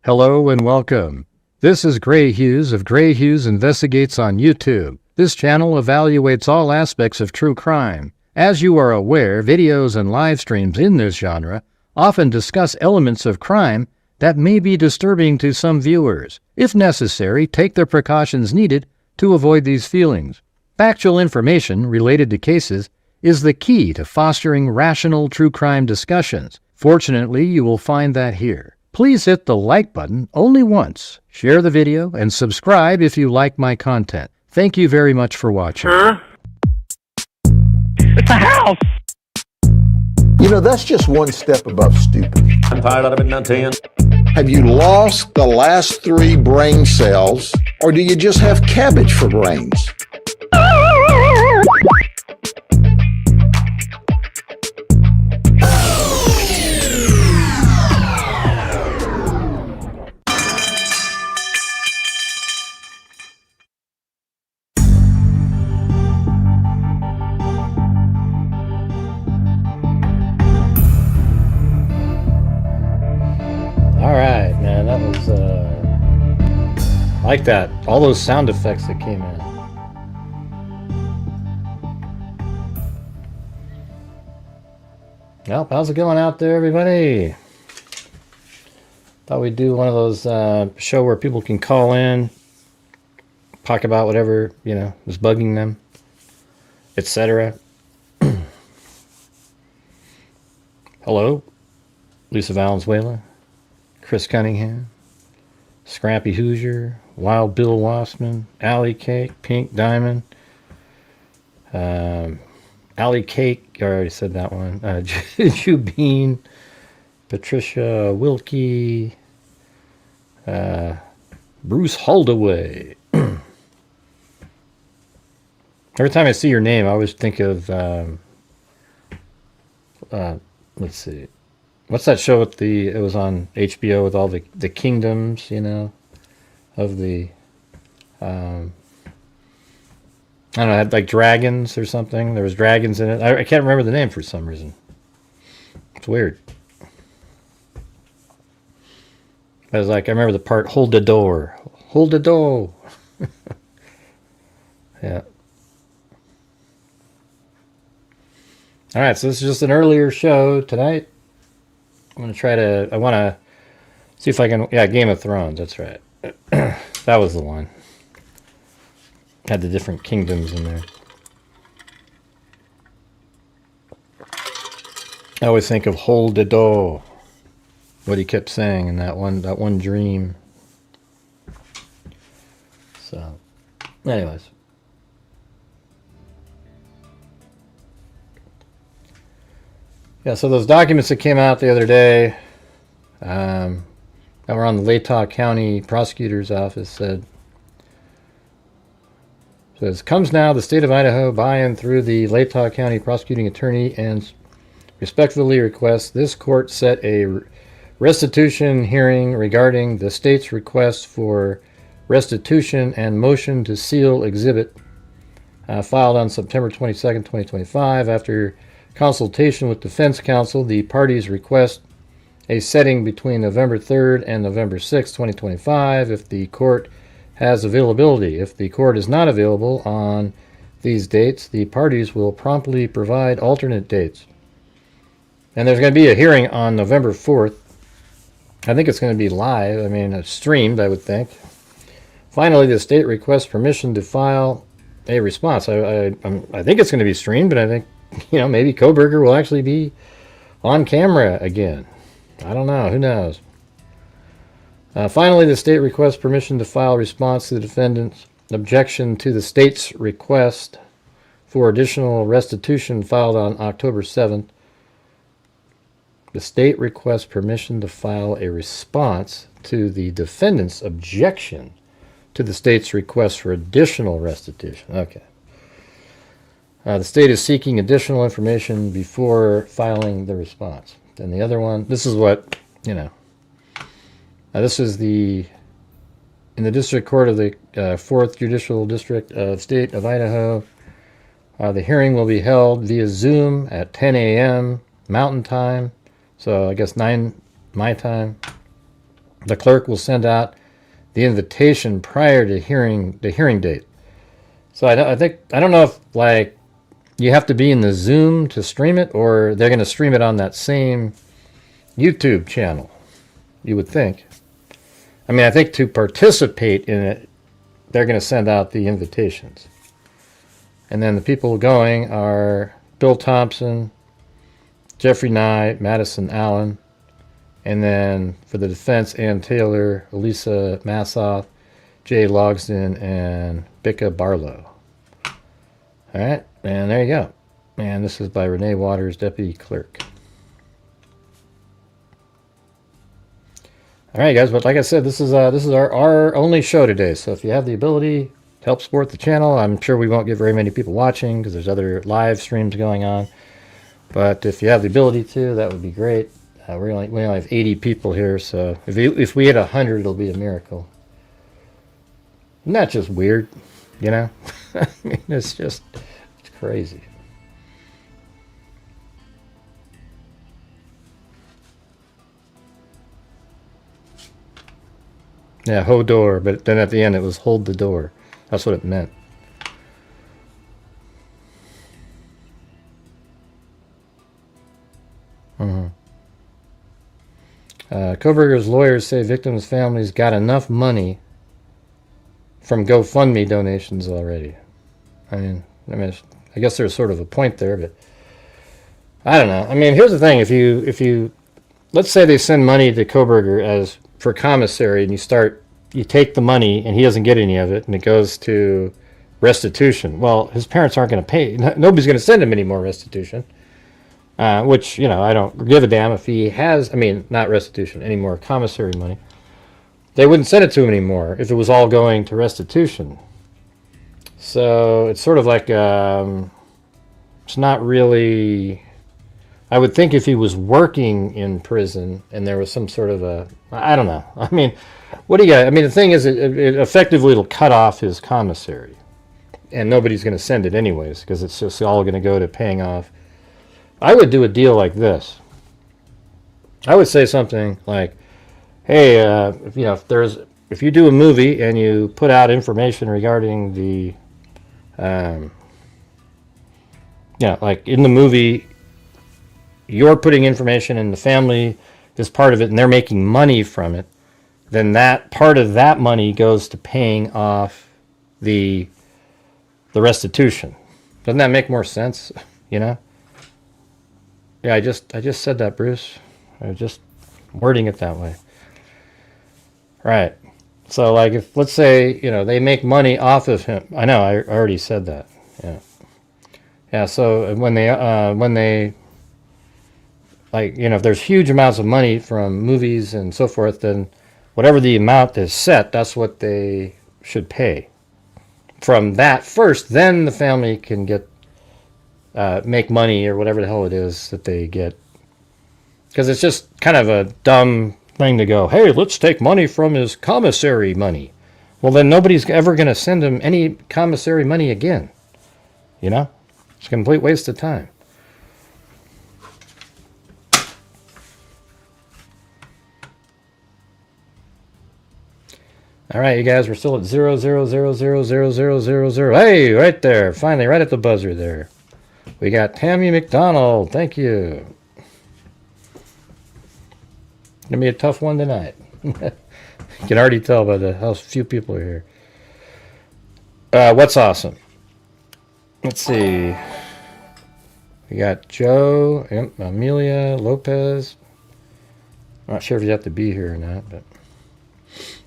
Hello and welcome. This is Grant Hughes of Grant Hughes Investigates on YouTube. This channel evaluates all aspects of true crime. As you are aware, videos and live streams in this genre often discuss elements of crime that may be disturbing to some viewers. If necessary, take the precautions needed to avoid these feelings. Factual information related to cases is the key to fostering rational true crime discussions. Fortunately, you will find that here. Please hit the like button only once, share the video, and subscribe if you like my content. Thank you very much for watching. It's a house! You know, that's just one step above stupid. I'm tired of it, not 10. Have you lost the last 3 brain cells, or do you just have cabbage for brains? Alright, man, that was, I like that. All those sound effects that came in. Well, how's it going out there, everybody? Thought we'd do one of those show where people can call in, talk about whatever, you know, is bugging them, etc. Hello, Lisa Valenzuela, Chris Cunningham, Scrappy Hoosier, Wild Bill Wassman, Alley Cake, Pink Diamond, Alley Cake, I already said that one, Juju Bean, Patricia Wilkie, Bruce Holdaway. Every time I see your name, I always think of, let's see, what's that show with it was on HBO with all the kingdoms, you know, of the, I don't know, it had like dragons or something. There was dragons in it. I can't remember the name for some reason. It's weird. I was like, I remember the part, hold the door. Hold the door. Yeah. All right, so this is just an earlier show tonight. I'm going to try to, I want to see if I can, yeah, Game of Thrones, that's right. That was the one. Had the different kingdoms in there. I always think of hold the door. What he kept saying in that one dream. So, anyways. Yeah, so those documents that came out the other day, that were on the Latah County Prosecutor's Office, says, comes now the state of Idaho by and through the Latah County Prosecuting Attorney and respectfully requests this court set a restitution hearing regarding the state's request for restitution and motion to seal exhibit filed on September 22nd, 2025. After consultation with defense counsel, the parties request a setting between November 3rd and November 6th, 2025 if the court has availability. If the court is not available on these dates, the parties will promptly provide alternate dates. And there's going to be a hearing on November 4th. I think it's going to be live. I mean, it's streamed, I would think. Finally, the state requests permission to file a response. I think it's going to be streamed, but I think, you know, maybe Koberger will actually be on camera again. I don't know. Who knows? Finally, the state requests permission to file a response to the defendant's objection to the state's request for additional restitution filed on October 7th. The state requests permission to file a response to the defendant's objection to the state's request for additional restitution. Okay. The state is seeking additional information before filing the response. And the other one, this is what, you know, this is in the District Court of the 4th Judicial District of State of Idaho. The hearing will be held via Zoom at 10 a.m. Mountain Time, so I guess 9 my time. the clerk will send out the invitation prior to the hearing date. So I don't know if like you have to be in the Zoom to stream it, or they're going to stream it on that same YouTube channel. You would think. I mean, I think to participate in it, they're going to send out the invitations. And then the people going are Bill Thompson, Jeffrey Nye, Madison Allen, and then for the defense, Ann Taylor, Elisa Massoff, Jay Logsdon, and Becca Barlow. All right, and there you go. And this is by Renee Waters, Deputy Clerk. All right, guys, but like I said, this is our only show today. So if you have the ability to help support the channel, I'm sure we won't get very many people watching because there's other live streams going on. But if you have the ability to, that would be great. We only have 80 people here, so if we hit 100, it'll be a miracle. Isn't that just weird? You know, I mean, it's crazy. Yeah, hold door, but then at the end it was hold the door. That's what it meant. Koberger's lawyers say victims' families got enough money from GoFundMe donations already. I mean, I guess there's sort of a point there, but I don't know. I mean, here's the thing: if you let's say they send money to Koberger as for commissary, and you take the money, and he doesn't get any of it, and it goes to restitution. Well, his parents aren't going to pay. Nobody's going to send him any more restitution. Which, you know, I don't give a damn if he has, I mean, not restitution, any more commissary money. They wouldn't send it to him anymore if it was all going to restitution. So it's sort of like, it's not really, I would think if he was working in prison and there was some sort of a, I don't know. I mean, what do you got? I mean, the thing is, it effectively it'll cut off his commissary. And nobody's going to send it anyways because it's just all going to go to paying off. I would do a deal like this. I would say something like, "Hey, if you do a movie and you put out information regarding the, like in the movie, you're putting information and the family is part of it, and they're making money from it. Then that part of that money goes to paying off the restitution. Doesn't that make more sense? You know." Yeah, I just said that, Bruce. I was just wording it that way. Right. So, like, if let's say they make money off of him. I know. I already said that. Yeah. Yeah. So when they like if there's huge amounts of money from movies and so forth, then whatever the amount is set, that's what they should pay. From that first, then the family can get. Make money or whatever the hell it is that they get. Because it's just kind of a dumb thing to go, hey, let's take money from his commissary money. Well, then nobody's ever going to send him any commissary money again. You know? It's a complete waste of time. All right, you guys, we're still at 000000000. Hey, right there. Finally, right at the buzzer there. We got Tammy McDonald. Thank you. Gonna be a tough one tonight. You can already tell by how few people are here. What's awesome? Let's see. We got Joe, Amelia, Lopez. I'm not sure if you have to be here or not, but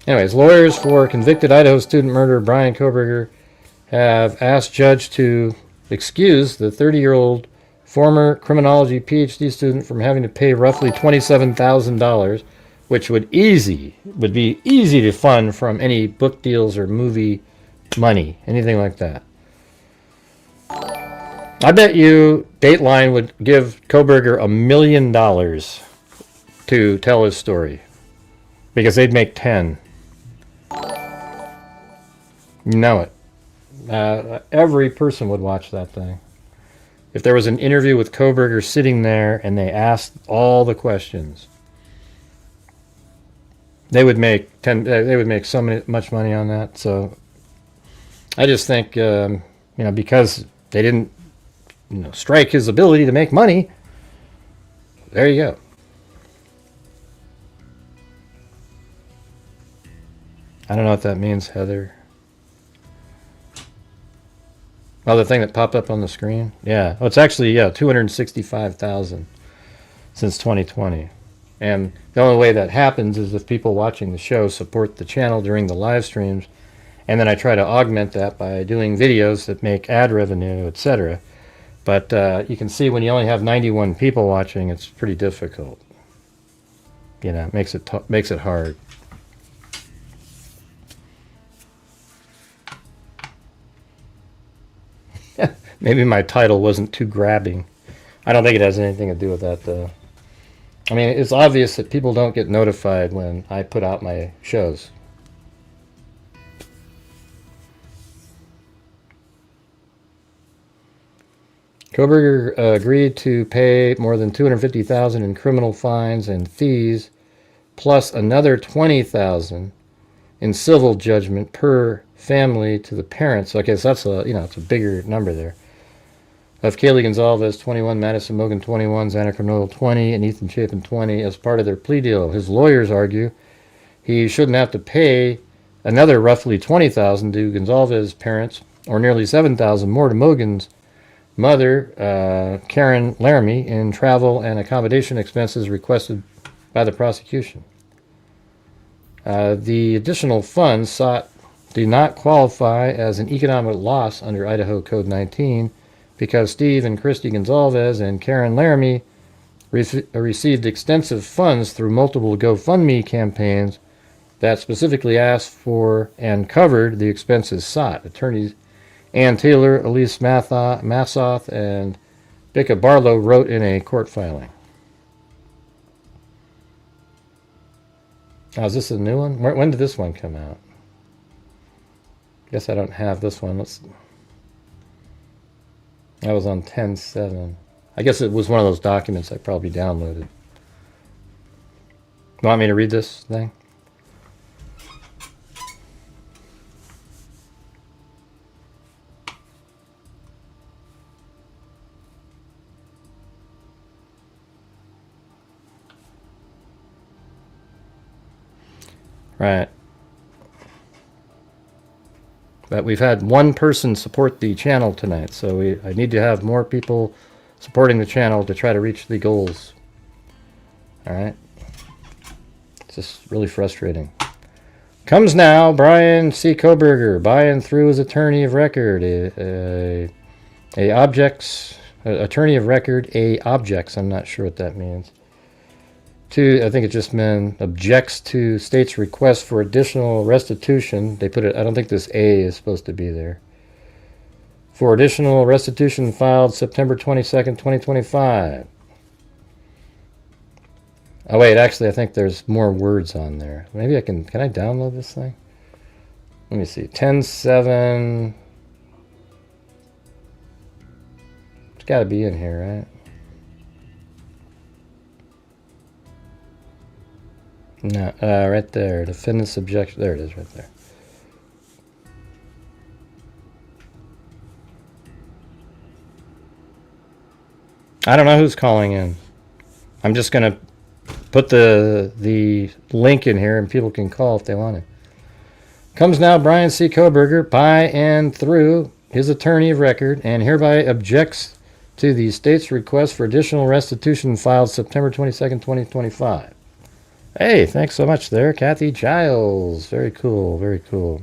anyways, lawyers for convicted Idaho student murderer Brian Koberger have asked judge to excuse the 30-year-old former criminology PhD student from having to pay roughly $27,000, which would be easy to fund from any book deals or movie money, anything like that. I bet you Dateline would give Koberger $1 million to tell his story because they'd make 10. You know it. Every person would watch that thing. If there was an interview with Koberger sitting there and they asked all the questions. They would make so much money on that. So I just think, because they didn't, strike his ability to make money. There you go. I don't know what that means, Heather. Oh, the thing that popped up on the screen? Yeah. Oh, it's actually, 265,000 since 2020. And the only way that happens is if people watching the show support the channel during the live streams. And then I try to augment that by doing videos that make ad revenue, etc. But you can see when you only have 91 people watching, it's pretty difficult. It makes it hard. Maybe my title wasn't too grabbing. I don't think it has anything to do with that, though. I mean, it's obvious that people don't get notified when I put out my shows. Koberger agreed to pay more than $250,000 in criminal fines and fees, plus another $20,000 in civil judgment per family to the parents. Okay, so that's it's a bigger number there. Of Kaylee Gonzalez 21, Madison Mogan 21, Xander Cornell 20, and Ethan Chapin 20 as part of their plea deal. His lawyers argue he shouldn't have to pay another roughly $20,000 to Gonzalez's parents, or nearly $7,000 more to Mogan's mother, Karen Laramie, in travel and accommodation expenses requested by the prosecution. The additional funds sought do not qualify as an economic loss under Idaho Code 19 because Steve and Christy Gonzalez and Karen Laramie received extensive funds through multiple GoFundMe campaigns that specifically asked for and covered the expenses sought. Attorneys Ann Taylor, Elise Massoth, and Becca Barlow wrote in a court filing. Now, is this a new one? When did this one come out? Guess I don't have this one. That was on 10/7. I guess it was one of those documents I probably downloaded. You want me to read this thing? Right. But we've had one person support the channel tonight, so I need to have more people supporting the channel to try to reach the goals. Alright. It's just really frustrating. Comes now, Brian C. Koberger, by and through his attorney of record, attorney of record, objects, I'm not sure what that means. I think it just meant objects to state's request for additional restitution. They put it, I don't think this A is supposed to be there. For additional restitution filed September 22nd, 2025. Oh wait, actually I think there's more words on there. Maybe I can I download this thing? Let me see, 10/7. It's gotta be in here, right? No, right there. Defendant's objection. There it is, right there. I don't know who's calling in. I'm just gonna put the link in here, and people can call if they want it. Comes now, Brian C. Koberger, by and through his attorney of record, and hereby objects to the state's request for additional restitution filed September 22nd, 2025. Hey, thanks so much there, Kathy Giles. Very cool, very cool.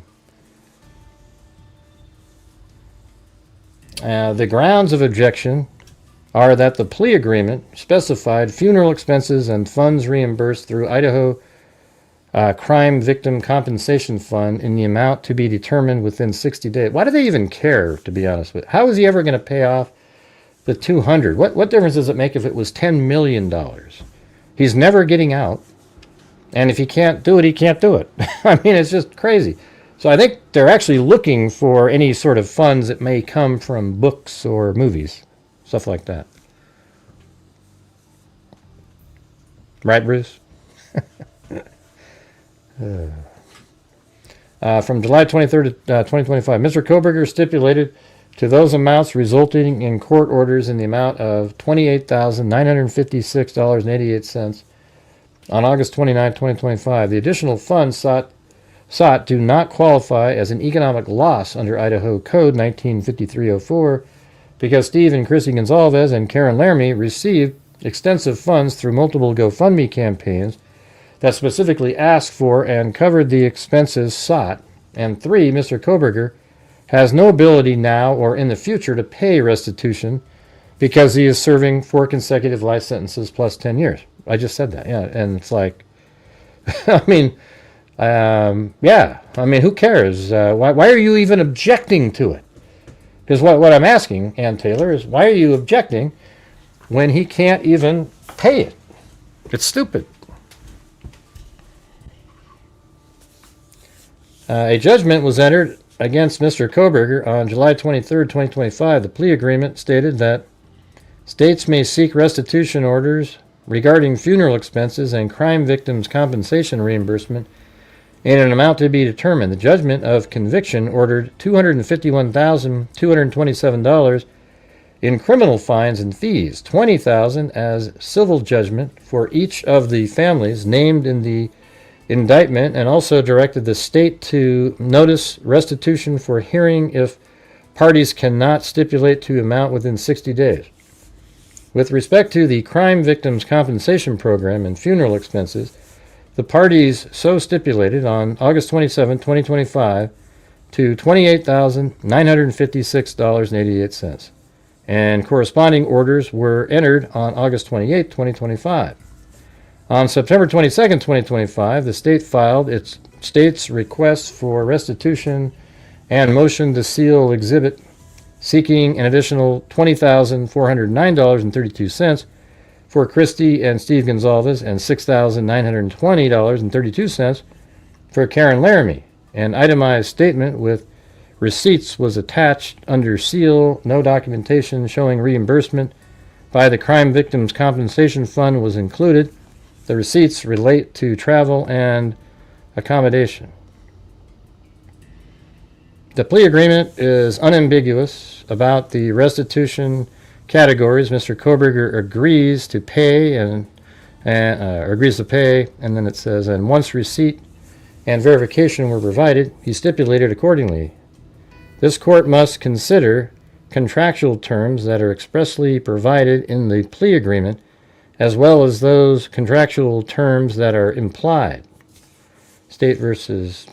The grounds of objection are that the plea agreement specified funeral expenses and funds reimbursed through Idaho Crime Victim Compensation Fund in the amount to be determined within 60 days. Why do they even care, to be honest with you? How is he ever going to pay off the $200? What difference does it make if it was $10 million? He's never getting out. And if he can't do it, he can't do it. I mean, it's just crazy. So I think they're actually looking for any sort of funds that may come from books or movies. Stuff like that. Right, Bruce? From July 23rd, 2025, Mr. Koberger stipulated to those amounts resulting in court orders in the amount of $28,956.88 on August 29, 2025. The additional funds sought do not qualify as an economic loss under Idaho Code 1953-04 because Steve and Chrissy Gonzalez and Karen Laramie received extensive funds through multiple GoFundMe campaigns that specifically asked for and covered the expenses sought. And 3, Mr. Koberger has no ability now or in the future to pay restitution because he is serving 4 consecutive life sentences plus 10 years. I just said that, yeah. And it's like, I mean, who cares? Why are you even objecting to it? Because what I'm asking, Ann Taylor, is why are you objecting when he can't even pay it? It's stupid. A judgment was entered against Mr. Koberger on July 23, 2025. The plea agreement stated that states may seek restitution orders regarding funeral expenses and crime victims' compensation reimbursement in an amount to be determined. The judgment of conviction ordered $251,227 in criminal fines and fees, $20,000 as civil judgment for each of the families named in the indictment, and also directed the state to notice restitution for hearing if parties cannot stipulate to amount within 60 days. With respect to the Crime Victims Compensation Program and funeral expenses, the parties so stipulated on August 27, 2025 to $28,956.88, and corresponding orders were entered on August 28, 2025. On September 22, 2025, the state filed its state's request for restitution and motion to seal exhibit seeking an additional $20,409.32 for Christy and Steve Gonzalez and $6,920.32 for Karen Laramie. An itemized statement with receipts was attached under seal. No documentation showing reimbursement by the Crime Victims Compensation Fund was included. The receipts relate to travel and accommodation. The plea agreement is unambiguous about the restitution categories. Mr. Koberger agrees to pay and then it says, and once receipt and verification were provided, he stipulated accordingly. This court must consider contractual terms that are expressly provided in the plea agreement, as well as those contractual terms that are implied. State versus,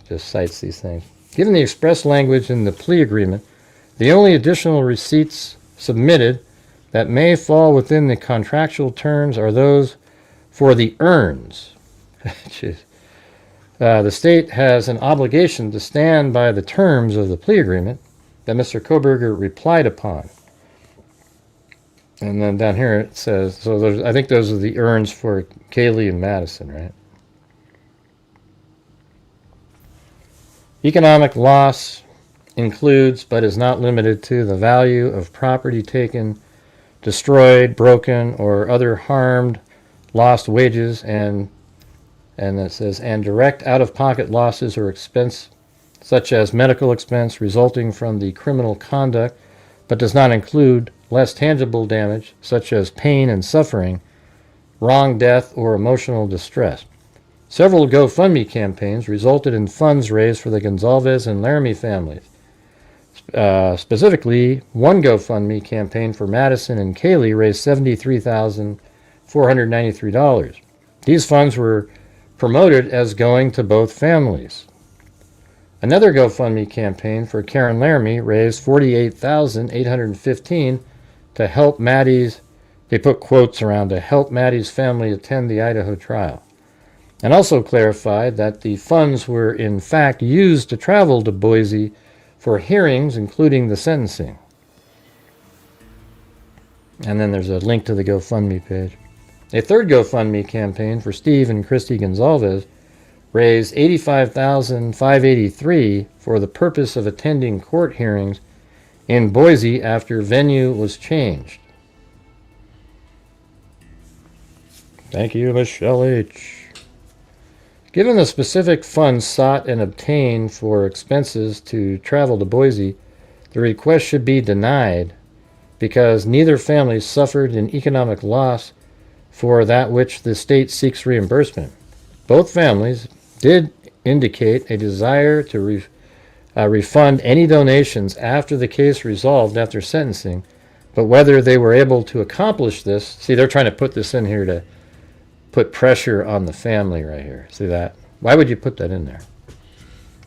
just cites these things. Given the express language in the plea agreement, the only additional receipts submitted that may fall within the contractual terms are those for the earns. The state has an obligation to stand by the terms of the plea agreement that Mr. Koberger replied upon. And then down here it says, so I think those are the earns for Kaylee and Madison, right? Economic loss includes, but is not limited to, the value of property taken, destroyed, broken, or other harmed, lost wages, and it says, and direct out-of-pocket losses or expense, such as medical expense resulting from the criminal conduct, but does not include less tangible damage, such as pain and suffering, wrong death, or emotional distress. Several GoFundMe campaigns resulted in funds raised for the Gonzalez and Laramie families. Specifically, one GoFundMe campaign for Madison and Kaylee raised $73,493. These funds were promoted as going to both families. Another GoFundMe campaign for Karen Laramie raised $48,815 to help Maddie's, they put quotes around, to help Maddie's family attend the Idaho trial, and also clarified that the funds were in fact used to travel to Boise for hearings, including the sentencing. And then there's a link to the GoFundMe page. A third GoFundMe campaign for Steve and Christy Gonzalez raised $85,583 for the purpose of attending court hearings in Boise after venue was changed. Thank you, Michelle H. Given the specific funds sought and obtained for expenses to travel to Boise, the request should be denied because neither family suffered an economic loss for that which the state seeks reimbursement. Both families did indicate a desire to refund any donations after the case resolved after sentencing, but whether they were able to accomplish this, see, they're trying to put this in here to put pressure on the family right here. See that? Why would you put that in there?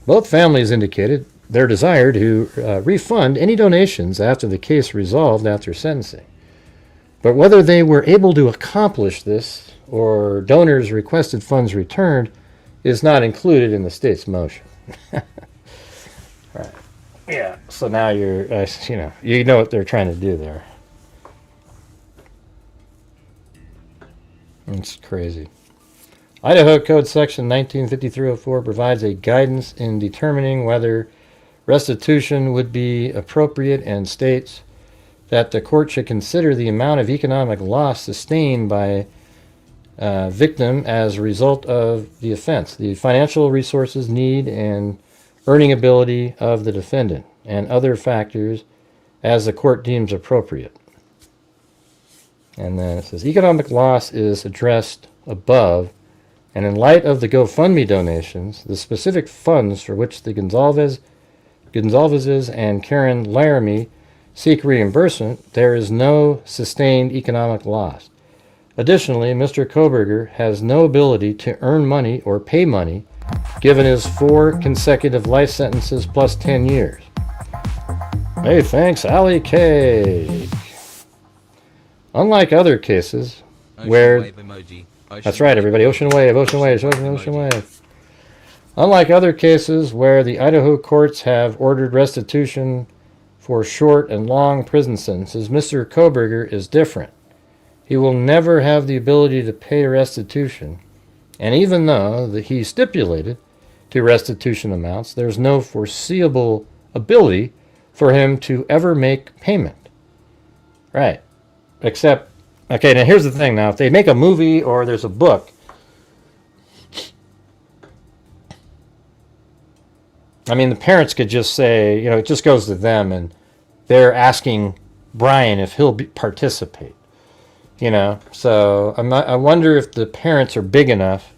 Both families indicated their desire to refund any donations after the case resolved after sentencing. But whether they were able to accomplish this or donors requested funds returned is not included in the state's motion. Right. Yeah. So now you're, you know what they're trying to do there. It's crazy. Idaho Code Section 195304 provides a guidance in determining whether restitution would be appropriate and states that the court should consider the amount of economic loss sustained by victim as a result of the offense, the financial resources, need, and earning ability of the defendant, and other factors as the court deems appropriate. And then it says, economic loss is addressed above, and in light of the GoFundMe donations, the specific funds for which the Gonzalezes and Karen Laramie seek reimbursement, there is no sustained economic loss. Additionally, Mr. Koberger has no ability to earn money or pay money given his 4 consecutive life sentences plus 10 years. Hey, thanks, Allie K. Unlike other cases where... That's right, everybody. Ocean wave, ocean wave, ocean wave. Unlike other cases where the Idaho courts have ordered restitution for short and long prison sentences, Mr. Koberger is different. He will never have the ability to pay restitution, and even though he stipulated to restitution amounts, there's no foreseeable ability for him to ever make payment. Right. Except, okay, now here's the thing. Now, if they make a movie or there's a book, I mean, the parents could just say, it just goes to them, and they're asking Brian if he'll participate. So I wonder if the parents are big enough,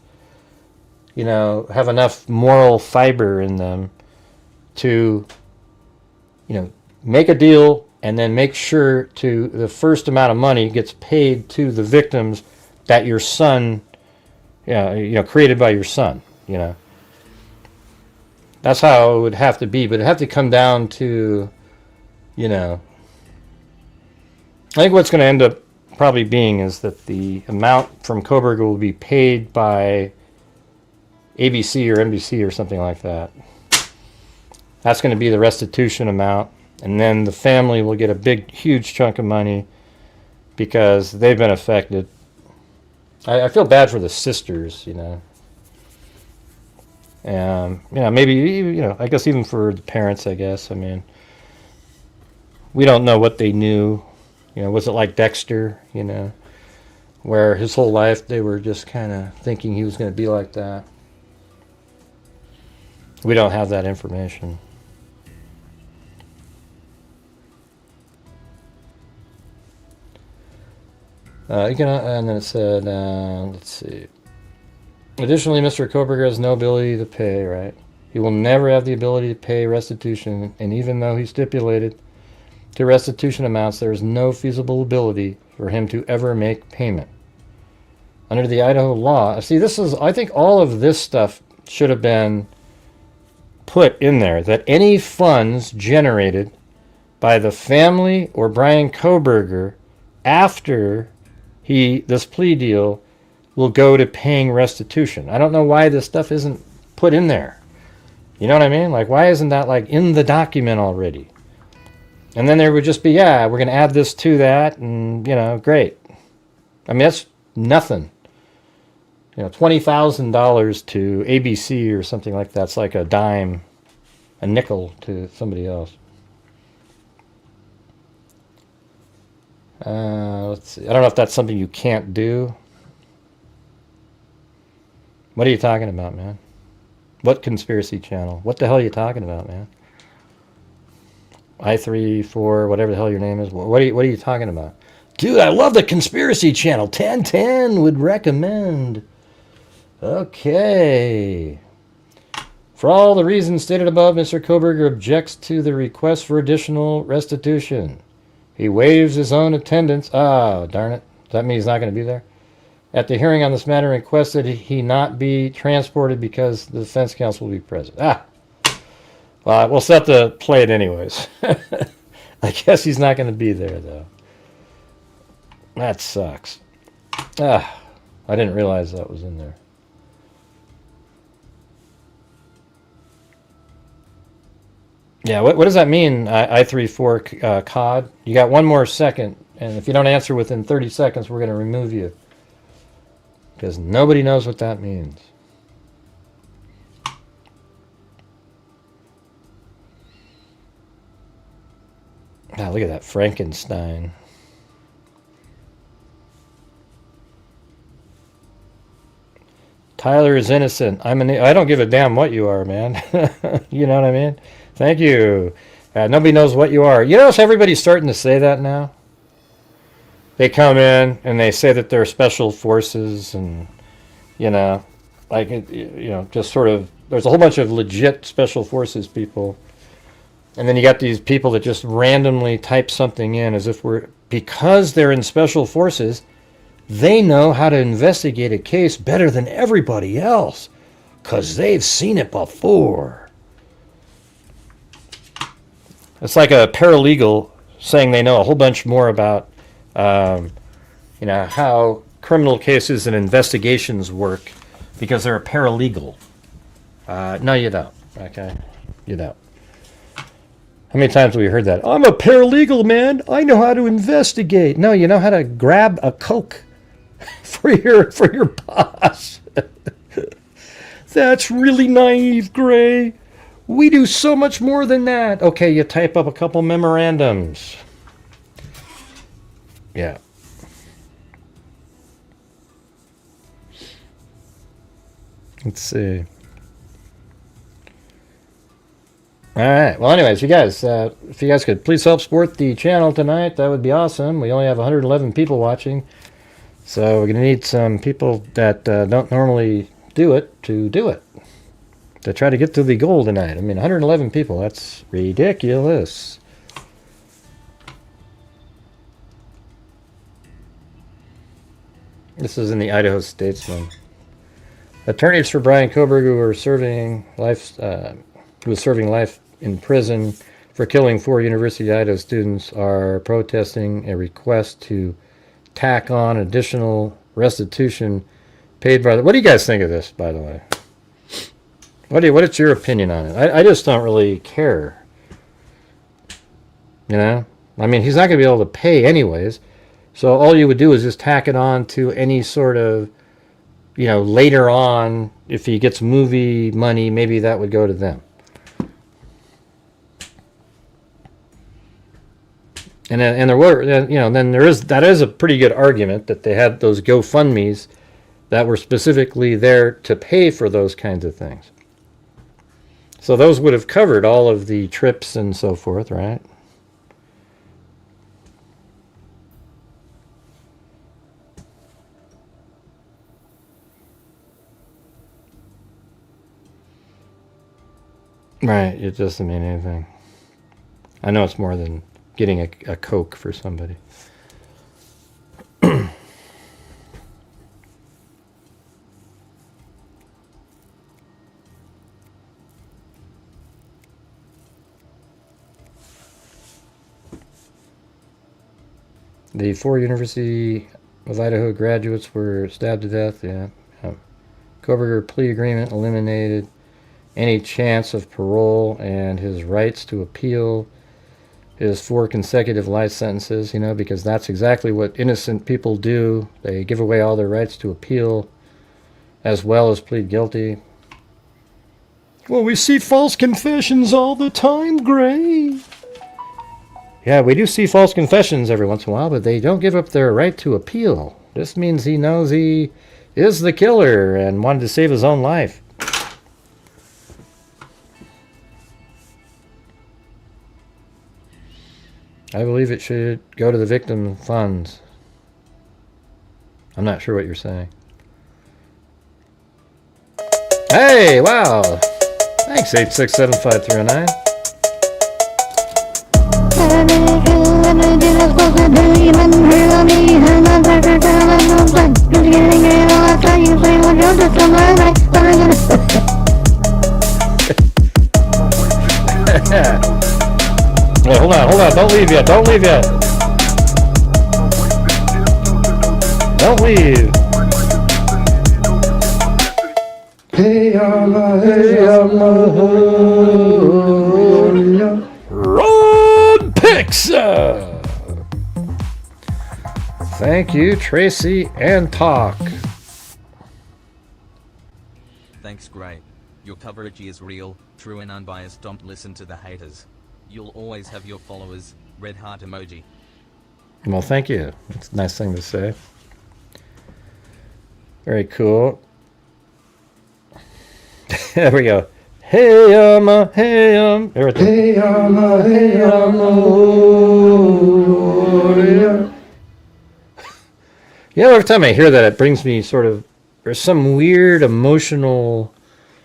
have enough moral fiber in them to, make a deal and then make sure to the first amount of money gets paid to the victims that your son, created by your son, That's how it would have to be, but it'd have to come down to, I think what's going to end up probably being is that the amount from Koberger will be paid by ABC or NBC or something like that. That's going to be the restitution amount, and then the family will get a huge chunk of money because they've been affected. I feel bad for the sisters, maybe, I guess even for the parents, I guess. I mean, we don't know what they knew. Was it like Dexter, where his whole life they were just kind of thinking he was going to be like that? We don't have that information. And then it said, let's see. Additionally, Mr. Koberger has no ability to pay, right? He will never have the ability to pay restitution, and even though he stipulated to restitution amounts, there is no feasible ability for him to ever make payment. Under the Idaho law, see, I think all of this stuff should have been put in there, that any funds generated by the family or Brian Koberger after this plea deal will go to paying restitution. I don't know why this stuff isn't put in there. You know what I mean? Like, why isn't that in the document already? And then there would just be, we're going to add this to that, and, great. I mean, that's nothing. $20,000 to ABC or something like that's like a dime, a nickel to somebody else. Let's see. I don't know if that's something you can't do. What are you talking about, man? What conspiracy channel? What the hell are you talking about, man? I34, whatever the hell your name is. What are you talking about? Dude, I love the conspiracy channel. 1010 would recommend. Okay. For all the reasons stated above, Mr. Koberger objects to the request for additional restitution. He waives his own attendance. Ah, darn it. Does that mean he's not going to be there? At the hearing on this matter, requested he not be transported because the defense counsel will be present. Ah. Well, we'll set to play it anyways. I guess he's not going to be there, though. That sucks. Ah, I didn't realize that was in there. Yeah, what does that mean, I34 COD? You got one more second, and if you don't answer within 30 seconds, we're going to remove you. Because nobody knows what that means. Ah, look at that Frankenstein. Tyler is innocent. I don't give a damn what you are, man. You know what I mean? Thank you. Nobody knows what you are. You notice everybody's starting to say that now? They come in and they say that they're special forces and, just sort of, there's a whole bunch of legit special forces people. And then you got these people that just randomly type something in as if because they're in special forces, they know how to investigate a case better than everybody else because they've seen it before. It's like a paralegal saying they know a whole bunch more about, how criminal cases and investigations work because they're a paralegal. No, you don't. Okay? You don't. How many times have we heard that? I'm a paralegal, man. I know how to investigate. No, you know how to grab a Coke for your boss. That's really naive, Gray. We do so much more than that. Okay, you type up a couple memorandums. Yeah. Let's see. All right. Well, anyways, you guys, if you guys could please help support the channel tonight, that would be awesome. We only have 111 people watching, so we're going to need some people that don't normally do it to try to get to the goal tonight. I mean, 111 people, that's ridiculous. This is in the Idaho Statesman. Attorneys for Brian Koberger who was serving life in prison for killing 4 University of Idaho students are protesting a request to tack on additional restitution paid by the... What do you guys think of this, by the way? What is your opinion on it? I just don't really care. I mean, he's not going to be able to pay anyways. So all you would do is just tack it on to any sort of, later on, if he gets movie money, maybe that would go to them. And then there were, then that is a pretty good argument that they had those GoFundMes that were specifically there to pay for those kinds of things. So those would have covered all of the trips and so forth, right? Right, it doesn't mean anything. I know it's more than getting a Coke for somebody. The 4 University of Idaho graduates were stabbed to death. Yeah. Koberger plea agreement eliminated any chance of parole and his rights to appeal his 4 consecutive life sentences, because that's exactly what innocent people do. They give away all their rights to appeal as well as plead guilty. Well, we see false confessions all the time, Gray. Yeah, we do see false confessions every once in a while, but they don't give up their right to appeal. This means he knows he is the killer and wanted to save his own life. I believe it should go to the victim funds. I'm not sure what you're saying. Hey, wow. Thanks, 8675309. Wait, hold on. Don't leave yet. Don't leave. Hey, Ron Pixa. Thank you, Tracy and Talk. Thanks, great. Your coverage is real, true and unbiased. Don't listen to the haters. You'll always have your followers. Red heart emoji. Well, thank you. That's a nice thing to say. Very cool. There we go. Hey, everything. Hey, you know, every time I hear that, it brings me sort of, there's some weird emotional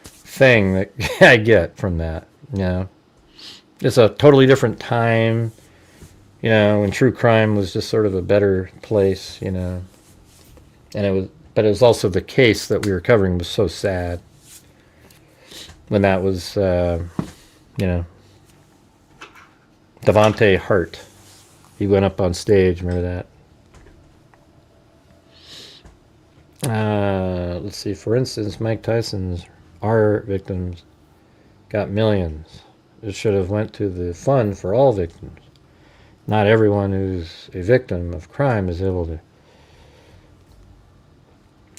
thing that I get from that, you know. It's a totally different time, you know, when true crime was just sort of a better place, you know. And but it was also the case that we were covering was so sad. When that was, you know, Devontae Hart. He went up on stage, remember that? Let's see, for instance, Mike Tyson's our victims got millions. It should have went to the fund for all victims. Not everyone who's a victim of crime is able to.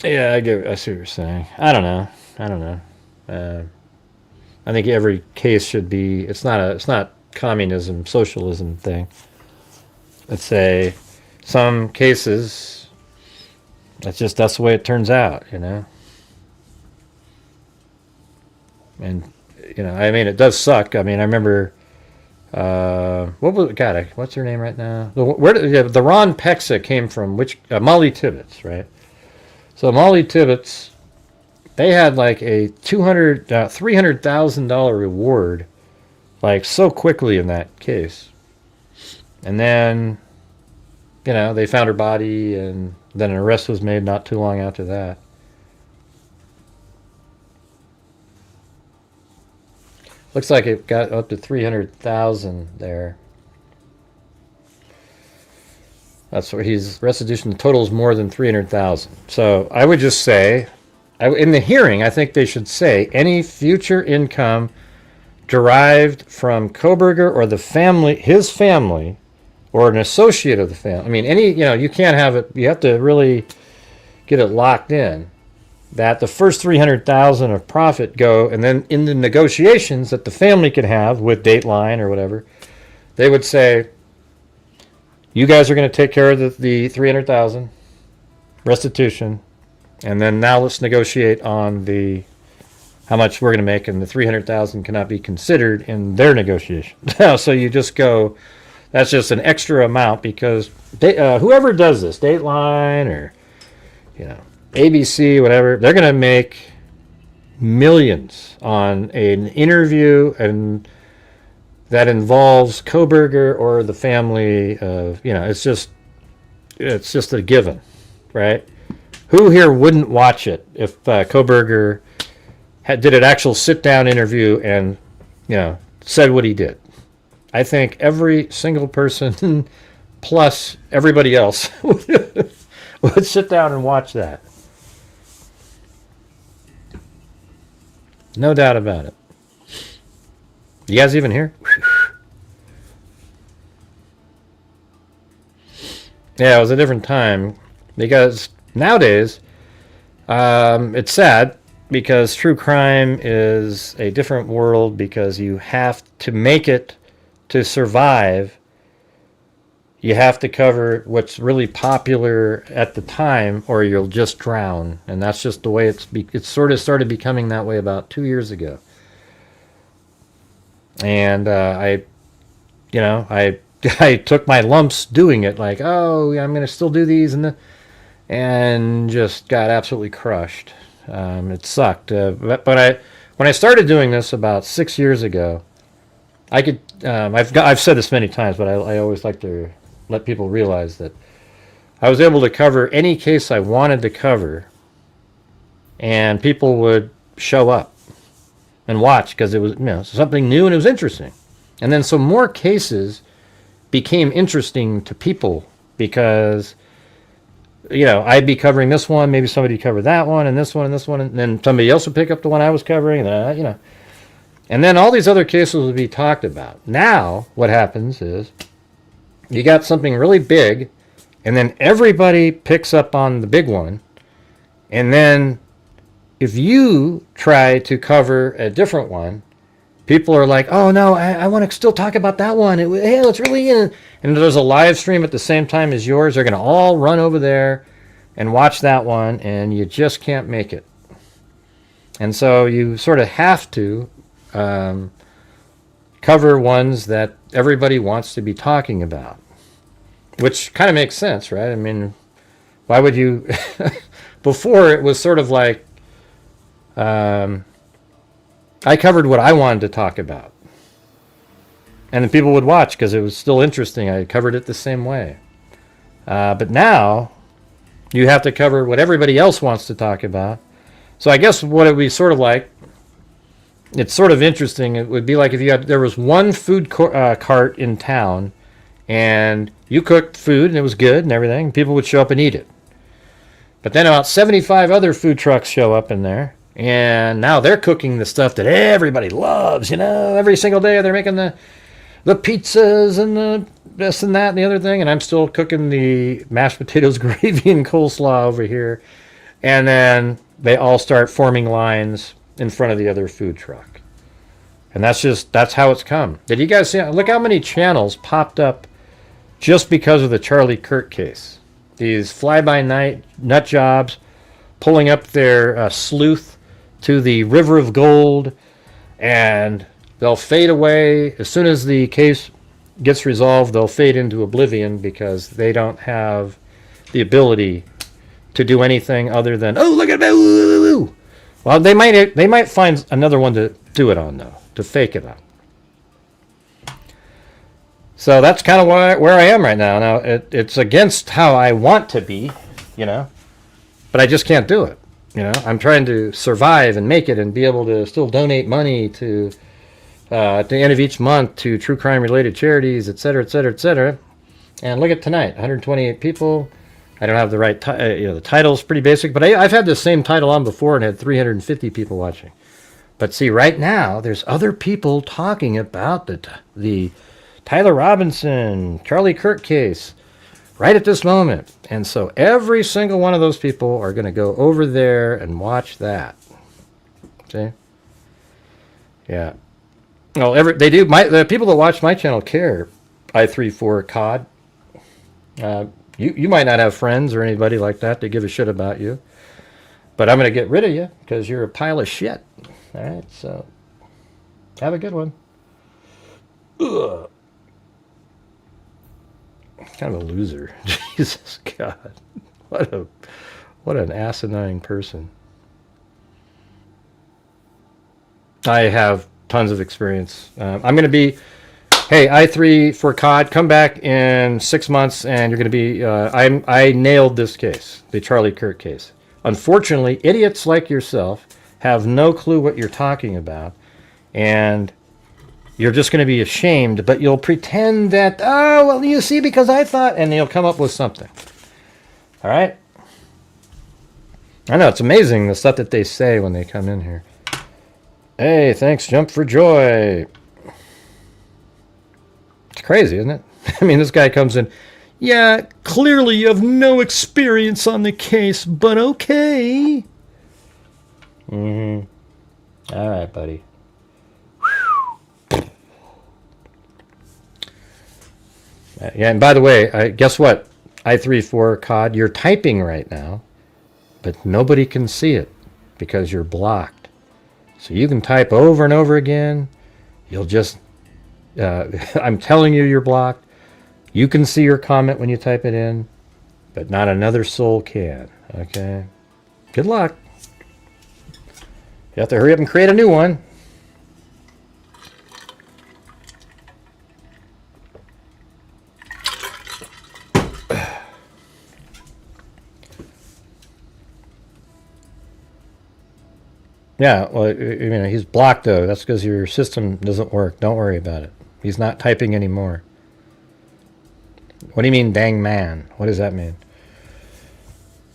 Yeah, I see what you're saying. I don't know. I think every case should be. It's not communism, socialism thing. Let's say some cases. That's the way it turns out, you know. And you know, I mean, it does suck. I mean, I remember. What's her name right now? The Ron Pexa came from which Molly Tibbetts, right? So Molly Tibbetts, they had like a $300,000 reward, like so quickly in that case, and then, you know, they found her body, and then an arrest was made not too long after that. Looks like it got up to 300,000 there. That's where restitution totals more than 300,000. So I would just say, in the hearing, I think they should say any future income derived from Koberger or the family, his family, or an associate of the family. I mean, you can't have it. You have to really get it locked in. That the first 300,000 of profit go, and then in the negotiations that the family could have with Dateline or whatever, they would say, you guys are going to take care of the 300,000 restitution, and then now let's negotiate on how much we're going to make, and the 300,000 cannot be considered in their negotiation. So you just go, that's just an extra amount because whoever does this, Dateline or, you know, ABC, whatever, they're going to make millions on an interview and that involves Koberger or the family of, you know, it's just a given, right? Who here wouldn't watch it if Koberger did an actual sit-down interview and, you know, said what he did? I think every single person plus everybody else would sit down and watch that. No doubt about it. You guys even here? Yeah, it was a different time because nowadays it's sad because true crime is a different world because you have to make it to survive. you have to cover what's really popular at the time, or you'll just drown. And that's just the way it's sort of started becoming that way about 2 years ago. And I took my lumps doing it, like, oh, I'm going to still do these, and just got absolutely crushed. It sucked. But when I started doing this about 6 years ago, I could. I've said this many times, but I always like to let people realize that I was able to cover any case I wanted to cover, and people would show up and watch because it was something new and it was interesting. And then some more cases became interesting to people because I'd be covering this one, maybe somebody would cover that one, and this one, and then somebody else would pick up the one I was covering, and then all these other cases would be talked about. Now, what happens is you got something really big, and then everybody picks up on the big one, and then if you try to cover a different one, people are like, oh no, I want to still talk about that one. Hey, it's really in. And there's a live stream at the same time as yours. They're going to all run over there and watch that one, and you just can't make it. And so you sort of have to cover ones that everybody wants to be talking about, which kind of makes sense, right? I mean, why would you? Before it was sort of like I covered what I wanted to talk about, and then people would watch because it was still interesting. I covered it the same way. But now you have to cover what everybody else wants to talk about. So I guess what it would be sort of like, it's sort of interesting. It would be like if there was one food cart in town, and you cooked food and it was good and everything. People would show up and eat it. But then about 75 other food trucks show up in there, and now they're cooking the stuff that everybody loves. Every single day they're making the pizzas and the this and that and the other thing, and I'm still cooking the mashed potatoes, gravy, and coleslaw over here. And then they all start forming lines in front of the other food truck. And that's how it's come. Did you guys see? Look how many channels popped up just because of the Charlie Kirk case. These fly-by-night nut jobs pulling up their sleuth to the river of gold, and they'll fade away. As soon as the case gets resolved, they'll fade into oblivion because they don't have the ability to do anything other than, oh, look at that, woo, woo, woo. Well, they might find another one to do it on, though, to fake it on. So that's kind of where I am right now. Now, it's against how I want to be, but I just can't do it. I'm trying to survive and make it and be able to still donate money to at the end of each month to true crime-related charities, et cetera, et cetera, et cetera. And look at tonight, 128 people. I don't have the right the title's pretty basic, but I've had the same title on before and had 350 people watching. But see, right now, there's other people talking about the Tyler Robinson, Charlie Kirk case right at this moment. And so every single one of those people are going to go over there and watch that. See? Yeah. Well, they do. The people that watch my channel care. I34 COD. You might not have friends or anybody like that give a shit about you, but I'm going to get rid of you because you're a pile of shit. All right, so have a good one. Ugh. Kind of a loser. Jesus God, what an asinine person. I have tons of experience. I'm going to be, hey, I3 for COD, come back in 6 months and you're going to be, I nailed this case, the Charlie Kirk case. Unfortunately, idiots like yourself have no clue what you're talking about, and you're just going to be ashamed, but you'll pretend that, oh, well, you see, because I thought, and you'll come up with something. All right? I know, it's amazing the stuff that they say when they come in here. Hey, thanks, Jump for Joy. It's crazy, isn't it? I mean, this guy comes in, yeah, clearly you have no experience on the case, but okay. Mm-hmm. All right, buddy. Yeah, and by the way, guess what? I34 COD, you're typing right now, but nobody can see it because you're blocked. So you can type over and over again. You'll just, I'm telling you, you're blocked. You can see your comment when you type it in, but not another soul can. Okay? Good luck. You have to hurry up and create a new one. Yeah, well, you know, he's blocked though. That's because your system doesn't work. Don't worry about it. He's not typing anymore. What do you mean, dang man? What does that mean?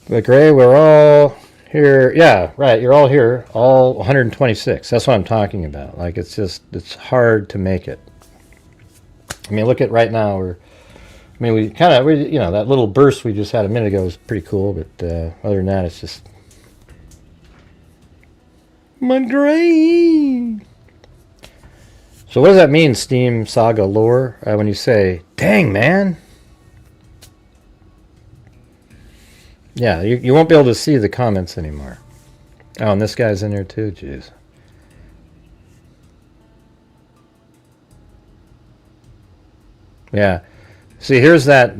But Gray, we're all here. Yeah, right. You're all here. All 126. That's what I'm talking about. Like, it's just, it's hard to make it. I mean, look at right now. We kind of, you know, that little burst we just had a minute ago was pretty cool. But other than that, it's just my Gray. So what does that mean, Steam Saga lore, when you say, dang, man? Yeah, you won't be able to see the comments anymore. Oh, and this guy's in there too, jeez. Yeah. See, here's that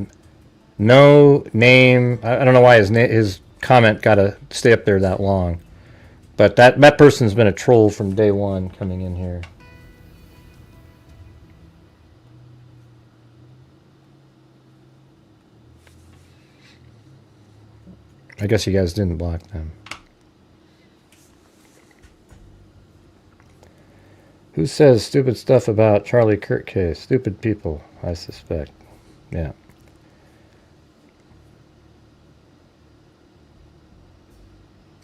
no name. I don't know why his comment got to stay up there that long. But that person's been a troll from day one coming in here. I guess you guys didn't block them. Who says stupid stuff about Charlie Kirk case? Stupid people, I suspect. Yeah.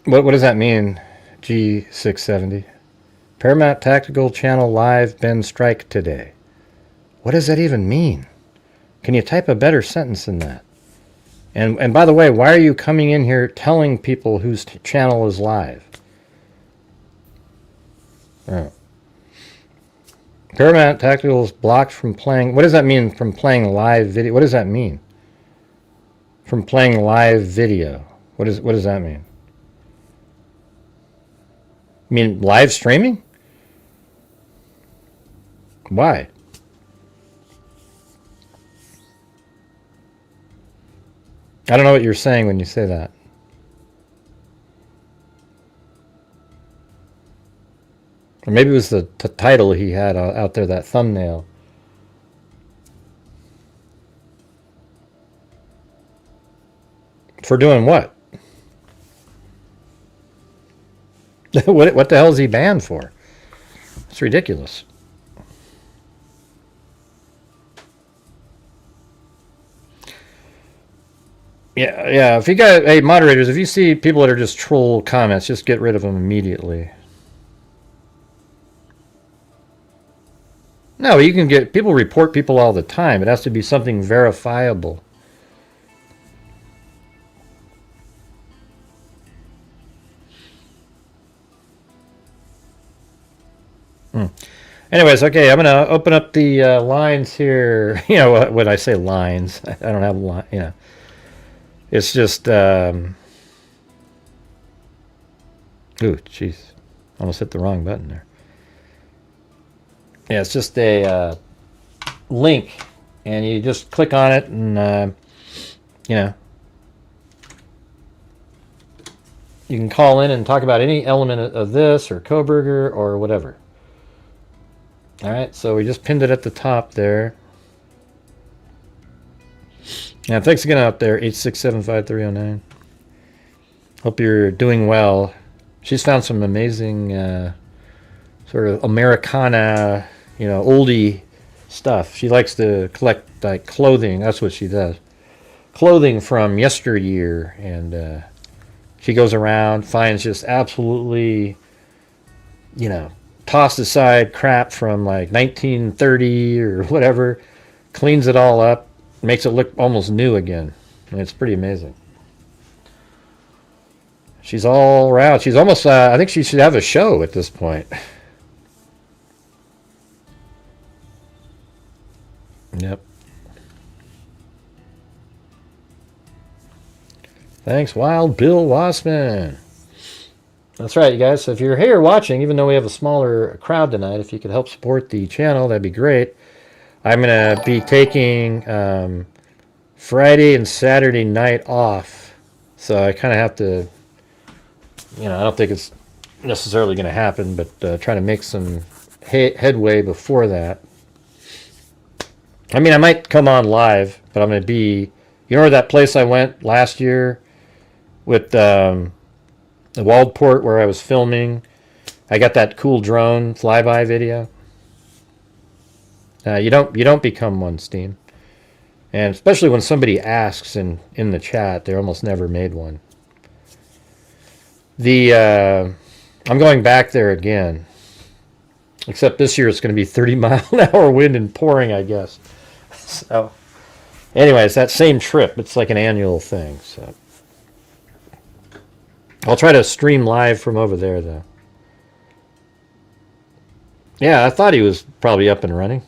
What does that mean, G670? Paramount Tactical Channel Live been strike today. What does that even mean? Can you type a better sentence than that? And by the way, why are you coming in here telling people whose channel is live? Oh. Paramount Tactical is blocked from playing. What does that mean from playing live video? What does that mean? From playing live video. What does that mean? You mean live streaming? Why? I don't know what you're saying when you say that. Or maybe it was the title he had out there, that thumbnail. For doing what? What the hell is he banned for? It's ridiculous. Yeah. If you got, hey, moderators, if you see people that are just troll comments, just get rid of them immediately. No, you can get, people report people all the time. It has to be something verifiable. Anyways, okay, I'm going to open up the lines here. You know, when I say lines, I don't have a line, you know. It's just, ooh, jeez. Almost hit the wrong button there. Yeah, it's just a link, and you just click on it, and, you know, you can call in and talk about any element of this, or Koberger, or whatever. All right, so we just pinned it at the top there. Yeah, thanks again out there, 8675309. Hope you're doing well. She's found some amazing sort of Americana, you know, oldie stuff. She likes to collect like clothing. That's what she does. Clothing from yesteryear, and she goes around, finds just absolutely, you know, tossed aside crap from like 1930 or whatever, cleans it all up, makes it look almost new again. And it's pretty amazing. She's all around. She's almost, I think she should have a show at this point. Yep. Thanks, Wild Bill Wassman. That's right, you guys. So if you're here watching, even though we have a smaller crowd tonight, if you could help support the channel, that'd be great. I'm going to be taking Friday and Saturday night off. So I kind of have to, I don't think it's necessarily going to happen, but try to make some headway before that. I mean, I might come on live, but I'm going to be, where that place I went last year with the Waldport where I was filming? I got that cool drone flyby video. You don't become one, Steam. And especially when somebody asks in the chat, they almost never made one. I'm going back there again. Except this year it's going to be 30-mile-an-hour wind and pouring, I guess. So, anyways, that same trip. It's like an annual thing. So, I'll try to stream live from over there, though. Yeah, I thought he was probably up and running.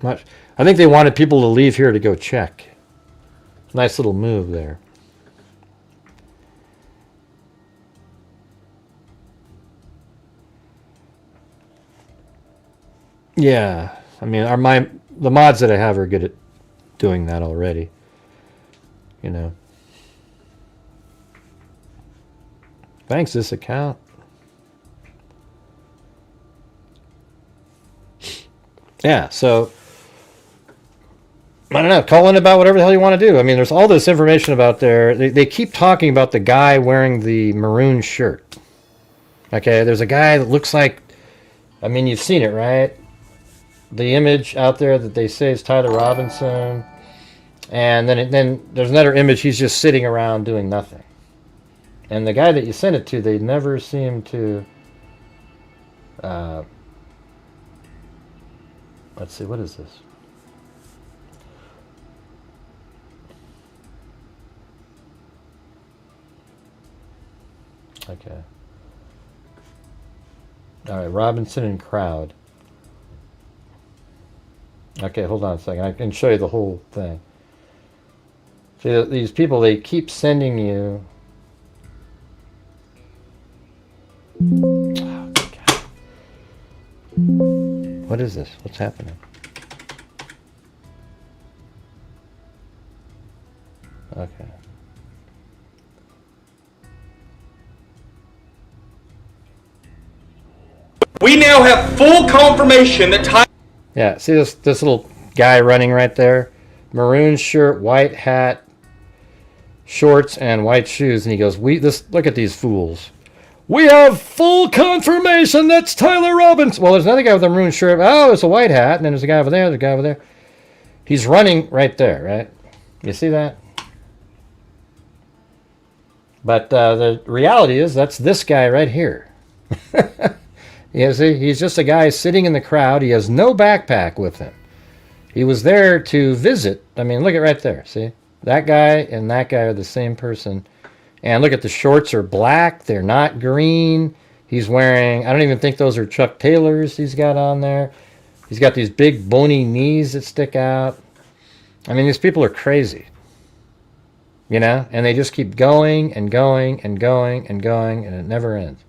I think they wanted people to leave here to go check. Nice little move there. Yeah, I mean, the mods that I have are good at doing that already. Thanks, this account. Yeah, so I don't know. Call in about whatever the hell you want to do. I mean, there's all this information about there. They keep talking about the guy wearing the maroon shirt. Okay, there's a guy that looks like, I mean, you've seen it, right? The image out there that they say is Tyler Robinson. And then there's another image, he's just sitting around doing nothing. And the guy that you sent it to, they never seem to... let's see, what is this? Okay. All right, Robinson and crowd. Okay, hold on a second. I can show you the whole thing. See, these people, they keep sending you... Oh, God. What is this? What's happening? Okay. We now have full confirmation that Tyler... Yeah, see this little guy running right there? Maroon shirt, white hat, shorts, and white shoes. And he goes, look at these fools. We have full confirmation that's Tyler Robinson. Well, there's another guy with a maroon shirt. Oh, it's a white hat. And then there's a guy over there, there's a guy over there. He's running right there, right? You see that? But the reality is that's this guy right here. You see, he's just a guy sitting in the crowd. He has no backpack with him. He was there to visit. I mean, look at right there. See? That guy and that guy are the same person. And look at the shorts are black. They're not green. He's wearing, I don't even think those are Chuck Taylors he's got on there. He's got these big bony knees that stick out. I mean, these people are crazy. And they just keep going and going and going and going, and it never ends.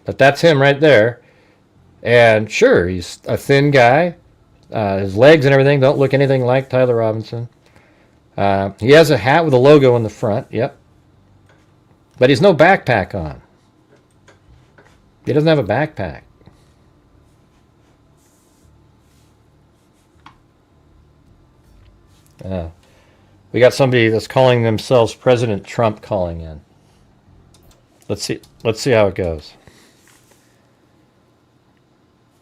But that's him right there. And sure, he's a thin guy. His legs and everything don't look anything like Tyler Robinson. He has a hat with a logo in the front. Yep. But he's no backpack on. He doesn't have a backpack. We got somebody that's calling themselves President Trump calling in. Let's see how it goes.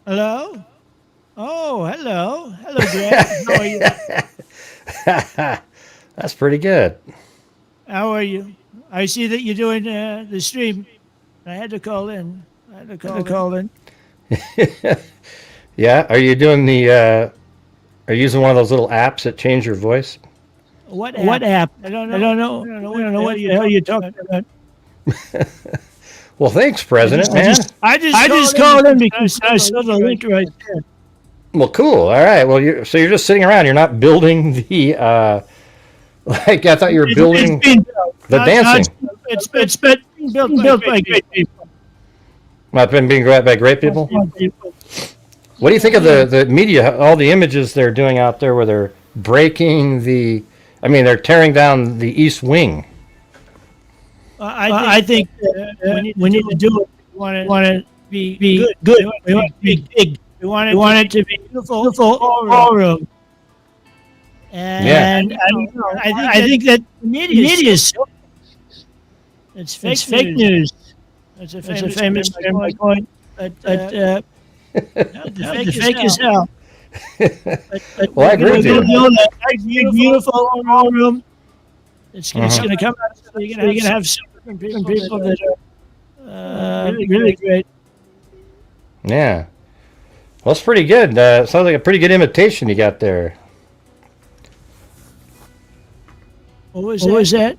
Hello? Oh, hello. Hello, Grant. How are you? That's pretty good. How are you? I see that you're doing the stream. I had to call in. Yeah? Are you doing are you using one of those little apps that change your voice? What app? I don't know what the hell you're talking about. Well, thanks, President, man. I just called in because I saw the link right there. Well, cool. All right. Well, so you're just sitting around. You're not building the Like I thought you were building It's being built. the dancing. It's been built by great people. I've been being by great people. What do you think of the media, all the images they're doing out there where they're breaking they're tearing down the East Wing? I think we need to do it. We want to be good. We want to be big. We want it to be beautiful ballroom. And I think that the media is it's fake news. It's a famous term I coined. But the fake is hell. Well, I agree with you. A beautiful ballroom. It's going to come out. So you're going to have some different people that are really great. Yeah. Well, it's pretty good. Sounds like a pretty good imitation you got there. What was that?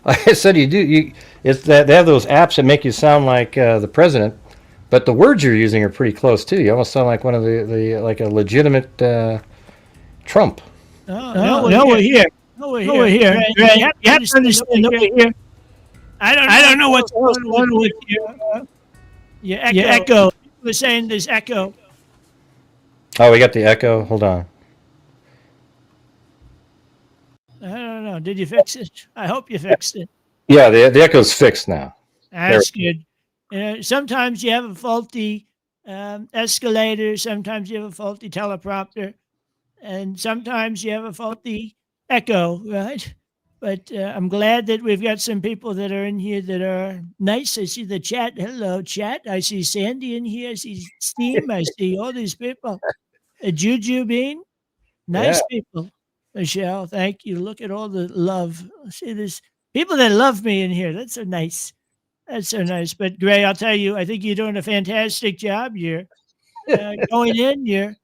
I said it's that they have those apps that make you sound like the president, but the words you're using are pretty close too. You almost sound like one of the like a legitimate Trump. No, we're here. No, we're here. You have to understand that we're here. I don't know what's going on with your echo. People are saying there's echo. Oh, we got the echo. Hold on. I don't know. Did you fix it? I hope you fixed it. Yeah, the echo's fixed now. That's good. Sometimes you have a faulty escalator. Sometimes you have a faulty teleprompter. And sometimes you have a faulty echo, right? But I'm glad that we've got some people that are in here that are nice. I see the chat. Hello, chat. I see Sandy in here. I see Steam. I see all these people. Juju Bean. Nice people. Michelle, thank you. Look at all the love. See, there's people that love me in here. That's so nice. That's so nice. But Gray, I'll tell you, I think you're doing a fantastic job. You're going in. You're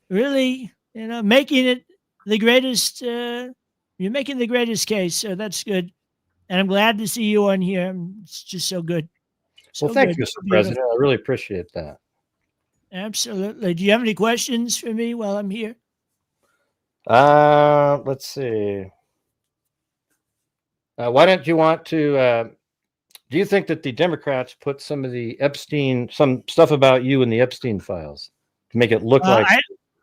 really, making it the greatest. You're making the greatest case. So that's good. And I'm glad to see you on here. It's just so good. Well, thank you, Mr. President. I really appreciate that. Absolutely. Do you have any questions for me while I'm here? Let's see. Why don't you want to? Do you think that the Democrats put some of the some stuff about you in the Epstein files to make it look like?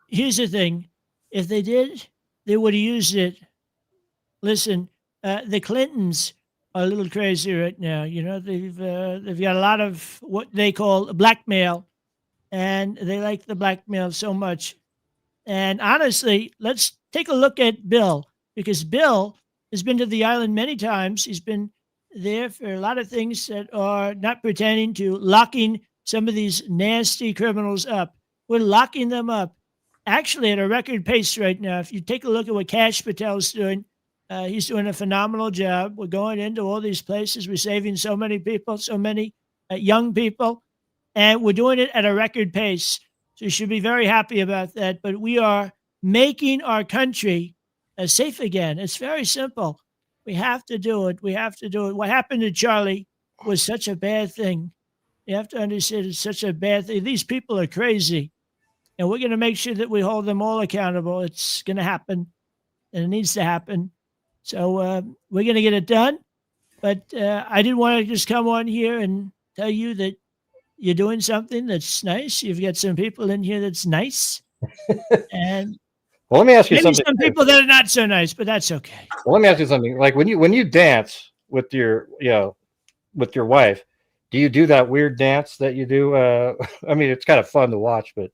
Here's the thing: if they did, they would have used it. Listen, the Clintons are a little crazy right now. They've got a lot of what they call blackmail, and they like the blackmail so much. And honestly, let's take a look at Bill, because Bill has been to the island many times. He's been there for a lot of things that are not pertaining to locking some of these nasty criminals up. We're locking them up actually at a record pace right now. If you take a look at what Kash Patel's doing, he's doing a phenomenal job. We're going into all these places. We're saving so many people, so many young people, and we're doing it at a record pace. So you should be very happy about that. But we are making our country safe again. It's very simple. We have to do it. We have to do it. What happened to Charlie was such a bad thing. You have to understand it's such a bad thing. These people are crazy. And we're going to make sure that we hold them all accountable. It's going to happen. And it needs to happen. So we're going to get it done. But I didn't want to just come on here and tell you that you're doing something that's nice. You've got some people in here that's nice. And well, let me ask you maybe something. Some people that are not so nice, but that's okay. Well, let me ask you something. Like when you dance with your wife, do you do that weird dance that you do? I mean, it's kind of fun to watch, but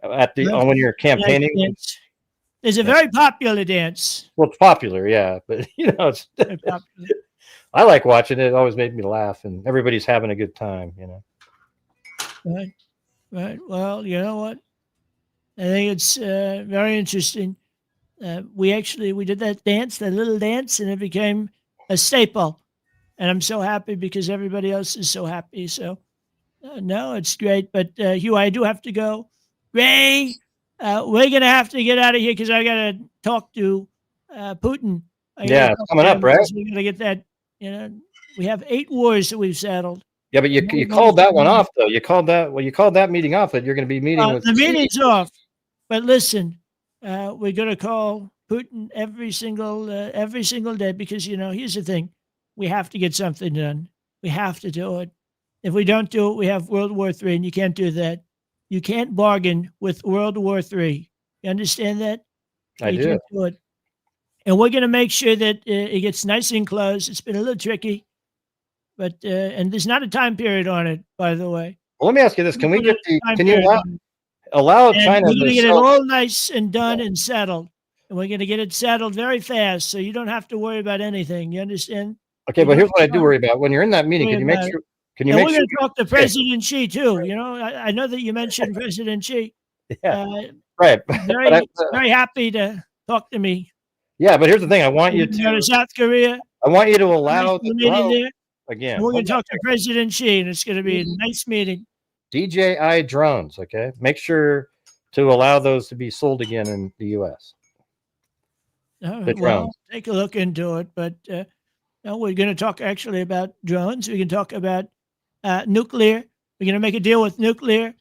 when you're campaigning, there's a very popular dance. Well, it's popular, yeah, but it's very popular. I like watching it. It always made me laugh, and everybody's having a good time. Right. Well, you know what? I think it's very interesting. We did that little dance, and it became a staple. And I'm so happy because everybody else is so happy. So, no, it's great. But, Hugh, I do have to go. Ray, we're going to have to get out of here because I got to talk to Putin. Yeah, it's coming up, right? We're going to get that. We have 8 wars that we've settled. Yeah, but you called that one off, though. You called that meeting off that you're going to be meeting with. The meeting's off. But listen, we're going to call Putin every single day because here's the thing: we have to get something done. We have to do it. If we don't do it, we have World War III, and you can't do that. You can't bargain with World War III. You understand that? I You do. can't do it. And we're going to make sure that it gets nice and close. It's been a little tricky, but and there's not a time period on it, by the way. Well, let me ask you this: Can we Put get a the? time Can you period allow on it. allow And China we're going to to get it sell? all nice and done and settled. And we're going to get it settled very fast, so you don't have to worry about anything. You understand? Okay, but here's what I do worry about. When you're in that meeting, Worry can you make about it. sure? Can you And make we're sure? going to talk to President Xi too. I know that you mentioned President Xi. Yeah, right. Very, very happy to talk to me. Yeah, but here's the thing: I want you We're going to go to. to South Korea. I want you to allow We're meeting there, again. and we're going to talk to President Xi, and it's going to be a nice meeting. DJI drones. Okay, make sure to allow those to be sold again in the U.S. The Well, drones. take a look into it. But we're going to talk actually about drones. We can talk about nuclear. We're going to make a deal with nuclear.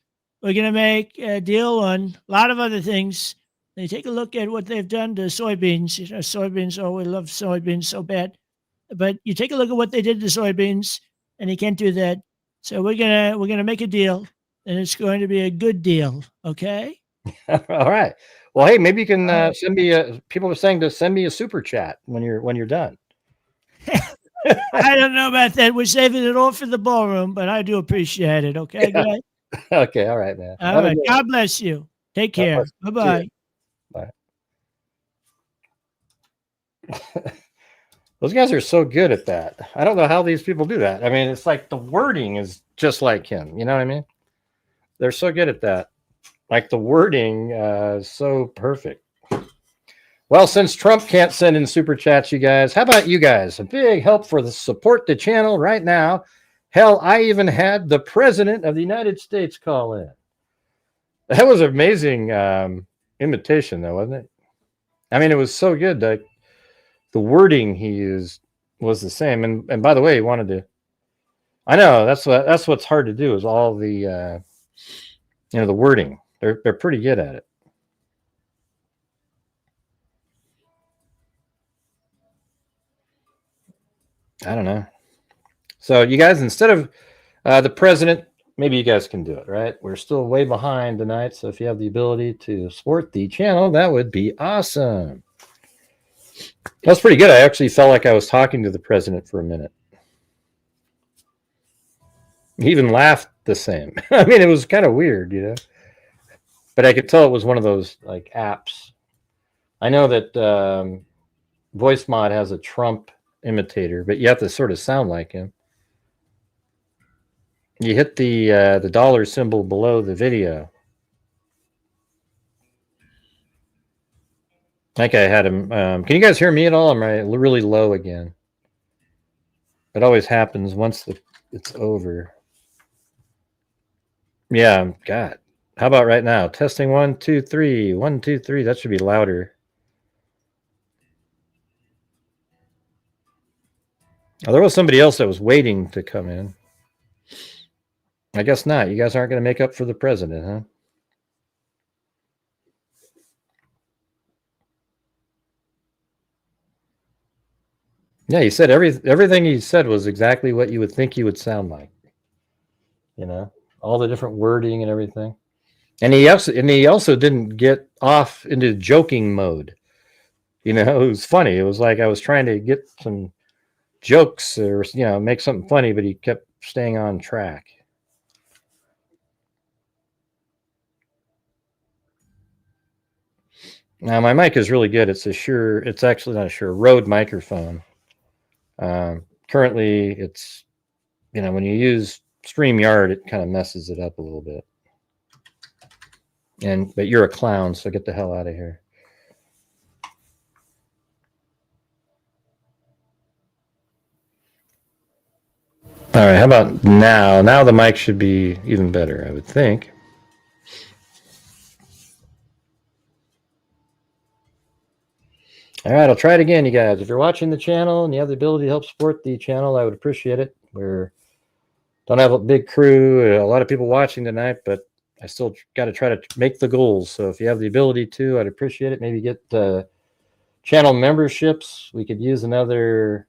We're going to make a deal on a lot of other things. They take a look at what they've done to soybeans. Soybeans. Oh, we love soybeans so bad. But you take a look at what they did to soybeans, and you can't do that. So we're gonna make a deal, and it's going to be a good deal. Okay. All right. Well, hey, maybe you can send me a. People are saying to send me a super chat when you're done. I don't know about that. We're saving it all for the ballroom, but I do appreciate it. Okay, Yeah. guys. Okay. All right, man. All right. God bless you. Take care. Bye bye. Bye. Those guys are so good at that. I don't know how these people do that. I mean, it's like the wording is just like him. You know what I mean? They're so good at that. Like the wording is so perfect. Well, since Trump can't send in super chats, you guys, how about you guys? A big help for the support the channel right now. Hell, I even had the President of the United States call in. That was an amazing imitation, though, wasn't it? I mean, it was so good. Like the wording he used was the same. And by the way, he wanted to. I know that's what's hard to do is all the the wording. They're pretty good at it. I don't know. So you guys, instead of the president, maybe you guys can do it, right? We're still way behind tonight. So if you have the ability to support the channel, that would be awesome. That's pretty good. I actually felt like I was talking to the president for a minute. He even laughed the same. I mean, it was kind of weird, but I could tell it was one of those like apps. I know that VoiceMod has a Trump imitator, but you have to sort of sound like him. You hit the dollar symbol below the video. Like I had him. Can you guys hear me at all? Am I really low again? It always happens once it's over. Yeah, God. How about right now? Testing 1, 2, 3. 1, 2, 3. That should be louder. Oh, there was somebody else that was waiting to come in. I guess not. You guys aren't going to make up for the president, huh? Yeah, he said everything he said was exactly what you would think he would sound like. All the different wording and everything. And he also didn't get off into joking mode. It was funny. It was like I was trying to get some jokes or make something funny, but he kept staying on track. Now my mic is really good. It's actually not a Shure Rode microphone. Currently it's when you use StreamYard, it kind of messes it up a little bit. But you're a clown, so get the hell out of here. All right, how about now? Now the mic should be even better, I would think. All right, I'll try it again, you guys. If you're watching the channel and you have the ability to help support the channel, I would appreciate it. We don't have a big crew, a lot of people watching tonight, but I still got to try to make the goals. So if you have the ability to, I'd appreciate it. Maybe get channel memberships. We could use another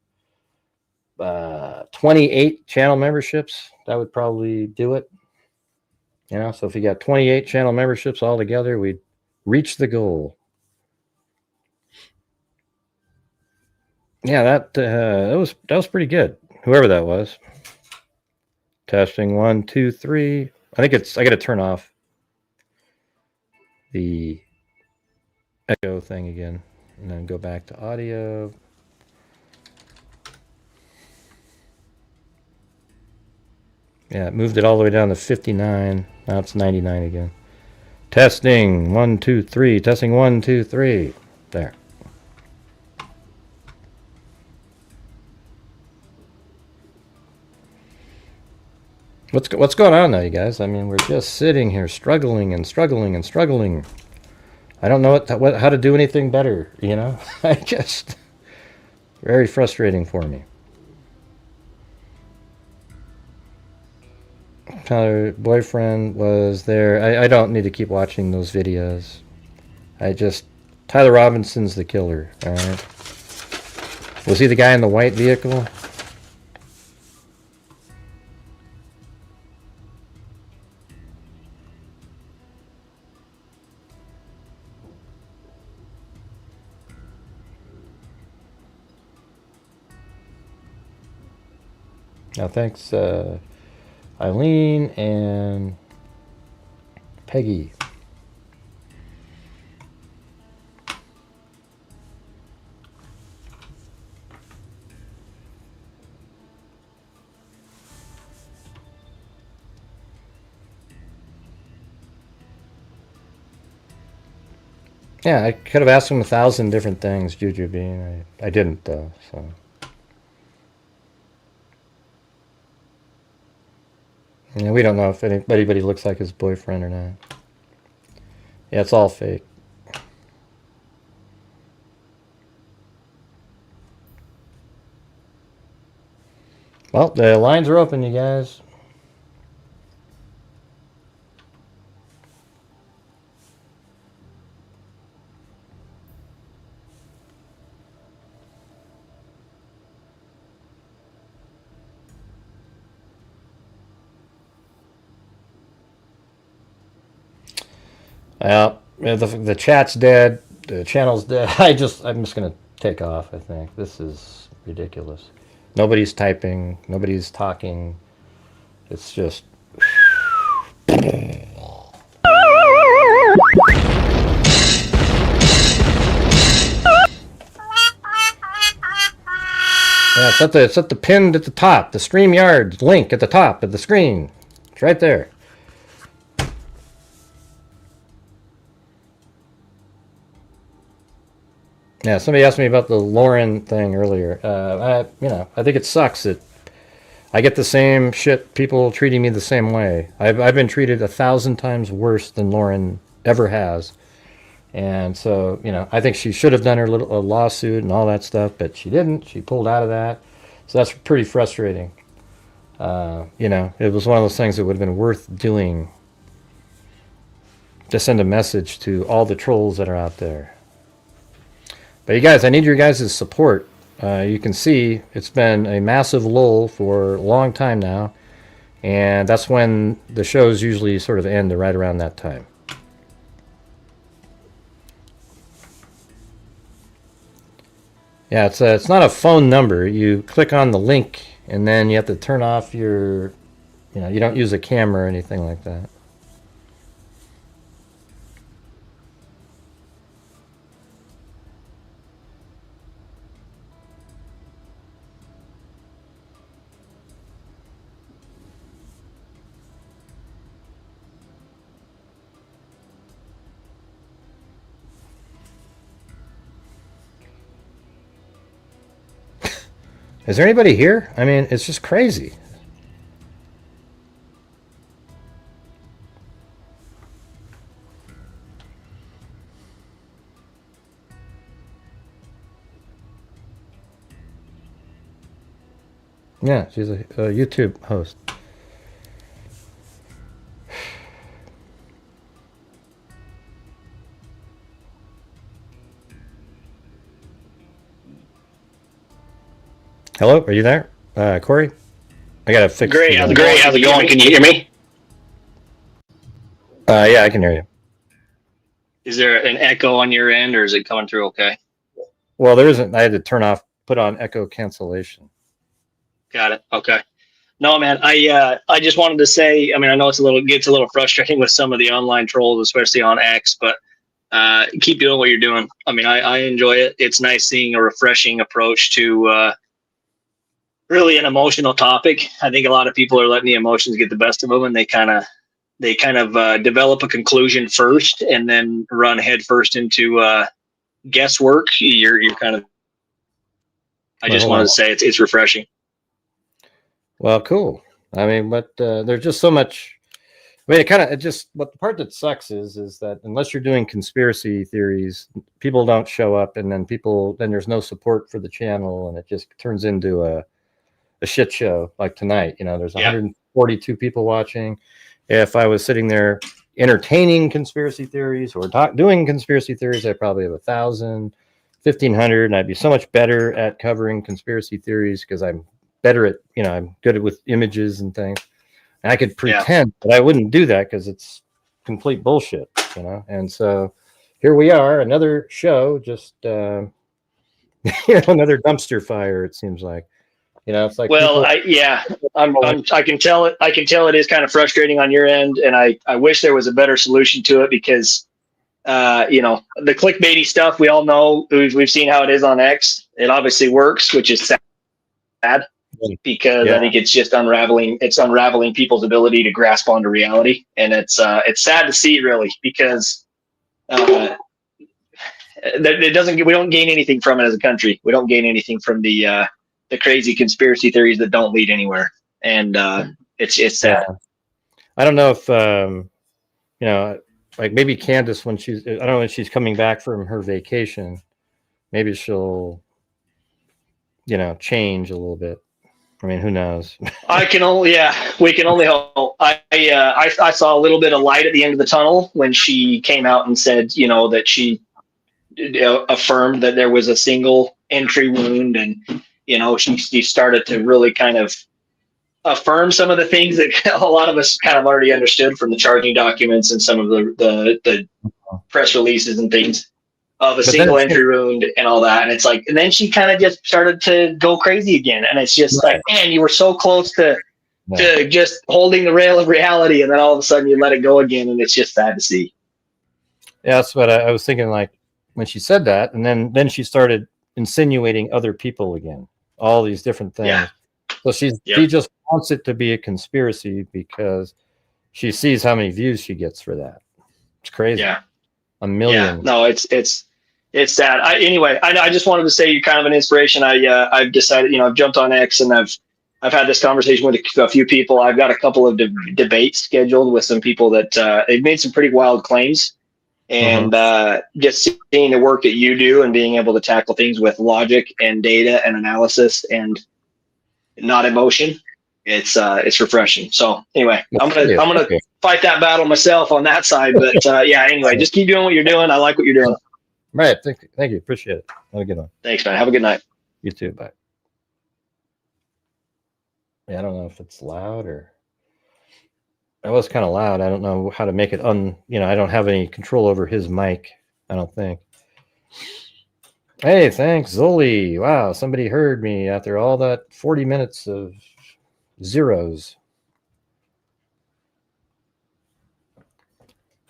28 channel memberships. That would probably do it. You know, so if you got 28 channel memberships all together, we'd reach the goal. Yeah, that was pretty good. Whoever that was. Testing 1, 2, 3. I got to turn off the echo thing again, and then go back to audio. Yeah, it moved it all the way down to 59. Now it's 99 again. Testing 1, 2, 3. Testing 1, 2, 3. There. What's going on now, you guys? I mean, we're just sitting here struggling and struggling and struggling. I don't know how to do anything better, you know? I just... Very frustrating for me. Tyler, boyfriend was there. I don't need to keep watching those videos. Tyler Robinson's the killer, alright? Was he the guy in the white vehicle? Now, thanks, Eileen and Peggy. Yeah, I could have asked him 1,000 different things, Juju Bean. I didn't, though, so... Yeah, we don't know if anybody looks like his boyfriend or not. Yeah, it's all fake. Well, the lines are open, you guys. Well, the chat's dead. The channel's dead. I'm just gonna take off. I think this is ridiculous. Nobody's typing. Nobody's talking. It's just. Yeah, it's at the pinned at the top. The StreamYard link at the top of the screen. It's right there. Yeah, somebody asked me about the Lauren thing earlier. I think it sucks that I get the same shit, people treating me the same way. I've been treated 1,000 times worse than Lauren ever has. And so, I think she should have done her little lawsuit and all that stuff, but she didn't. She pulled out of that. So that's pretty frustrating. It was one of those things that would have been worth doing to send a message to all the trolls that are out there. But you guys, I need your guys' support. You can see it's been a massive lull for a long time now. And that's when the shows usually sort of end right around that time. Yeah, it's not a phone number. You click on the link and then you have to turn off your, you don't use a camera or anything like that. Is there anybody here? I mean, it's just crazy. Yeah, she's a YouTube host. Hello, are you there, Corey? I gotta fix. Great, how's it going? Can you hear me? Yeah, I can hear you. Is there an echo on your end, or is it coming through okay? Well, there isn't. I had to put on echo cancellation. Got it. Okay. No, man, I just wanted to say, I mean, I know gets a little frustrating with some of the online trolls, especially on X, but keep doing what you're doing. I mean, I enjoy it. It's nice seeing a refreshing approach to really an emotional topic. I think a lot of people are letting the emotions get the best of them, and they kind of develop a conclusion first and then run headfirst into guesswork. You're kind of. I just wanted to say it's refreshing. Well, cool. I mean, but there's just so much. I mean, what the part that sucks is that unless you're doing conspiracy theories, people don't show up, and then there's no support for the channel, and it just turns into a shit show like tonight. You know, there's 142 people watching. If I was sitting there entertaining conspiracy theories or doing conspiracy theories, I probably have 1,000, 1,500, and I'd be so much better at covering conspiracy theories because I'm better at, I'm good with images and things. And I could pretend, but I wouldn't do that because it's complete bullshit, And so here we are, another show, just another dumpster fire. It seems like. It's like. Well, I can tell it. I can tell it is kind of frustrating on your end, and I wish there was a better solution to it because, the clickbaity stuff we all know. We've seen how it is on X. It obviously works, which is sad because I think it's just unraveling. It's unraveling people's ability to grasp onto reality, and it's sad to see really because it doesn't. We don't gain anything from it as a country. We don't gain anything from the crazy conspiracy theories that don't lead anywhere. And it's sad. I don't know if, like maybe Candace, I don't know when she's coming back from her vacation, maybe she'll, change a little bit. I mean, who knows? we can only hope. I saw a little bit of light at the end of the tunnel when she came out and said, that she affirmed that there was a single entry wound, and she started to really kind of affirm some of the things that a lot of us kind of already understood from the charging documents and some of the press releases and things of a single entry wound and all that. And it's like, and then she kind of just started to go crazy again. And it's just like, man, you were so close to just holding the rail of reality. And then all of a sudden you let it go again. And it's just sad to see. Yeah, that's what I was thinking, like when she said that, and then she started insinuating other people again. All these different things. Yeah. So she just wants it to be a conspiracy because she sees how many views she gets for that. It's crazy. Yeah. 1 million. Yeah. No, it's sad. I just wanted to say you're kind of an inspiration. I've decided, I've jumped on X and I've had this conversation with a few people. I've got a couple of debates scheduled with some people that they've made some pretty wild claims. And just seeing the work that you do and being able to tackle things with logic and data and analysis and not emotion, it's refreshing. So anyway, I'm gonna fight that battle myself on that side. But anyway, just keep doing what you're doing. I like what you're doing. Right. Thank you. Appreciate it. Have a good one. Thanks, man. Have a good night. You too. Bye. Yeah, I don't know if it's loud or. It was kind of loud. I don't know how to make it I don't have any control over his mic, I don't think. Hey, thanks, Zoli. Wow, somebody heard me after all that 40 minutes of zeros.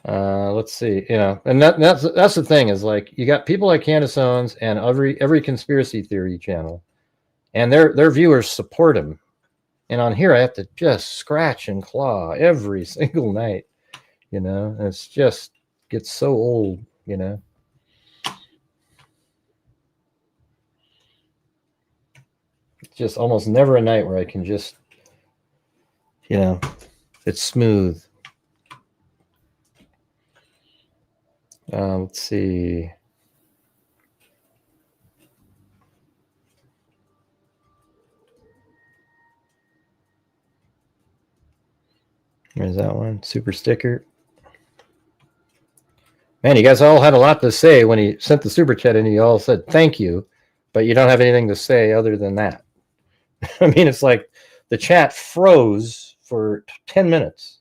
Let's see, and that's the thing is like you got people like Candace Owens and every conspiracy theory channel, and their viewers support him. And on here, I have to just scratch and claw every single night, and it's just gets so old, It's just almost never a night where I can just, it's smooth. Let's see. There's that one. Super sticker. Man, you guys all had a lot to say when he sent the super chat in. You all said thank you, but you don't have anything to say other than that. I mean, it's like the chat froze for 10 minutes.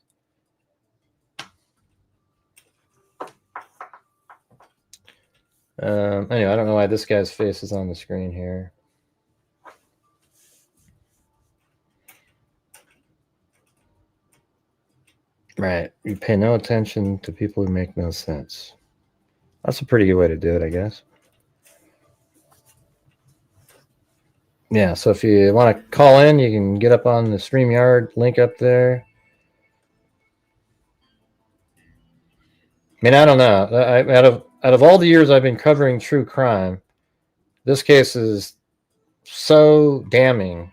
Anyway, I don't know why this guy's face is on the screen here. Right. You pay no attention to people who make no sense. That's a pretty good way to do it, I guess. Yeah, so if you want to call in, you can get up on the StreamYard link up there. I mean, I don't know. Out of all the years I've been covering true crime, this case is so damning,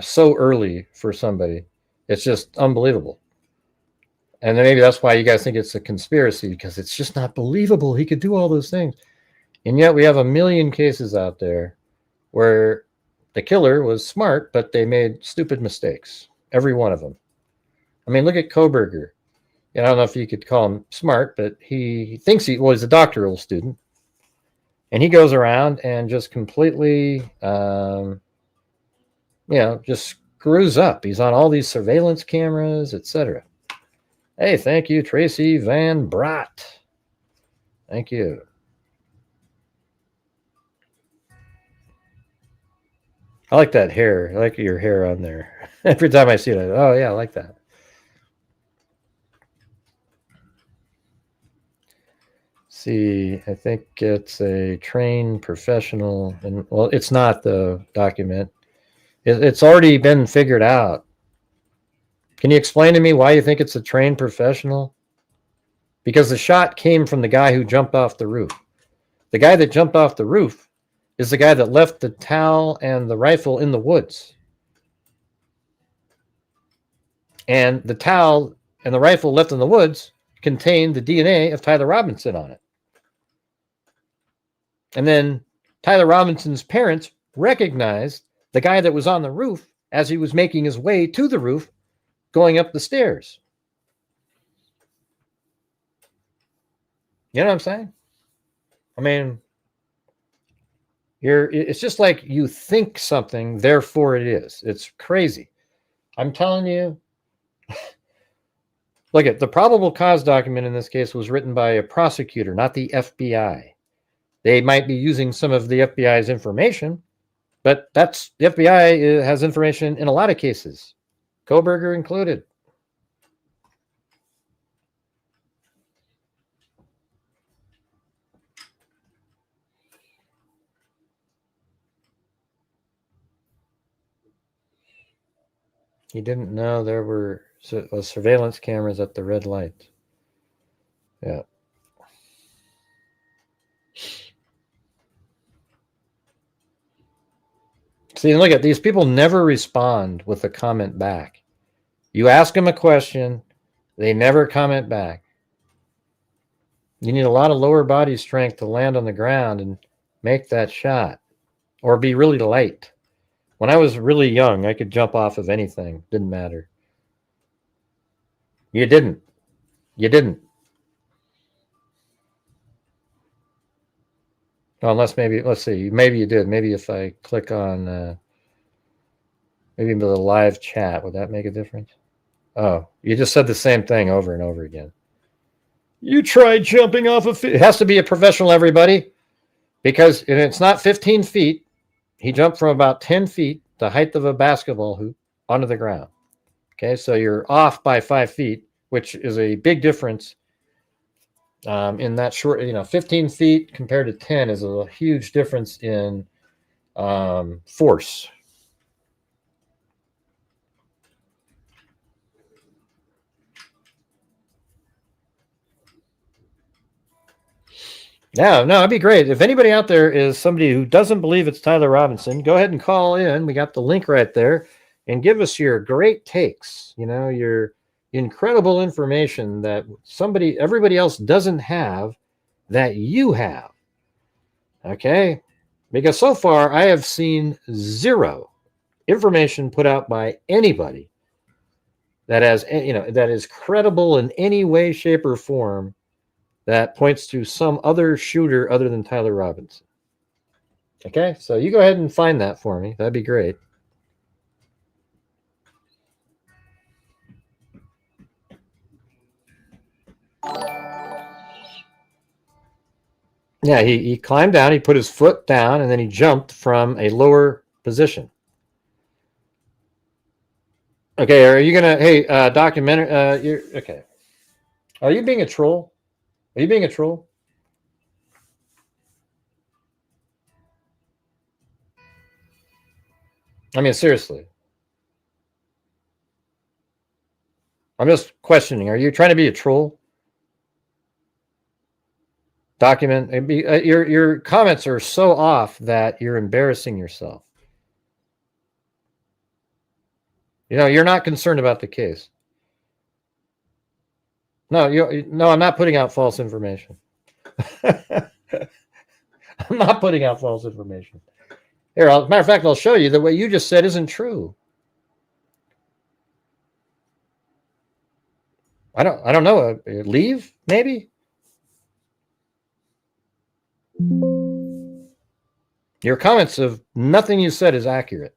so early for somebody. It's just unbelievable. And then maybe that's why you guys think it's a conspiracy, because it's just not believable. He could do all those things. And yet we have a million cases out there where the killer was smart, but they made stupid mistakes. Every one of them. I mean, look at Koberger. I don't know if you could call him smart, but he thinks he's a doctoral student. And he goes around and just completely, just screws up. He's on all these surveillance cameras, etc. Hey, thank you, Tracy Van Brat. Thank you. I like that hair. I like your hair on there. Every time I see it, oh, yeah, I like that. See, I think it's a trained professional. And well, it's not the document. It's already been figured out. Can you explain to me why you think it's a trained professional? Because the shot came from the guy who jumped off the roof. The guy that jumped off the roof is the guy that left the towel and the rifle in the woods. And the towel and the rifle left in the woods contained the DNA of Tyler Robinson on it. And then Tyler Robinson's parents recognized the guy that was on the roof as he was making his way to the roof, going up the stairs. You know what I'm saying? I mean, it's just like you think something, therefore it is. It's crazy. I'm telling you. Look at the probable cause document in this case was written by a prosecutor, not the FBI. They might be using some of the FBI's information, but the FBI has information in a lot of cases, Koberger included. He didn't know there were surveillance cameras at the red light. Yeah. See, look at these people never respond with a comment back. You ask them a question, they never comment back. You need a lot of lower body strength to land on the ground and make that shot, or be really light. When I was really young, I could jump off of anything. Didn't matter. You didn't. You didn't. Well, unless maybe, let's see, maybe you did. Maybe if I click on, maybe the live chat, would that make a difference? Oh, you just said the same thing over and over again. You tried jumping off of it. Has to be a professional, everybody, because it's not 15 feet. He jumped from about 10 feet, the height of a basketball hoop, onto the ground. Okay, so you're off by 5 feet, which is a big difference in that short, 15 feet compared to 10 is a huge difference in force. No, it'd be great. If anybody out there is somebody who doesn't believe it's Tyler Robinson, go ahead and call in. We got the link right there, and give us your great takes, your incredible information that everybody else doesn't have that you have. Okay? Because so far I have seen zero information put out by anybody that that is credible in any way, shape, or form that points to some other shooter other than Tyler Robinson. Okay, so you go ahead and find that for me. That'd be great. Yeah, he climbed down, he put his foot down, and then he jumped from a lower position. Okay, are you gonna, hey, documentary, you're, okay. Are you being a troll? Are you being a troll? I mean, seriously. I'm just questioning. Are you trying to be a troll? Your comments are so off that you're embarrassing yourself. You know, you're not concerned about the case. No, I'm not putting out false information. I'm not putting out false information. Here, as a matter of fact, I'll show you that what you just said isn't true. I don't know. Leave, maybe? Your comments of nothing you said is accurate.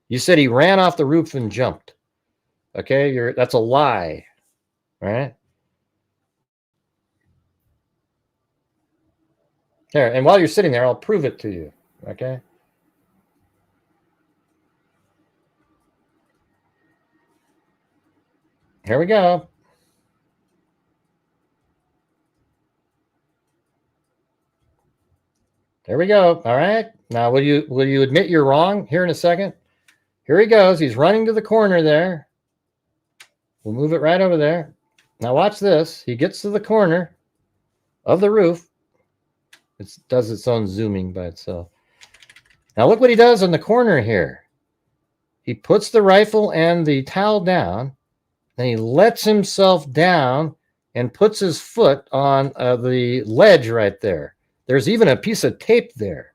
You said he ran off the roof and jumped. Okay, that's a lie. All right. There, and while you're sitting there, I'll prove it to you. Okay. Here we go. There we go. All right. Now, will you admit you're wrong here in a second? Here he goes. He's running to the corner there. We'll move it right over there. Now watch this. He gets to the corner of the roof. It does its own zooming by itself. Now look what he does in the corner here. He puts the rifle and the towel down, then he lets himself down and puts his foot on the ledge right there. There's even a piece of tape there.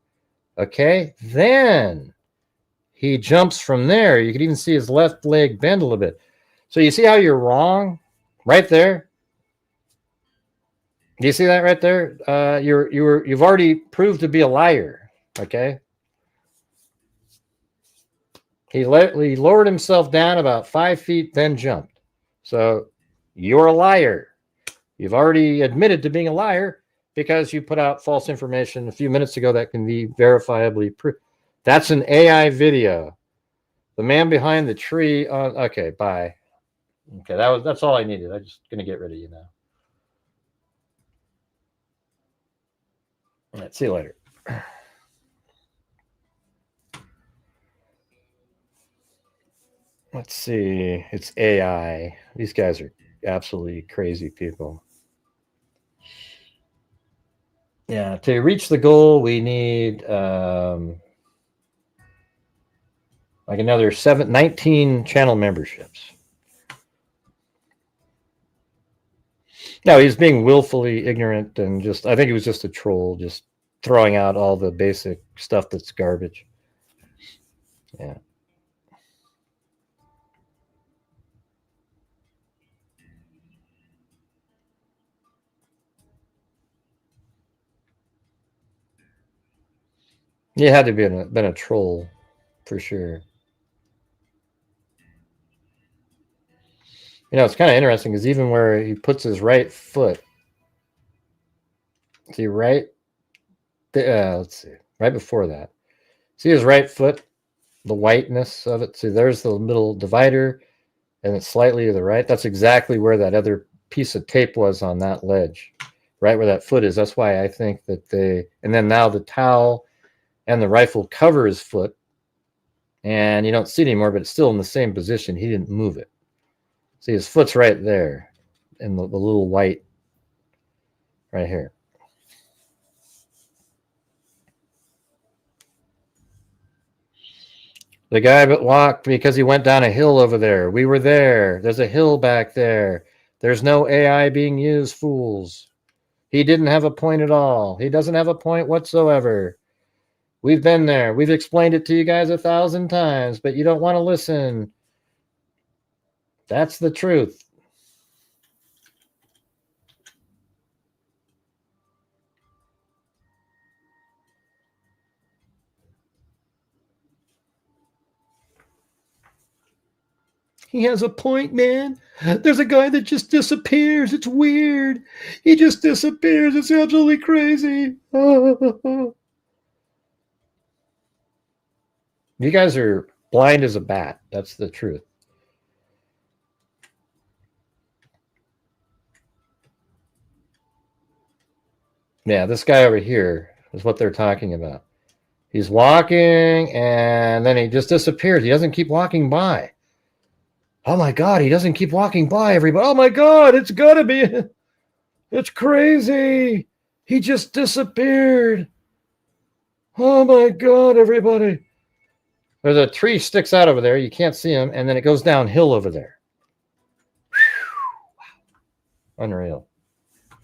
Okay, then he jumps from there. You can even see his left leg bend a little bit. So you see how you're wrong right there? Do you see that right there? You've already proved to be a liar. Okay. He lowered himself down about 5 feet, then jumped. So you're a liar. You've already admitted to being a liar because you put out false information a few minutes ago that can be verifiably proved. That's an AI video. The man behind the tree on. Okay, bye. Okay, that's all I needed. I'm just gonna get rid of you now. All right, see you later. Let's see. It's AI. These guys are absolutely crazy people. Yeah, to reach the goal, we need like another 19 channel memberships. No, he's being willfully ignorant and I think he was just a troll, just throwing out all the basic stuff that's garbage. Yeah. He had to be been a troll for sure. You know, it's kind of interesting because even where he puts his right foot, see right, let's see, right before that, see his right foot, the whiteness of it. See, there's the middle divider, and it's slightly to the right. That's exactly where that other piece of tape was on that ledge, right where that foot is. That's why I think that and then now the towel and the rifle cover his foot, and you don't see it anymore, but it's still in the same position. He didn't move it. See, his foot's right there in the little white right here. The guy but walked because he went down a hill over there. We were there. There's a hill back there. There's no AI being used, fools. He didn't have a point at all. He doesn't have a point whatsoever. We've been there. We've explained it to you guys 1,000 times, but you don't want to listen. That's the truth. He has a point, man. There's a guy that just disappears. It's weird. He just disappears. It's absolutely crazy. You guys are blind as a bat. That's the truth. Yeah, this guy over here is what they're talking about. He's walking, and then he just disappears. He doesn't keep walking by. Oh, my God, he doesn't keep walking by, everybody. Oh, my God, it's got to be. It's crazy. He just disappeared. Oh, my God, everybody. There's a tree sticks out over there. You can't see him, and then it goes downhill over there. Unreal.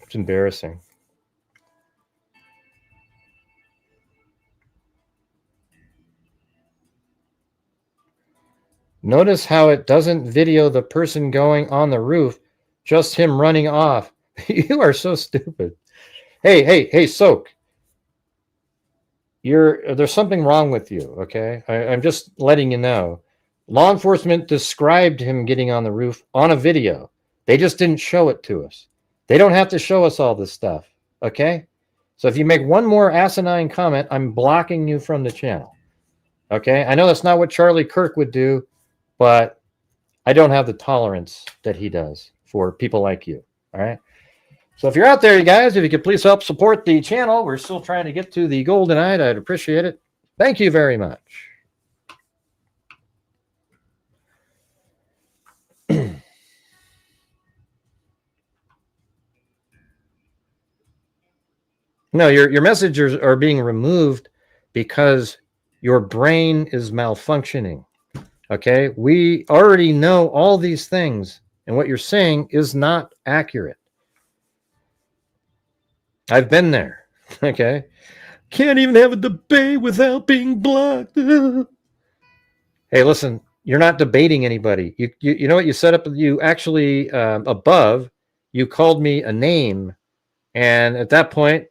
It's embarrassing. Notice how it doesn't video the person going on the roof, just him running off. You are so stupid. Hey, Soak. There's something wrong with you, okay? I'm just letting you know. Law enforcement described him getting on the roof on a video. They just didn't show it to us. They don't have to show us all this stuff, okay? So if you make one more asinine comment, I'm blocking you from the channel, okay? I know that's not what Charlie Kirk would do, but I don't have the tolerance that he does for people like you, all right? So if you're out there, you guys, if you could please help support the channel. We're still trying to get to the golden I'd appreciate it. Thank you very much. No, your messages are being removed because your brain is malfunctioning. Okay, we already know all these things, and what you're saying is not accurate. I've been there. Okay, can't even have a debate without being blocked. Hey, listen, you're not debating anybody. You know what you set up? You actually above you called me a name, and at that point,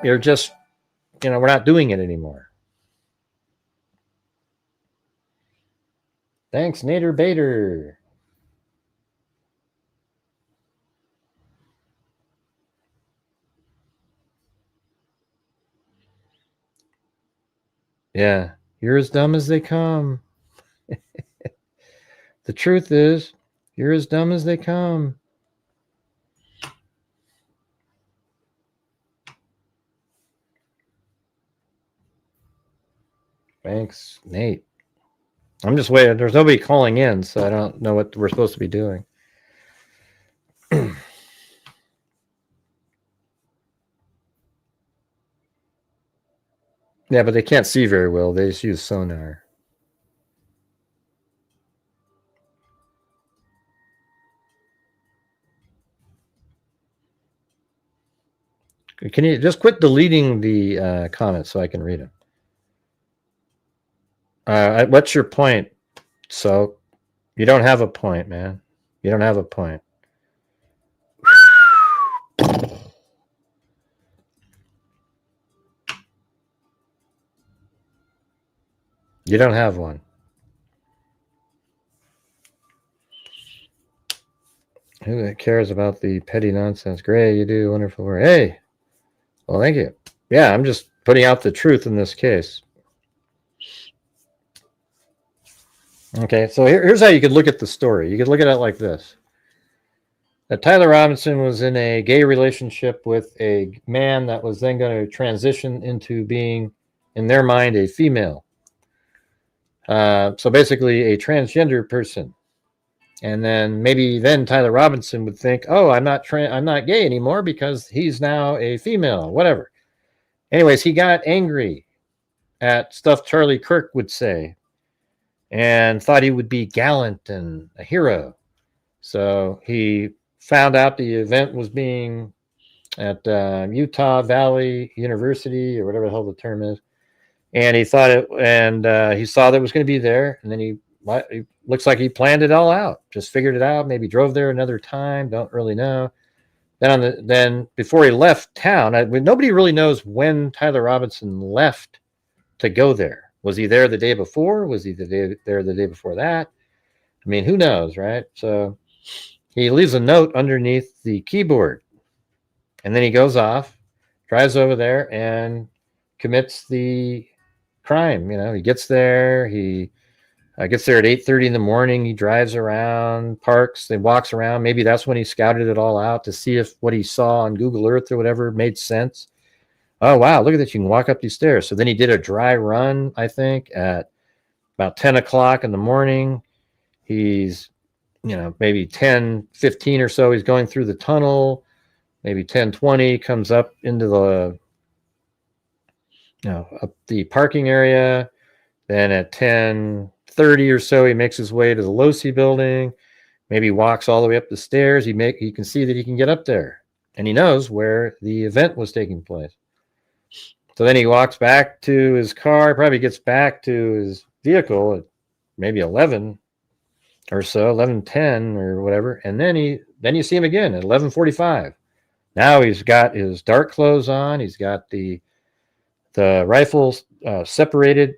you're just, we're not doing it anymore. Thanks, Nader Bader. Yeah, you're as dumb as they come. The truth is, you're as dumb as they come. Thanks, Nate. I'm just waiting. There's nobody calling in, so I don't know what we're supposed to be doing. Yeah, but they can't see very well. They just use sonar. Can you just quit deleting the comments so I can read them? What's your point? So you don't have a point, man. You don't have a point. You don't have one. Who cares about the petty nonsense? Gray, you do wonderful work. Hey, well, thank you. Yeah, I'm just putting out the truth in this case. Okay, so here's how you could look at the story. You could look at it like this. That Tyler Robinson was in a gay relationship with a man that was then going to transition into being, in their mind, a female. So basically a transgender person. And then maybe then Tyler Robinson would think, oh, I'm not gay anymore because he's now a female, whatever. Anyways, he got angry at stuff Charlie Kirk would say and thought he would be gallant and a hero. So he found out the event was being at Utah Valley University or whatever the hell the term is. And he thought it, and he saw that it was going to be there. And then he looks like he planned it all out, just figured it out, maybe drove there another time. Don't really know. Then before he left town, nobody really knows when Tyler Robinson left to go there. Was he there the day before? Was he there the day before that? I mean, who knows, right? So he leaves a note underneath the keyboard, and then he goes off, drives over there, and commits the crime. You know, he gets there. He gets there at 8:30 in the morning. He drives around, parks, then walks around. Maybe that's when he scouted it all out to see if what he saw on Google Earth or whatever made sense. Oh, wow, look at this. You can walk up these stairs. So then he did a dry run, I think, at about 10 o'clock in the morning. He's, you know, maybe 10:15 or so. He's going through the tunnel. Maybe 10:20 comes up into the, you know, up the parking area. Then at 10:30 or so, he makes his way to the Losi building. Maybe walks all the way up the stairs. He can see that he can get up there, and he knows where the event was taking place. So then he walks back to his car, probably gets back to his vehicle at maybe 11 or so, 11:10 or whatever, and then you see him again at 11:45. Now he's got his dark clothes on. He's got the rifles separated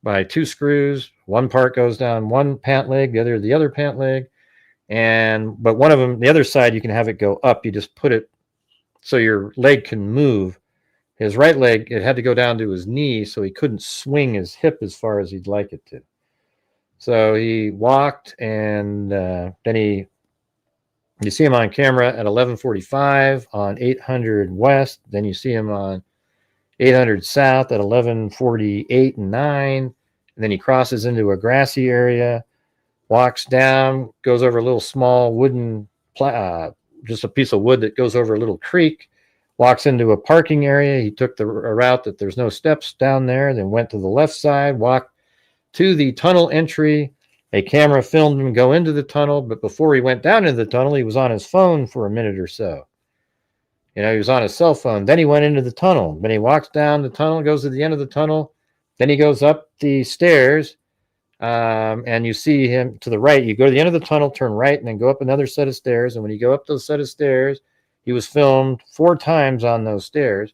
by 2 screws. One part goes down one pant leg, the other pant leg, but one of them, the other side, you can have it go up. You just put it so your leg can move. His right leg, it had to go down to his knee, so he couldn't swing his hip as far as he'd like it to. So he walked, and then you see him on camera at 11:45 on 800 West. Then you see him on 800 South at 11:48 and 9. And then he crosses into a grassy area, walks down, goes over a little small wooden, just a piece of wood that goes over a little creek, walks into a parking area. He took a route that there's no steps down there, then went to the left side, walked to the tunnel entry. A camera filmed him go into the tunnel, but before he went down into the tunnel, he was on his phone for a minute or so. You know, he was on his cell phone. Then he went into the tunnel. Then he walks down the tunnel, goes to the end of the tunnel. Then he goes up the stairs, and you see him to the right. You go to the end of the tunnel, turn right, and then go up another set of stairs. And when you go up those set of stairs, he was filmed 4 times on those stairs.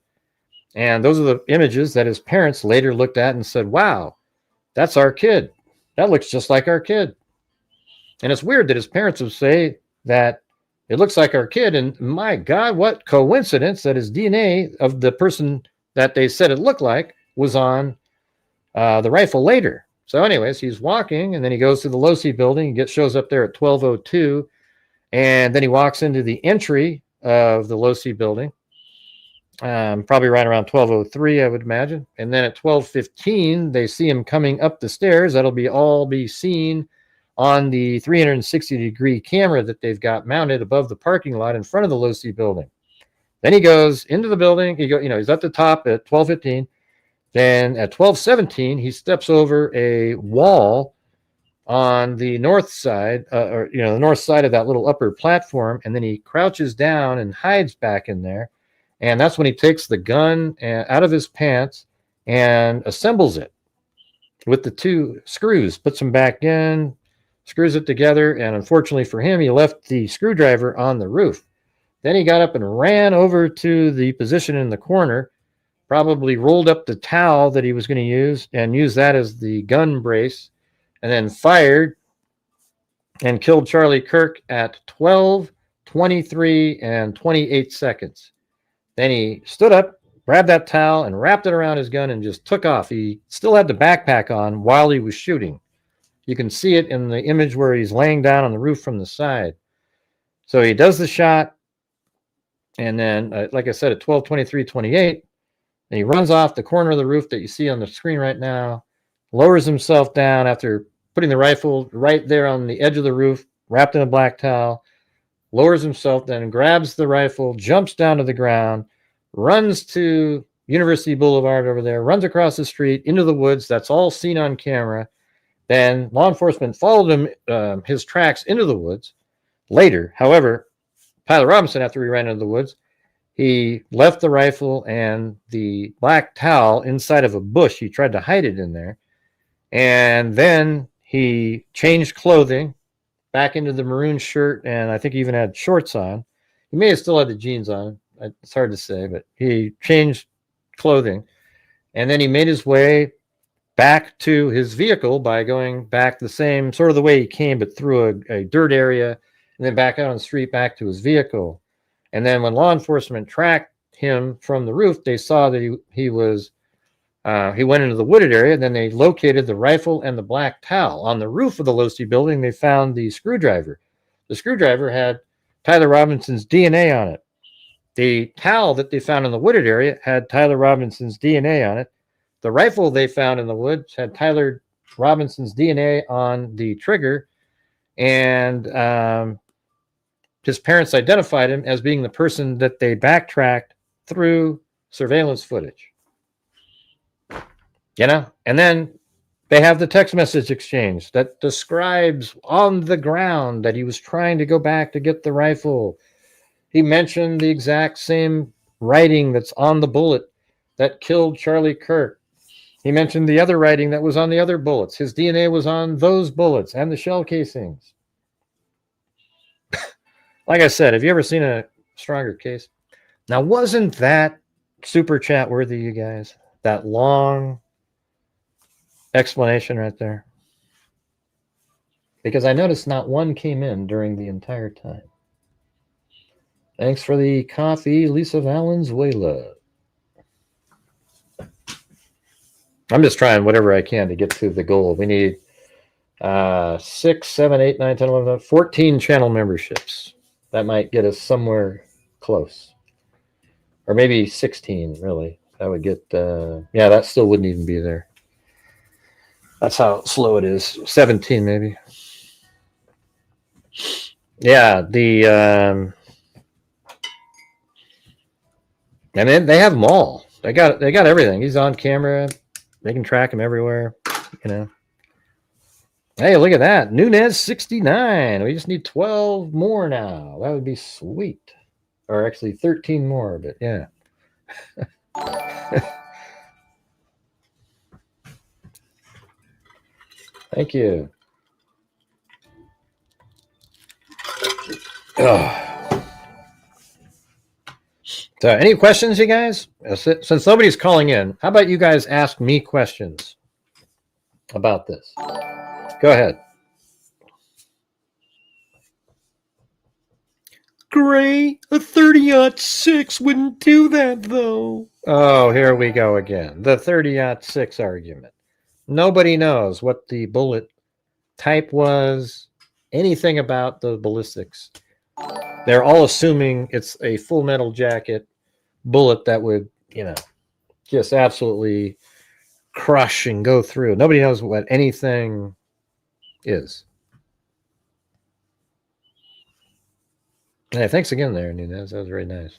And those are the images that his parents later looked at and said, wow, that's our kid. That looks just like our kid. And it's weird that his parents would say that it looks like our kid. And my God, what coincidence that his DNA of the person that they said it looked like was on the rifle later. So anyways, he's walking, and then he goes to the Losi building. He shows up there at 12:02. And then he walks into the entry of the Losi building. Probably right around 12:03, I would imagine. And then at 12:15, they see him coming up the stairs. That'll all be seen on the 360-degree camera that they've got mounted above the parking lot in front of the Losi building. Then he goes into the building. He's at the top at 12:15. Then at 12:17, he steps over a wall on the north side, the north side of that little upper platform, and then he crouches down and hides back in there. And that's when he takes the gun out of his pants and assembles it with the 2 screws, puts them back in, screws it together, and unfortunately for him, he left the screwdriver on the roof. Then he got up and ran over to the position in the corner, probably rolled up the towel that he was going to use and used that as the gun brace, and then fired and killed Charlie Kirk at 12:23 and 28 seconds. Then he stood up, grabbed that towel, and wrapped it around his gun and just took off. He still had the backpack on while he was shooting. You can see it in the image where he's laying down on the roof from the side. So he does the shot, and then, like I said, at 12:23:28, then he runs off the corner of the roof that you see on the screen right now, lowers himself down after putting the rifle right there on the edge of the roof, wrapped in a black towel, lowers himself, then grabs the rifle, jumps down to the ground, runs to University Boulevard over there, runs across the street into the woods. That's all seen on camera. Then law enforcement followed him, his tracks into the woods. Later, however, Pilot Robinson, after he ran into the woods, he left the rifle and the black towel inside of a bush. He tried to hide it in there. And then he changed clothing back into the maroon shirt, and I think he even had shorts on. He may have still had the jeans on. It's hard to say, but he changed clothing. And then he made his way back to his vehicle by going back the same sort of the way he came, but through a dirt area and then back out on the street back to his vehicle. And then when law enforcement tracked him from the roof, they saw that he went into the wooded area. Then they located the rifle and the black towel. On the roof of the Losey building, they found the screwdriver. The screwdriver had Tyler Robinson's DNA on it. The towel that they found in the wooded area had Tyler Robinson's DNA on it. The rifle they found in the woods had Tyler Robinson's DNA on the trigger, and his parents identified him as being the person that they backtracked through surveillance footage. You know, and then they have the text message exchange that describes on the ground that he was trying to go back to get the rifle. He mentioned the exact same writing that's on the bullet that killed Charlie Kirk. He mentioned the other writing that was on the other bullets. His DNA was on those bullets and the shell casings. Like I said, have you ever seen a stronger case? Now, wasn't that super chat worthy, you guys? That long explanation right there? Because I noticed not one came in during the entire time. Thanks for the coffee, Lisa Valenzuela. I'm just trying whatever I can to get to the goal. We need 6, 7, 8, 9, 10, 11, 14 channel memberships. That might get us somewhere close. Or maybe 16, really. That would get, yeah, that still wouldn't even be there. That's how slow it is. 17, maybe. Yeah, and then they have them all. They got everything. He's on camera. They can track him everywhere, you know. Hey, look at that. Nunez 69. We just need 12 more now. That would be sweet. Or actually 13 more, but yeah. Thank you. Oh. So, any questions, you guys? Since nobody's calling in, how about you guys ask me questions about this? Go ahead. Gray, a 30-06 wouldn't do that, though. Oh, here we go again. The 30-06 argument. Nobody knows what the bullet type was, anything about the ballistics. They're all assuming it's a full metal jacket bullet that would, you know, just absolutely crush and go through. Nobody knows what anything is. Hey, thanks again there, Nunez. That was very nice.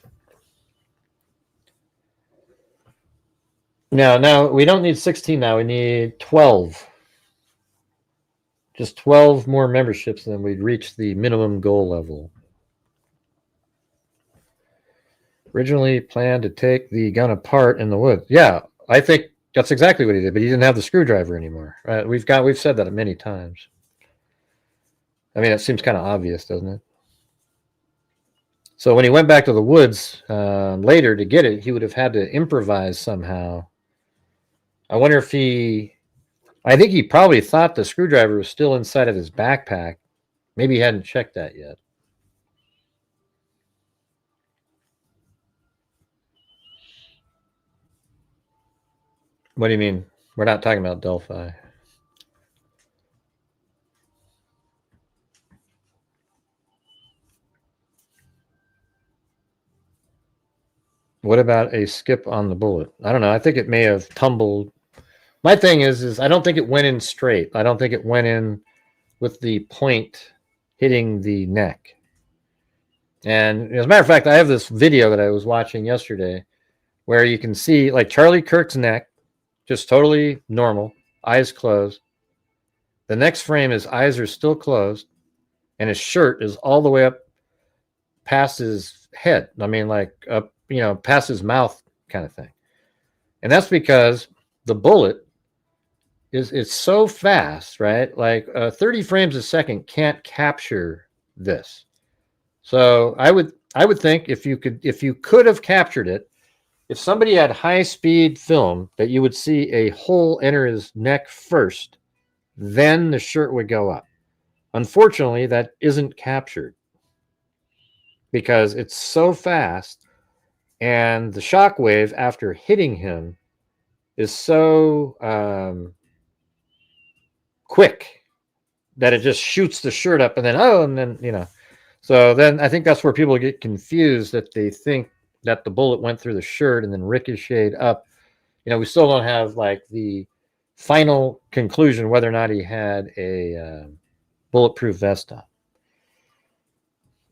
No, we don't need 16 now. We need 12. Just 12 more memberships, and then we'd reach the minimum goal level. Originally planned to take the gun apart in the woods. Yeah, I think that's exactly what he did, but he didn't have the screwdriver anymore. Right? We've said that many times. I mean, it seems kind of obvious, doesn't it? So when he went back to the woods later to get it, he would have had to improvise somehow. I wonder if I think he probably thought the screwdriver was still inside of his backpack. Maybe he hadn't checked that yet. What do you mean? We're not talking about Delphi. What about a skip on the bullet? I don't know. I think it may have tumbled. My thing is I don't think it went in straight. I don't think it went in with the point hitting the neck. And as a matter of fact, I have this video that I was watching yesterday where you can see like Charlie Kirk's neck, just totally normal, eyes closed. The next frame, his eyes are still closed, and his shirt is all the way up past his head. I mean, like up, you know, past his mouth kind of thing. And that's because the bullet it's so fast, right? Like 30 frames a second can't capture this. So I would think if you could have captured it, if somebody had high-speed film, that you would see a hole enter his neck first, then the shirt would go up. Unfortunately, that isn't captured because it's so fast, and the shock wave after hitting him is so quick that it just shoots the shirt up, and then so then I think that's where people get confused, that they think that the bullet went through the shirt and then ricocheted up. We still don't have like the final conclusion whether or not he had a bulletproof vest on.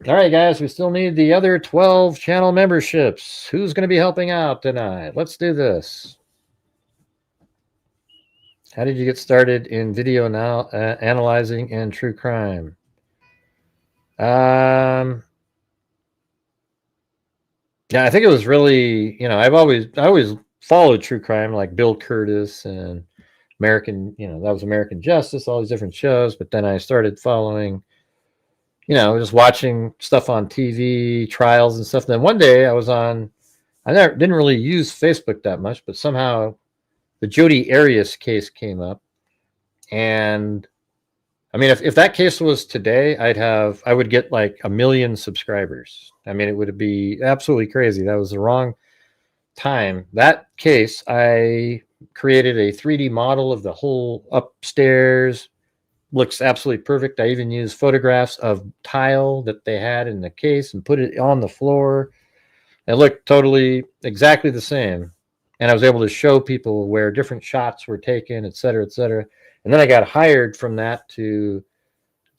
All right, guys, we still need the other 12 channel memberships. Who's going to be helping out tonight? Let's do this. How did you get started in video now analyzing and true crime? Yeah, I think it was really, I always followed true crime, like Bill Curtis and American, that was American Justice, all these different shows. But then I started following, just watching stuff on TV, trials and stuff. Then one day I didn't really use Facebook that much, but somehow the Jodi Arias case came up. And I mean, if that case was today, I would get like 1 million subscribers. I mean, it would be absolutely crazy. That was the wrong time. That case, I created a 3D model of the whole upstairs. Looks absolutely perfect. I even used photographs of tile that they had in the case and put it on the floor. It looked totally exactly the same. And I was able to show people where different shots were taken, et cetera, et cetera. And then I got hired from that to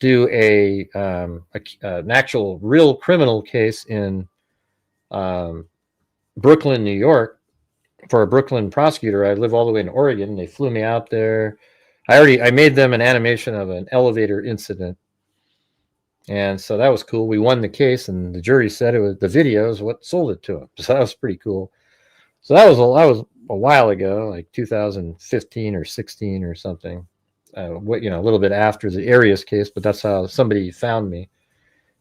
do an actual real criminal case in Brooklyn, New York, for a Brooklyn prosecutor. I live all the way in Oregon. They flew me out there. I made them an animation of an elevator incident. And so that was cool. We won the case, and the jury said it was the video is what sold it to them. So that was pretty cool. So that was a while ago, like 2015 or 16 or something. A little bit after the Arias case, but that's how somebody found me.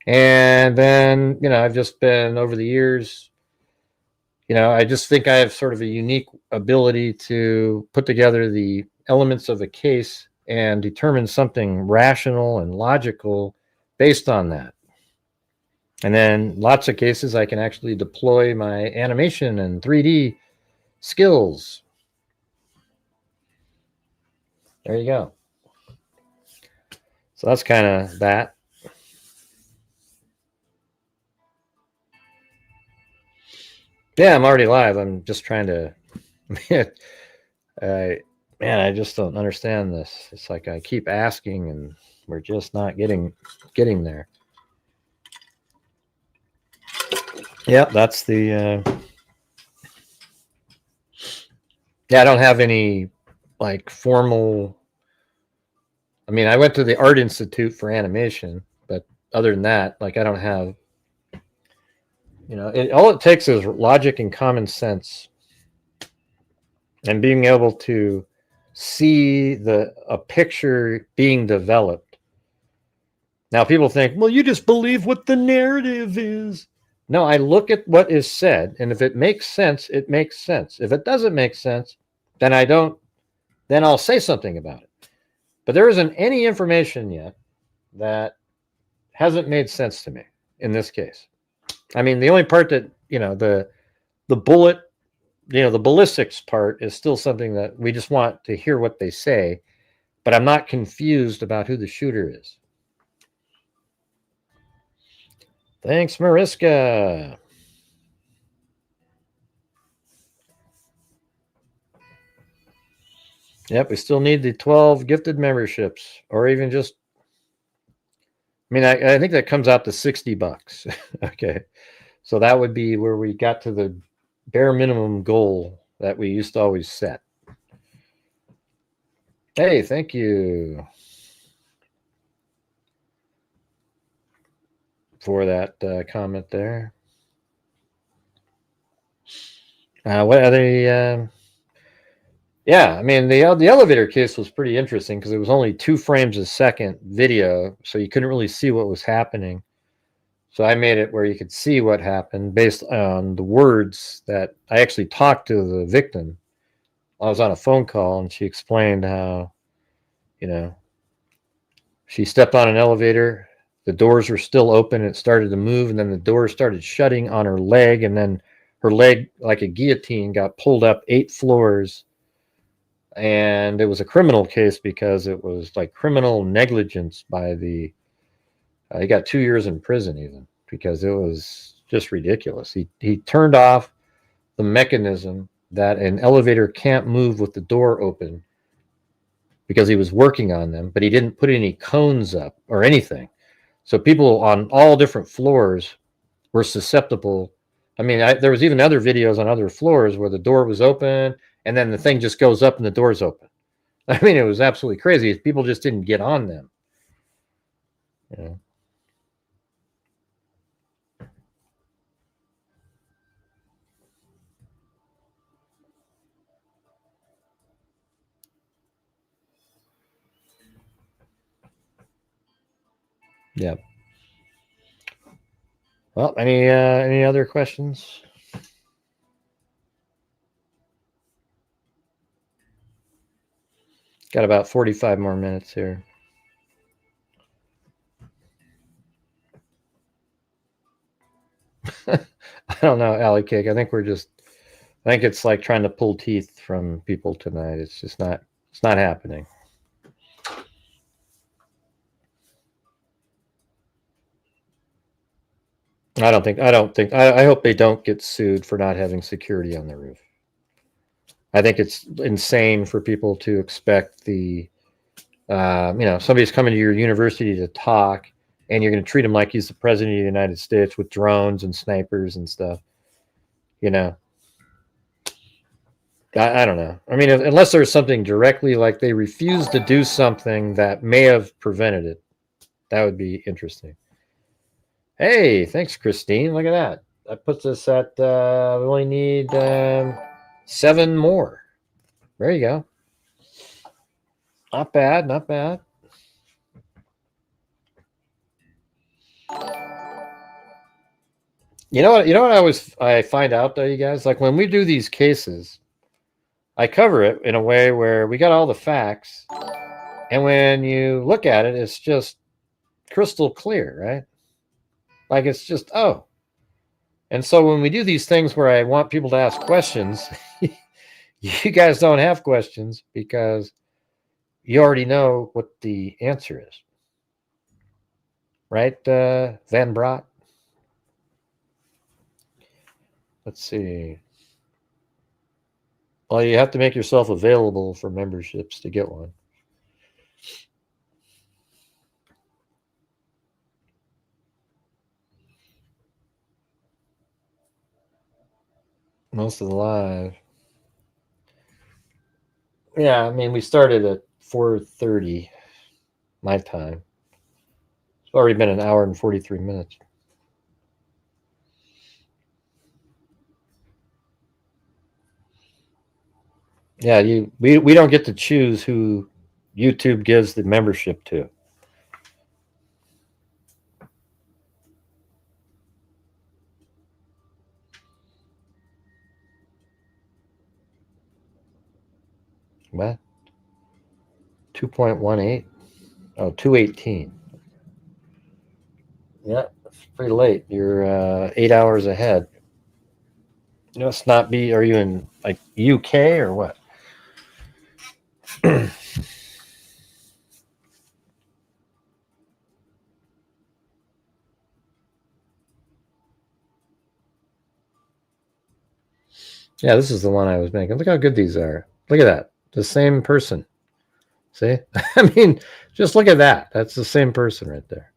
And then, I've just been over the years, I just think I have sort of a unique ability to put together the elements of a case and determine something rational and logical based on that. And then lots of cases I can actually deploy my animation and 3D skills. There you go. So that's kind of that. Yeah, I'm already live. I'm just trying to I just don't understand this. It's like I keep asking and we're just not getting there. Yep, that's the I don't have any like formal. I mean, I went to the Art Institute for animation, but other than that, like I don't have, all it takes is logic and common sense and being able to see a picture being developed. Now people think, well, you just believe what the narrative is. No, I look at what is said, and if it makes sense, it makes sense. If it doesn't make sense, then I'll say something about it. But there isn't any information yet that hasn't made sense to me in this case. I mean, the only part that, the bullet, the ballistics part is still something that we just want to hear what they say, but I'm not confused about who the shooter is. Thanks, Mariska. Yep, we still need the 12 gifted memberships, or even just, I think that comes out to $60. Okay. So that would be where we got to the bare minimum goal that we used to always set. Hey, thank you for that comment there. What other? Yeah, I mean, the elevator case was pretty interesting because it was only 2 frames a second video, so you couldn't really see what was happening. So I made it where you could see what happened based on the words that I actually talked to the victim. I was on a phone call and she explained how, she stepped on an elevator, the doors were still open, it started to move, and then the doors started shutting on her leg, and then her leg, like a guillotine, got pulled up 8 floors. And it was a criminal case because it was like criminal negligence by the he got 2 years in prison even because it was just ridiculous. He turned off the mechanism that an elevator can't move with the door open because he was working on them, but he didn't put any cones up or anything. So people on all different floors were susceptible. I mean, there was even other videos on other floors where the door was open and then the thing just goes up and the door's open. I mean, it was absolutely crazy. People just didn't get on them. Yeah. Well, any other questions? Got about 45 more minutes here. I don't know, Alley Cake. I think it's like trying to pull teeth from people tonight. It's not happening. I hope they don't get sued for not having security on the roof. I think it's insane for people to expect somebody's coming to your university to talk and you're going to treat him like he's the president of the United States with drones and snipers and stuff. I don't know. I mean, unless there's something directly like they refuse to do something that may have prevented it, that would be interesting. Hey, thanks, Christine. Look at that. That puts us at, we only need 7 more. There you go. Not bad, not bad. You know what I find out though, you guys? Like when we do these cases, I cover it in a way where we got all the facts, and when you look at it, it's just crystal clear, right? Like it's just, oh. And so when we do these things where I want people to ask questions, you guys don't have questions because you already know what the answer is. Right, Van Brot? Let's see. Well, you have to make yourself available for memberships to get one. Most of the live. Yeah, I mean, we started at 4:30 my time. It's already been an hour and 43 minutes. Yeah, we don't get to choose who YouTube gives the membership to. What? 2.18? Oh, 218. Yeah, it's pretty late. You're 8 hours ahead. You must not be, are you in like UK or what? Yeah, this is the one I was making. Look how good these are. Look at that. The same person. See? I mean, just look at that. That's the same person right there.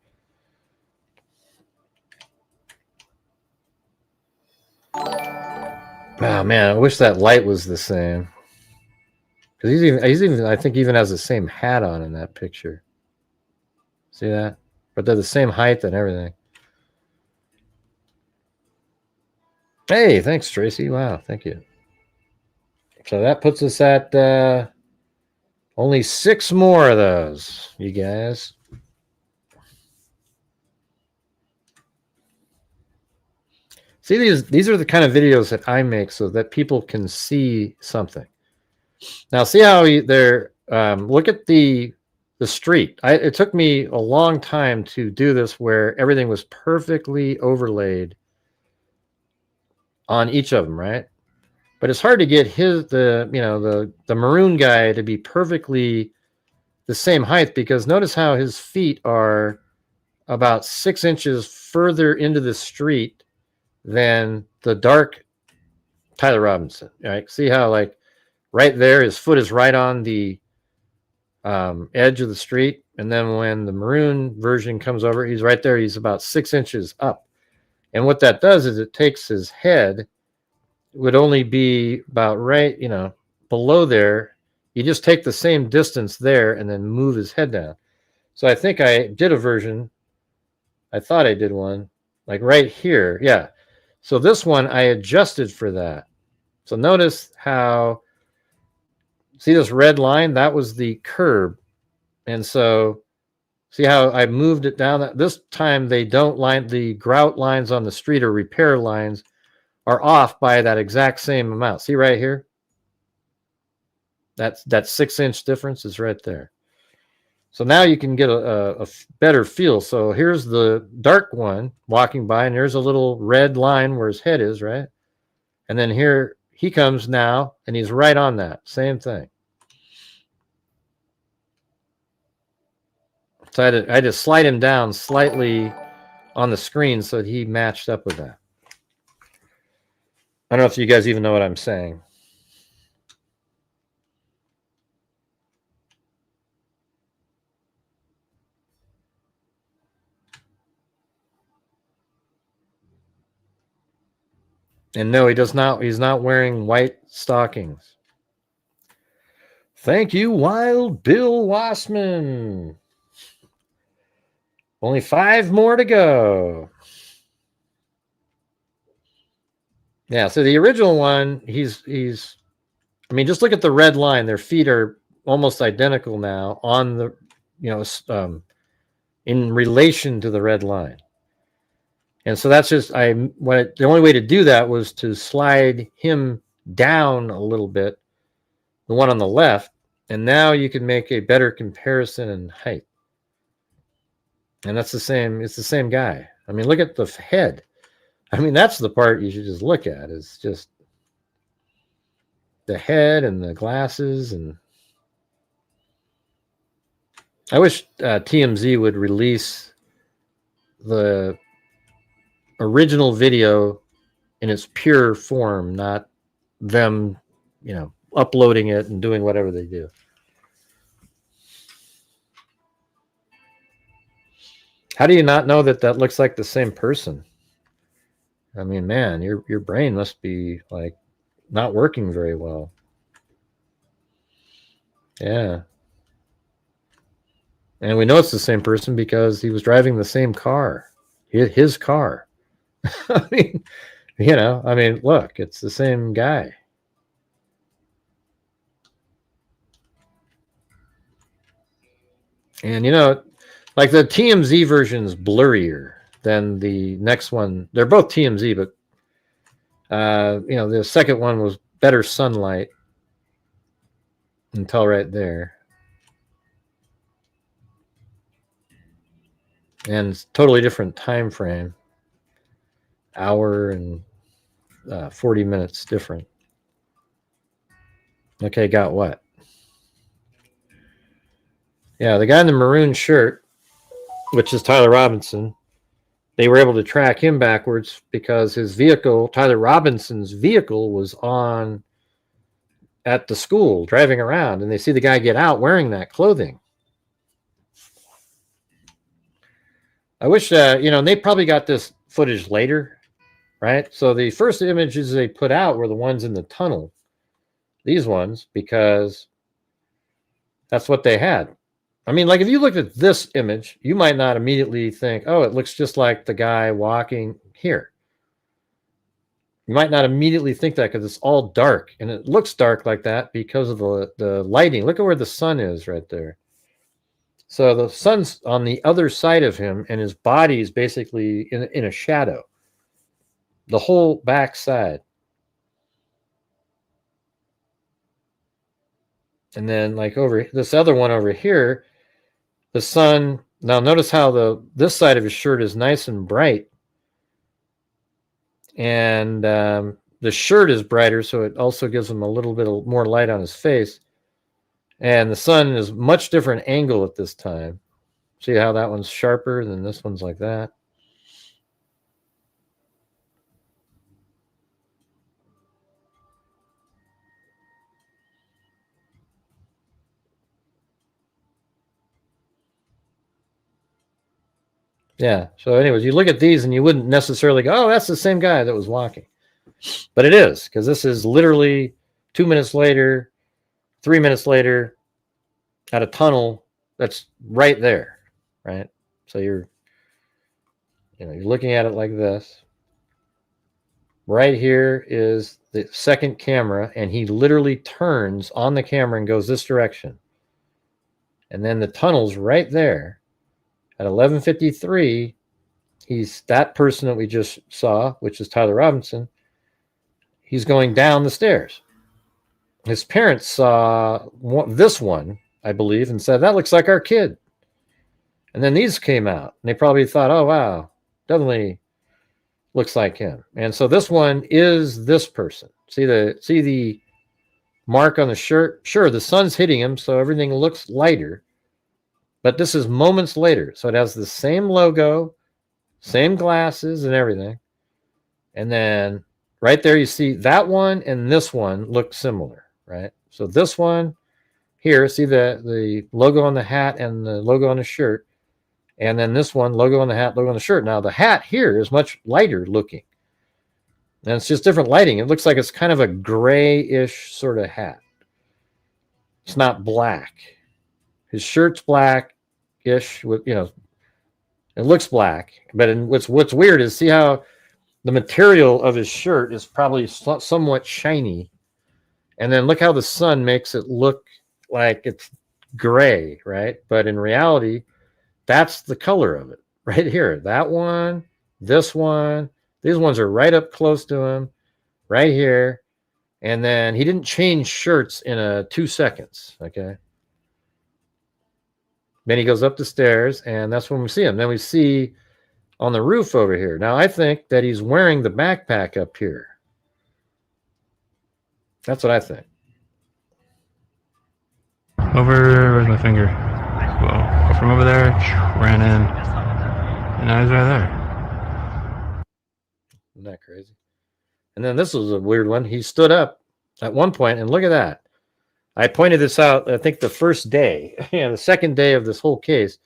Oh, man, I wish that light was the same. Because he's even, I think, even has the same hat on in that picture. See that? But they're the same height and everything. Hey, thanks, Tracy. Wow, thank you. So that puts us at only 6 more of those, you guys. See, these are the kind of videos that I make so that people can see something. Now, see how they're look at the street. It took me a long time to do this, where everything was perfectly overlaid on each of them, right? But it's hard to get the maroon guy to be perfectly the same height, because notice how his feet are about 6 inches further into the street than the dark Tyler Robinson, right? See how, like, right there, his foot is right on the edge of the street. And then when the maroon version comes over, he's right there. He's about 6 inches up. And what that does is it takes his head, would only be about right, below there. You just take the same distance there and then move his head down. So I think I did a version. I thought I did one like right here. Yeah. So this one I adjusted for that. So notice how, see this red line? That was the curb. And so see how I moved it down? This time they don't line, the grout lines on the street or repair lines are off by that exact same amount. See right here? That 6 inch difference is right there. So now you can get a better feel. So here's the dark one walking by, and there's a little red line where his head is, right? And then here he comes now, and he's right on that. Same thing. So I had to slide him down slightly on the screen so that he matched up with that. I don't know if you guys even know what I'm saying. And no, he does not. He's not wearing white stockings. Thank you, Wild Bill Wassman. Only 5 more to go. Yeah, so the original one, he's I mean, just look at the red line. Their feet are almost identical now on the, in relation to the red line. And so that's just, the only way to do that was to slide him down a little bit, the one on the left, and now you can make a better comparison in height. And that's the same, it's the same guy. I mean, look at the head. I mean, that's the part you should just look at, is just the head and the glasses. And I wish TMZ would release the original video in its pure form, not them, uploading it and doing whatever they do. How do you not know that looks like the same person? I mean, man, your brain must be like not working very well. Yeah. And we know it's the same person because he was driving the same car, his car. I mean, look, it's the same guy. And, like the TMZ version is blurrier than the next one. They're both TMZ, but, the second one was better sunlight. Until right there. And it's totally different time frame. Hour and 40 minutes different. Okay, got what? Yeah, the guy in the maroon shirt, which is Tyler Robinson, they were able to track him backwards because his vehicle, Tyler Robinson's vehicle, was at the school driving around, and they see the guy get out wearing that clothing. I wish, they probably got this footage later, right? So the first images they put out were the ones in the tunnel, these ones, because that's what they had. I mean, like if you look at this image, you might not immediately think, oh, it looks just like the guy walking here. You might not immediately think that because it's all dark, and it looks dark like that because of the lighting. Look at where the sun is right there. So the sun's on the other side of him, and his body is basically in a shadow. the whole back side. And then like over this other one over here, the sun, now notice how this side of his shirt is nice and bright. And the shirt is brighter, so it also gives him a little bit more light on his face. And the sun is much different angle at this time. See how that one's sharper than this one's like that? Yeah. So anyways, you look at these and you wouldn't necessarily go, oh, that's the same guy that was walking. But it is, because this is literally 2 minutes later, 3 minutes later at a tunnel that's right there, right? So you're looking at it like this. Right here is the second camera, and he literally turns on the camera and goes this direction. And then the tunnel's right there. At 11:53, he's that person that we just saw, which is Tyler Robinson. He's going down the stairs. His parents saw this one, I believe, and said, that looks like our kid. And then these came out, and they probably thought, oh, wow, definitely looks like him. And so this one is this person. See the mark on the shirt? Sure, the sun's hitting him, so everything looks lighter. But this is moments later. So it has the same logo, same glasses and everything. And then right there you see that one and this one look similar, right? So this one here, see the logo on the hat and the logo on the shirt. And then this one, logo on the hat, logo on the shirt. Now the hat here is much lighter looking. And it's just different lighting. It looks like it's kind of a grayish sort of hat. It's not black. His shirt's blackish, with it looks black. But what's weird is see how the material of his shirt is probably somewhat shiny, and then look how the sun makes it look like it's gray, right? But in reality, that's the color of it right here. That one, this one, these ones are right up close to him, right here. And then he didn't change shirts in 2 seconds, okay? Then he goes up the stairs, and that's when we see him. Then we see on the roof over here. Now, I think that he's wearing the backpack up here. That's what I think. Where's my finger? Well, go from over there, ran in, and now he's right there. Isn't that crazy? And then this was a weird one. He stood up at one point, and look at that. I pointed this out, I think, the first day. The second day of this whole case,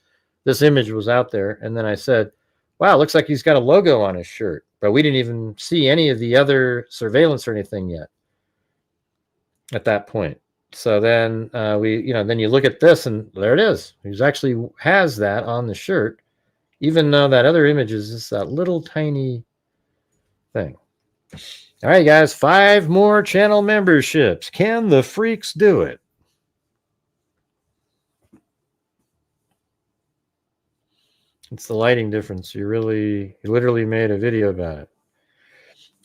this image was out there. And then I said, wow, looks like he's got a logo on his shirt. But we didn't even see any of the other surveillance or anything yet at that point. So then then you look at this, and there it is. He actually has that on the shirt, even though that other image is just that little tiny thing. All right, guys, 5 more channel memberships. Can the freaks do it? It's the lighting difference. You literally made a video about it.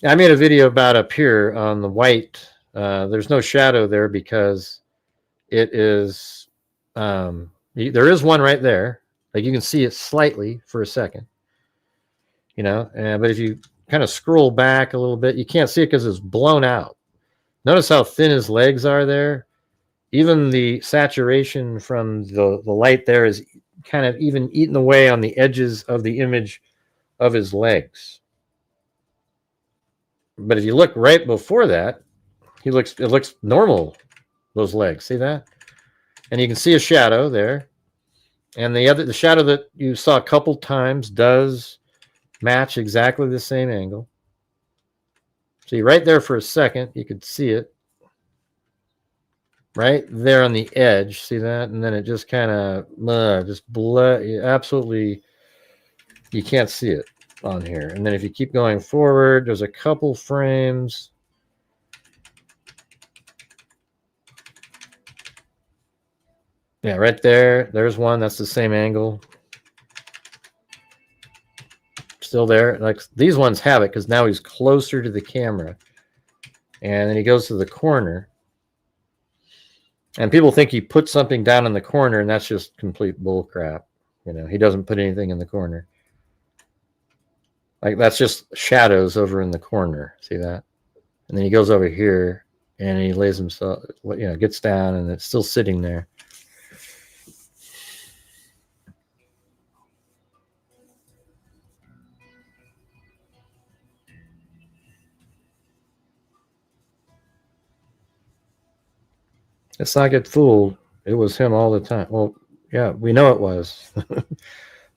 I made a video about up here on the white. There's no shadow there because it is, there is one right there. Like you can see it slightly for a second, but if you kind of scroll back a little bit, you can't see it because it's blown out. Notice how thin his legs are there. Even the saturation from the light there is kind of even eaten away on the edges of the image of his legs. But if you look right before that, it looks normal, those legs. See that? And you can see a shadow there. And the shadow that you saw a couple times does match exactly the same angle. See right there for a second, you could see it right there on the edge. See that? And then it just kind of absolutely, you can't see it on here. And then if you keep going forward, there's a couple frames. Yeah, right there. There's one. That's the same angle. still there. Like these ones have it because now he's closer to the camera. And then he goes to the corner. And people think he put something down in the corner, and that's just complete bull crap. You know, he doesn't put anything in the corner. Like that's just shadows over in the corner. See that? And then he goes over here and he lays himself, you know, gets down and it's still sitting there. Let's not get fooled. It was him all the time. Well, yeah, we know it was.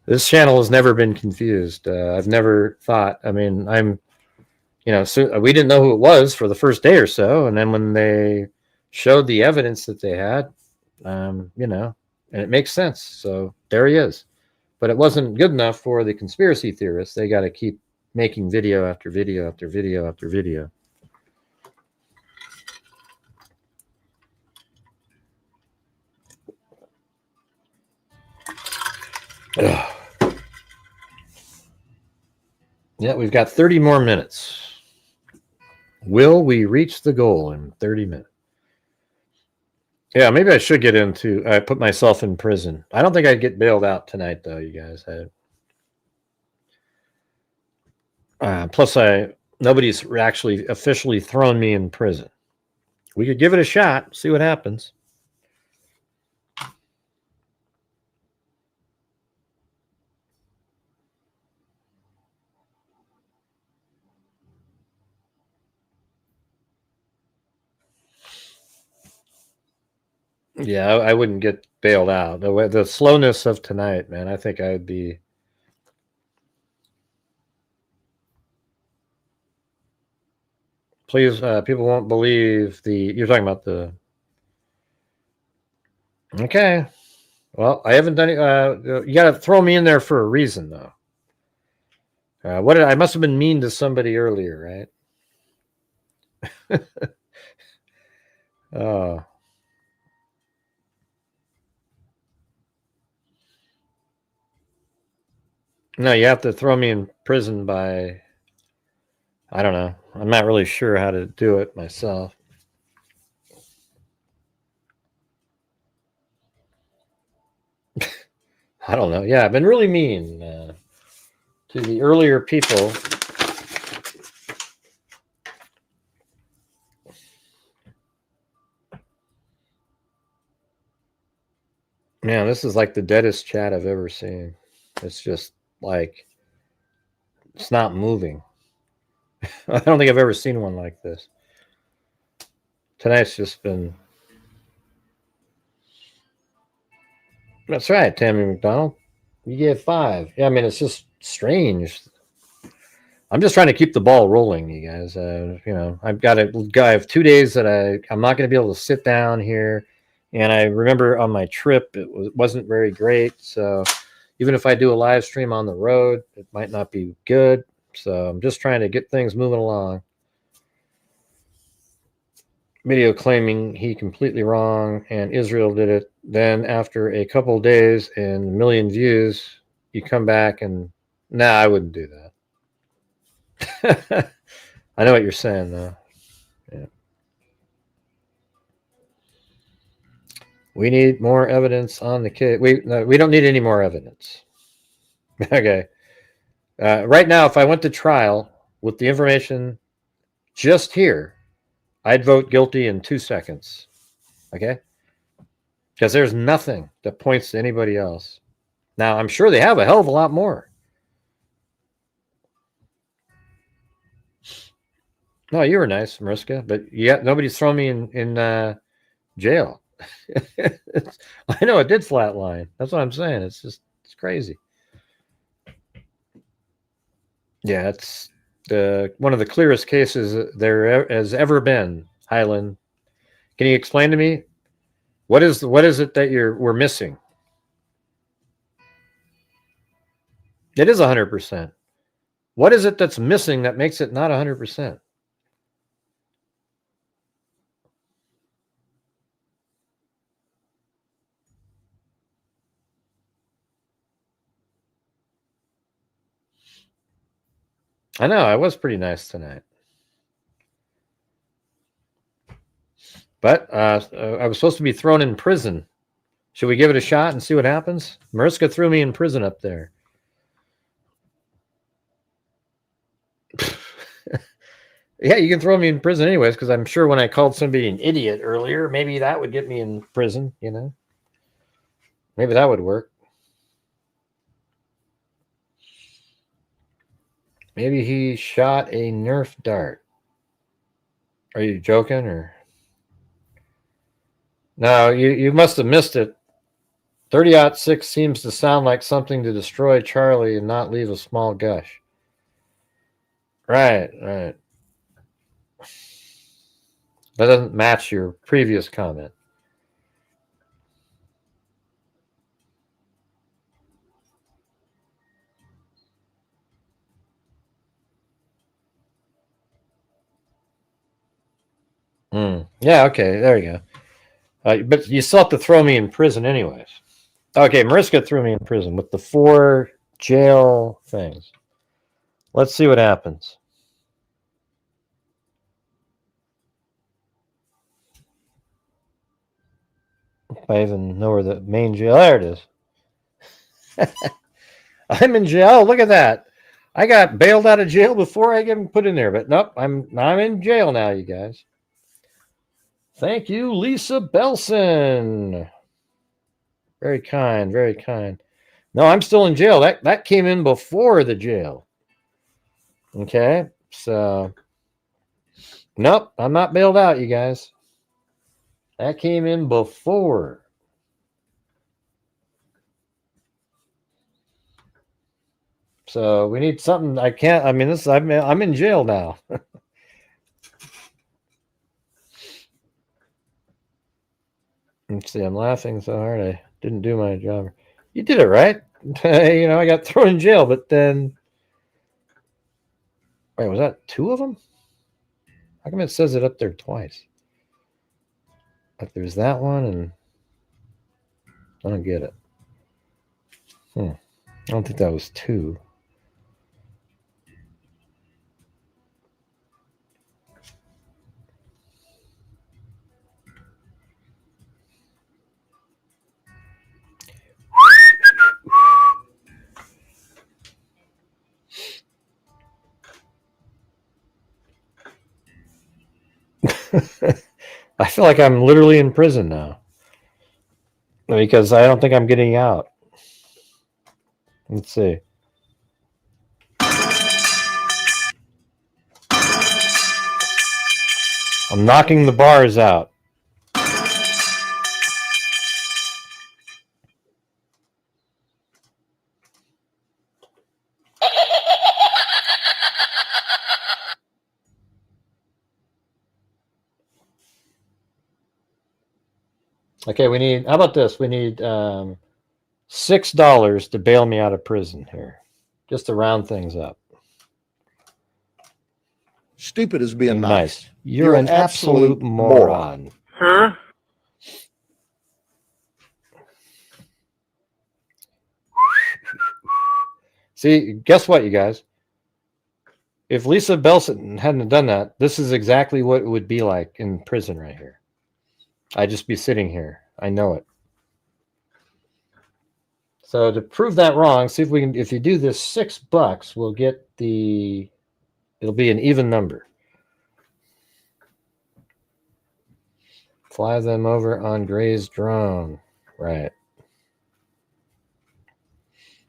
This channel has never been confused. I've never thought, I mean, you know, so we didn't know who it was for the first day or so. And then when they showed the evidence that they had, you know, and it makes sense. So there he is. But it wasn't good enough for the conspiracy theorists. They got to keep making video after video after video after video. Ugh. Yeah, we've got 30 more minutes. Will we reach the goal in 30 minutes? Yeah, maybe I should get into, I put myself in prison. I don't think I'd get bailed out tonight, though, you guys. Plus, nobody's actually officially thrown me in prison. We could give it a shot, see what happens. Yeah, I wouldn't get bailed out. The slowness of tonight, man, I think I would be. Please, people won't believe you're talking about the. Okay. Well, I haven't done it. You got to throw me in there for a reason, though. I must have been mean to somebody earlier, right? Oh. No, you have to throw me in prison by, I don't know. I'm not really sure how to do it myself. I don't know. Yeah, I've been really mean to the earlier people. Man, this is like the deadest chat I've ever seen. It's just like, it's not moving. I don't think I've ever seen one like this. Tonight's just been. That's right, Tammy McDonald. You get 5. Yeah, I mean, it's just strange. I'm just trying to keep the ball rolling, you guys. You know, I have 2 days that I'm not going to be able to sit down here. And I remember on my trip, it wasn't very great. So even if I do a live stream on the road, it might not be good. So I'm just trying to get things moving along. Video claiming he completely wrong and Israel did it. Then after a couple days and 1 million views, you come back and I wouldn't do that. I know what you're saying, though. Yeah. We need more evidence on the case. We don't need any more evidence. Okay. Right now, if I went to trial with the information just here, I'd vote guilty in 2 seconds. Okay? Because there's nothing that points to anybody else. Now, I'm sure they have a hell of a lot more. No, you were nice, Mariska, but nobody's thrown me in jail. I know it did flatline. That's what I'm saying. It's crazy. Yeah, it's one of the clearest cases there has ever been. Highland, can you explain to me what is it that we're missing? It is 100%. What is it that's missing that makes it not 100%? I know, I was pretty nice tonight. But I was supposed to be thrown in prison. Should we give it a shot and see what happens? Mariska threw me in prison up there. Yeah, you can throw me in prison anyways, because I'm sure when I called somebody an idiot earlier, maybe that would get me in prison, you know? Maybe that would work. Maybe he shot a Nerf dart. Are you joking or? No, you must have missed it. 30-06 seems to sound like something to destroy Charlie and not leave a small gush. Right. That doesn't match your previous comment. Yeah, okay, there you go. But you still have to throw me in prison anyways. Okay, Mariska threw me in prison with the 4 jail things. Let's see what happens. If I even know where the main jail... There it is. I'm in jail. Oh, look at that. I got bailed out of jail before I get put in there. But nope, I'm in jail now, you guys. Thank you, Lisa Belson. Very kind, very kind. No, I'm still in jail. That came in before the jail. Okay, so nope, I'm not bailed out, you guys. That came in before. So we need something. I can't. I mean, I'm in jail now. Let's see. I'm laughing so hard I didn't do my job. You did it right. You know, I got thrown in jail, but then wait, was that 2 of them? How come it says it up there twice? Like there's that one, and I don't get it. I don't think that was 2. I feel like I'm literally in prison now because I don't think I'm getting out. Let's see. I'm knocking the bars out. Okay, we need, how about this? We need $6 to bail me out of prison here, just to round things up. Stupid is being nice. You're an absolute moron. Huh? See, guess what, you guys? If Lisa Belson hadn't done that, this is exactly what it would be like in prison right here. I'd just be sitting here. I know it. So to prove that wrong, see if we can, if you do this $6, we'll get the, it'll be an even number. Fly them over on Gray's drone. Right.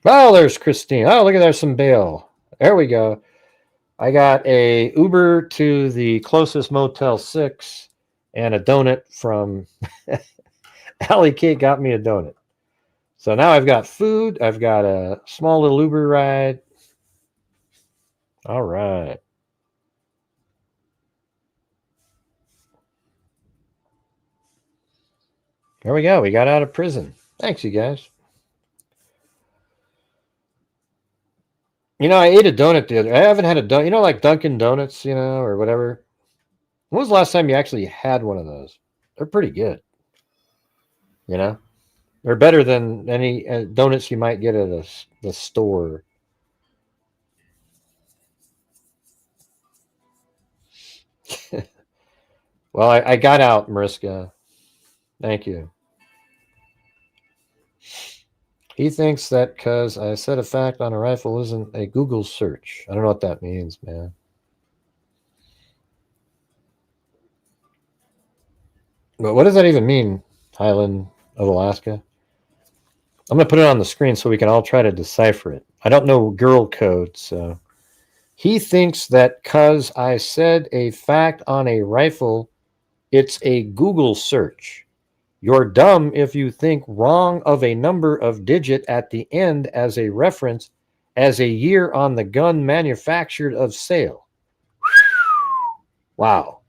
Oh, there's Christine. Oh, look at there's some bail. There we go. I got a Uber to the closest Motel 6 and a donut from Allie Kate got me a donut. So now I've got food. I've got a small little Uber ride. All right. There we go. We got out of prison. Thanks, you guys. You know, I ate a donut the other. I haven't had a donut. You know, like Dunkin' Donuts, you know, or whatever. When was the last time you actually had one of those? They're pretty good. You know, they're better than any donuts you might get at the store. Well, I got out, Mariska. Thank you. He thinks that because I said a fact on a rifle isn't a Google search. I don't know what that means, man. But what does that even mean, Highland of Alaska? I'm going to put it on the screen so we can all try to decipher it. I don't know girl code, so. He thinks that because I said a fact on a rifle, it's a Google search. You're dumb if you think wrong of a number of digit at the end as a reference as a year on the gun manufactured of sale. Wow.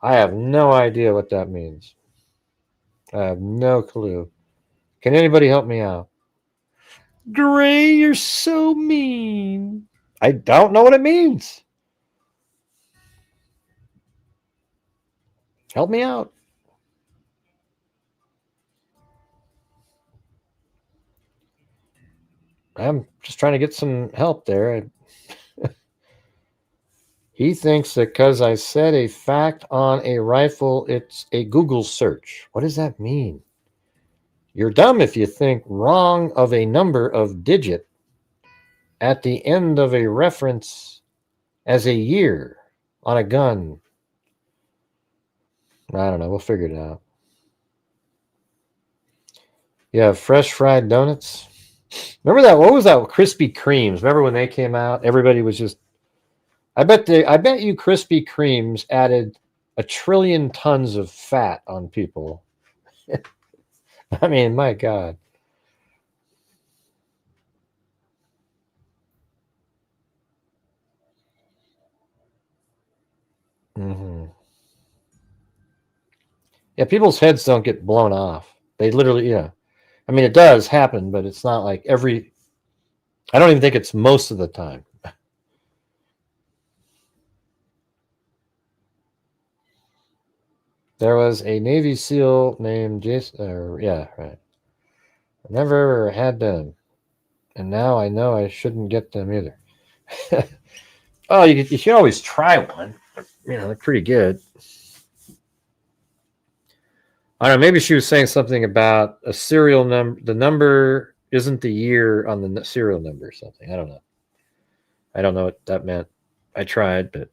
I have no idea what that means. I have no clue. Can anybody help me out? Gray, you're so mean. I don't know what it means. Help me out. I'm just trying to get some help there. He thinks that because I said a fact on a rifle, it's a Google search. What does that mean? You're dumb if you think wrong of a number of digit at the end of a reference as a year on a gun. I don't know. We'll figure it out. You have fresh fried donuts. Remember that? What was that? Krispy Kremes. Remember when they came out? Everybody was just. I bet you Krispy Kremes added 1 trillion tons of fat on people. I mean, my God. Mm-hmm. Yeah, people's heads don't get blown off. They literally, yeah. I mean, it does happen, but it's not like every. I don't even think it's most of the time. There was a Navy SEAL named Jason. Yeah, right. I never had them, and now I know I shouldn't get them either. Oh, you should always try one. You know, they're pretty good. I don't know. Maybe she was saying something about a serial number. The number isn't the year on the serial number or something. I don't know. I don't know what that meant. I tried, but.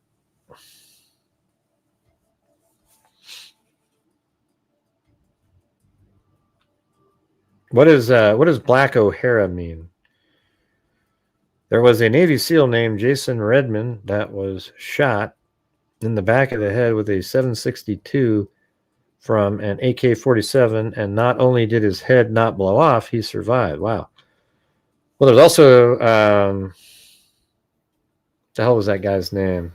What does Black O'Hara mean? There was a Navy SEAL named Jason Redmond that was shot in the back of the head with a 7.62 from an AK-47, and not only did his head not blow off, he survived. Wow. Well, there's also what the hell was that guy's name?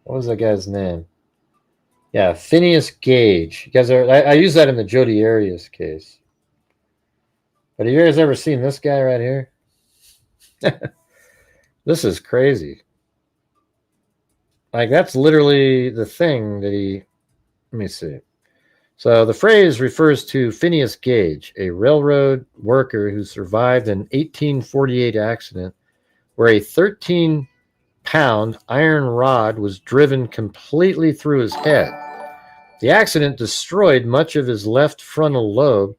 What was that guy's name? Yeah, Phineas Gage. You guys are. I use that in the Jodi Arias case. But have you guys ever seen this guy right here? This is crazy. Like, that's literally the thing that he. Let me see. So the phrase refers to Phineas Gage, a railroad worker who survived an 1848 accident where a 13-pound iron rod was driven completely through his head. The accident destroyed much of his left frontal lobe,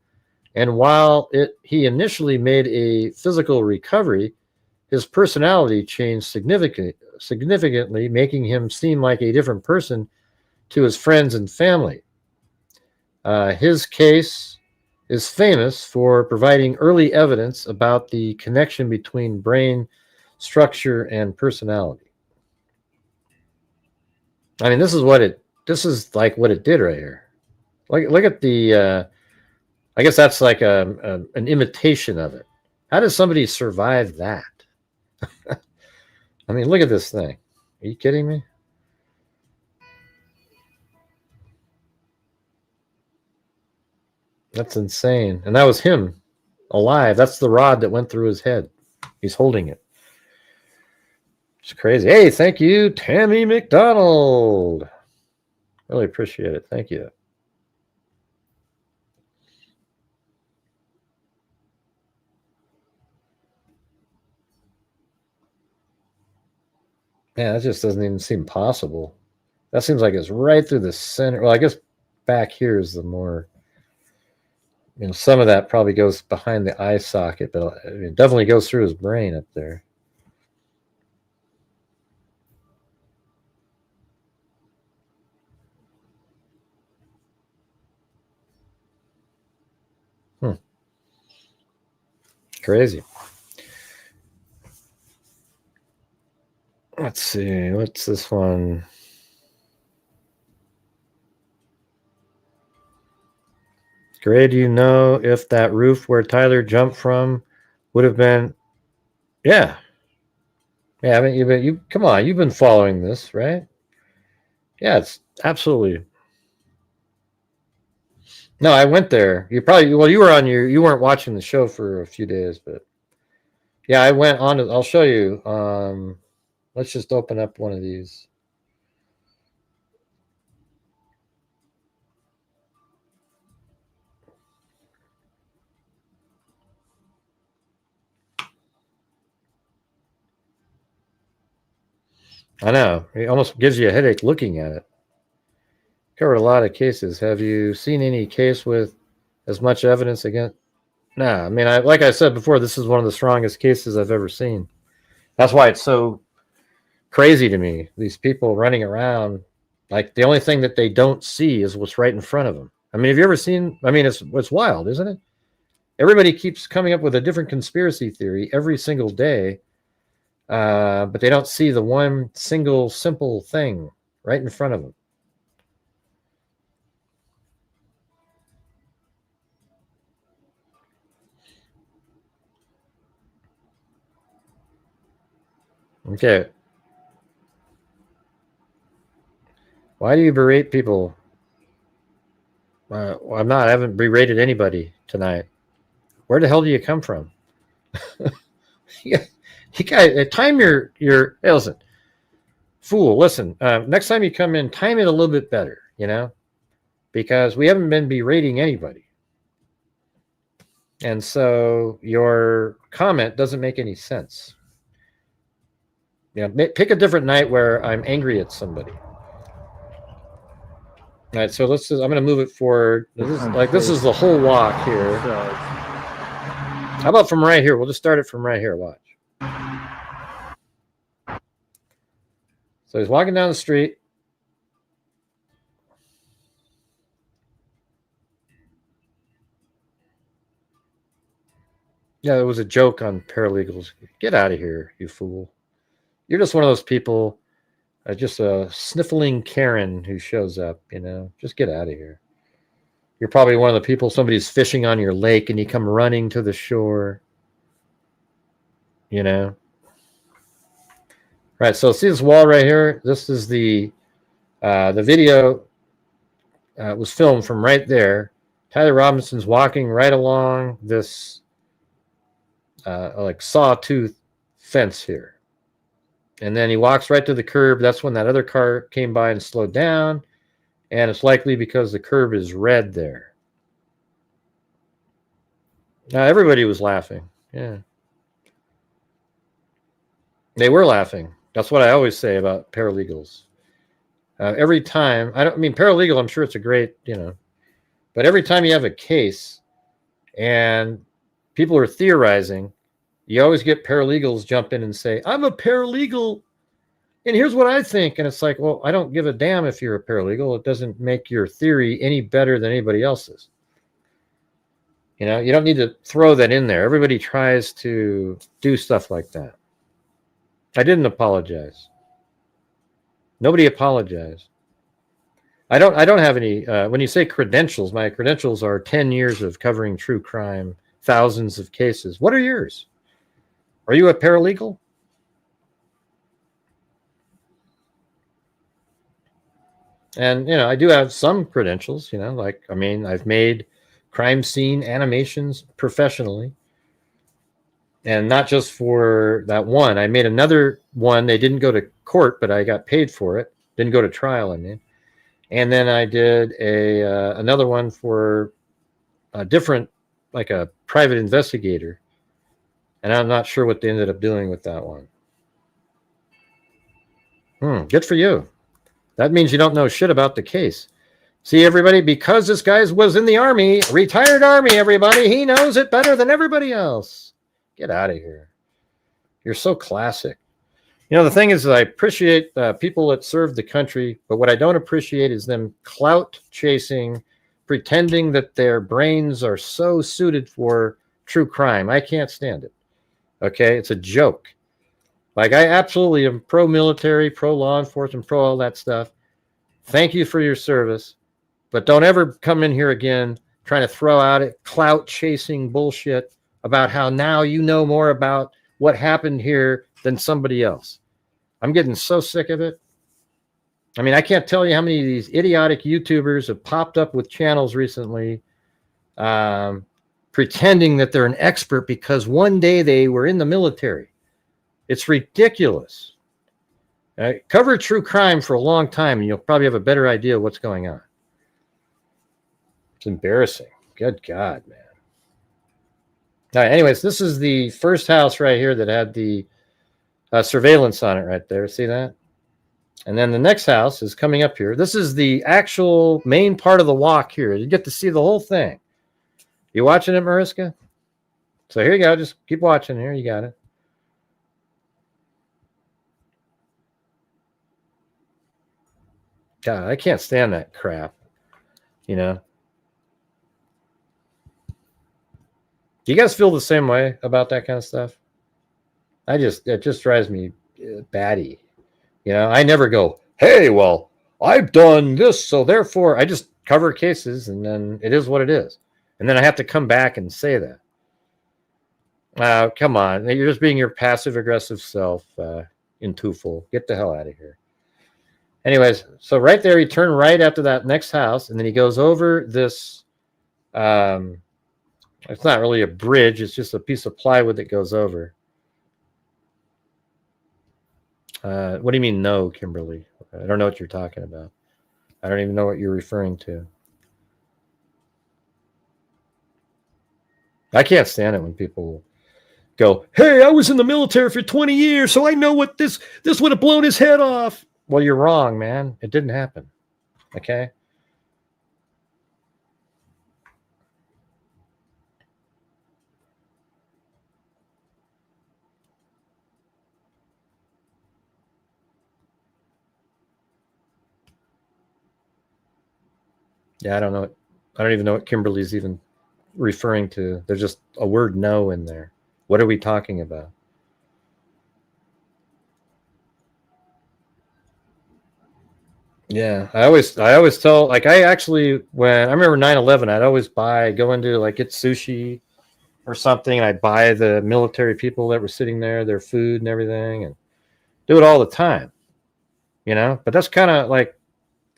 and while he initially made a physical recovery, his personality changed significantly, making him seem like a different person to his friends and family. His case is famous for providing early evidence about the connection between brain structure and personality. I mean, this is like what it did right here. Look at the, I guess that's like an imitation of it. How does somebody survive that? I mean, look at this thing. Are you kidding me? That's insane. And that was him alive. That's the rod that went through his head. He's holding it. It's crazy. Hey, thank you, Tammy McDonald. Really appreciate it. Thank you. Yeah, that just doesn't even seem possible. That seems like it's right through the center. Well, I guess back here is the more, some of that probably goes behind the eye socket, but it definitely goes through his brain up there. Crazy. Let's see. What's this one? Gray, do you know if that roof where Tyler jumped from would have been? Yeah. Yeah, I mean, you come on, you've been following this, right? Yeah, it's absolutely. No, I went there. You weren't watching the show for a few days, but yeah, I went on. I'll show you. Let's just open up one of these. I know. It almost gives you a headache looking at it. Covered a lot of cases. Have you seen any case with as much evidence against? Nah, I mean, like I said before, this is one of the strongest cases I've ever seen. That's why it's so crazy to me. These people running around, like the only thing that they don't see is what's right in front of them. I mean, have you ever seen? I mean, it's wild, isn't it? Everybody keeps coming up with a different conspiracy theory every single day, but they don't see the one single simple thing right in front of them. Okay. Why do you berate people? Well, I'm not. I haven't berated anybody tonight. Where the hell do you come from? You guys, time your. Hey, listen, fool. Listen. Next time you come in, time it a little bit better. Because we haven't been berating anybody, and so your comment doesn't make any sense. Pick a different night where I'm angry at somebody. All right, so I'm going to move it forward. This is the whole walk here. How about from right here? We'll just start it from right here. Watch. So he's walking down the street. Yeah, it was a joke on paralegals. Get out of here, you fool. You're just one of those people, just a sniffling Karen who shows up, Just get out of here. You're probably one of the people, somebody's fishing on your lake and you come running to the shore. Right, so see this wall right here? This is the video was filmed from right there. Tyler Robinson's walking right along this sawtooth fence here. And then he walks right to the curb. That's when that other car came by and slowed down. And it's likely because the curb is red there. Now, everybody was laughing. Yeah. They were laughing. That's what I always say about paralegals. Every time, paralegal, I'm sure it's a great, but every time you have a case and people are theorizing, you always get paralegals jump in and say, I'm a paralegal, and here's what I think. And it's like, well, I don't give a damn if you're a paralegal. It doesn't make your theory any better than anybody else's. You don't need to throw that in there. Everybody tries to do stuff like that. I didn't apologize. Nobody apologized. I don't have any, when you say credentials, my credentials are 10 years of covering true crime, thousands of cases. What are yours? Are you a paralegal? And, I do have some credentials, I've made crime scene animations professionally. And not just for that one. I made another one. They didn't go to court, but I got paid for it. Didn't go to trial, I mean. And then I did another one for a different, like a private investigator. And I'm not sure what they ended up doing with that one. Good for you. That means you don't know shit about the case. See, everybody, because this guy was in the Army, retired Army, everybody, he knows it better than everybody else. Get out of here. You're so classic. You know, the thing is, I appreciate people that serve the country, but what I don't appreciate is them clout chasing, pretending that their brains are so suited for true crime. I can't stand it. Okay? It's a joke. Like, I absolutely am pro-military, pro-law enforcement, pro all that stuff. Thank you for your service, but don't ever come in here again trying to throw out it clout chasing bullshit about how now you know more about what happened here than somebody else. I'm getting so sick of it. I mean, I can't tell you how many of these idiotic YouTubers have popped up with channels recently pretending that they're an expert because one day they were in the military. It's ridiculous. Cover true crime for a long time and you'll probably have a better idea of what's going on. It's embarrassing. Good God, man. All right, anyways, this is the first house right here that had the surveillance on it right there. See that? And then the next house is coming up here. This is the actual main part of the walk here. You get to see the whole thing. You watching it, Mariska? So here you go. Just keep watching here. You got it. God, I can't stand that crap. You know? Do you guys feel the same way about that kind of stuff? It just drives me batty. You know, I never go, hey, well, I've done this, so therefore I just cover cases and then it is what it is. And then I have to come back and say that. Come on. You're just being your passive aggressive self in Tufel. Get the hell out of here. Anyways, so right there, he turned right after that next house, and then he goes over this. It's not really a bridge. It's just a piece of plywood that goes over. What do you mean, no, Kimberly? I don't know what you're talking about. I don't even know what you're referring to. I can't stand it when people go, hey, I was in the military for 20 years, so I know what this would have blown his head off. Well, you're wrong, man. It didn't happen. Okay? Yeah, I don't know. I don't even know what Kimberly's even referring to. There's just a word no in there. What are we talking about? Yeah, I always tell, like, I actually, when I remember 9/11, I'd always go into like get sushi or something, and I'd buy the military people that were sitting there their food and everything, and do it all the time, you know. But that's kind of like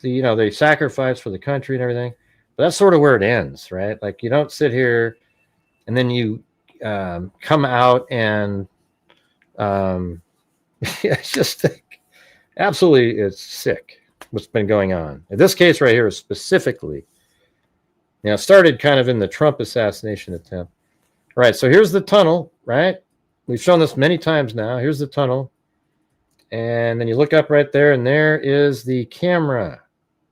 they sacrifice for the country and everything. But that's sort of where it ends, right? Like, you don't sit here and then you come out and it's just absolutely, it's sick what's been going on. In this case right here is specifically, started kind of in the Trump assassination attempt. Right, so here's the tunnel, right? We've shown this many times now. Here's the tunnel. And then you look up right there, and there is the camera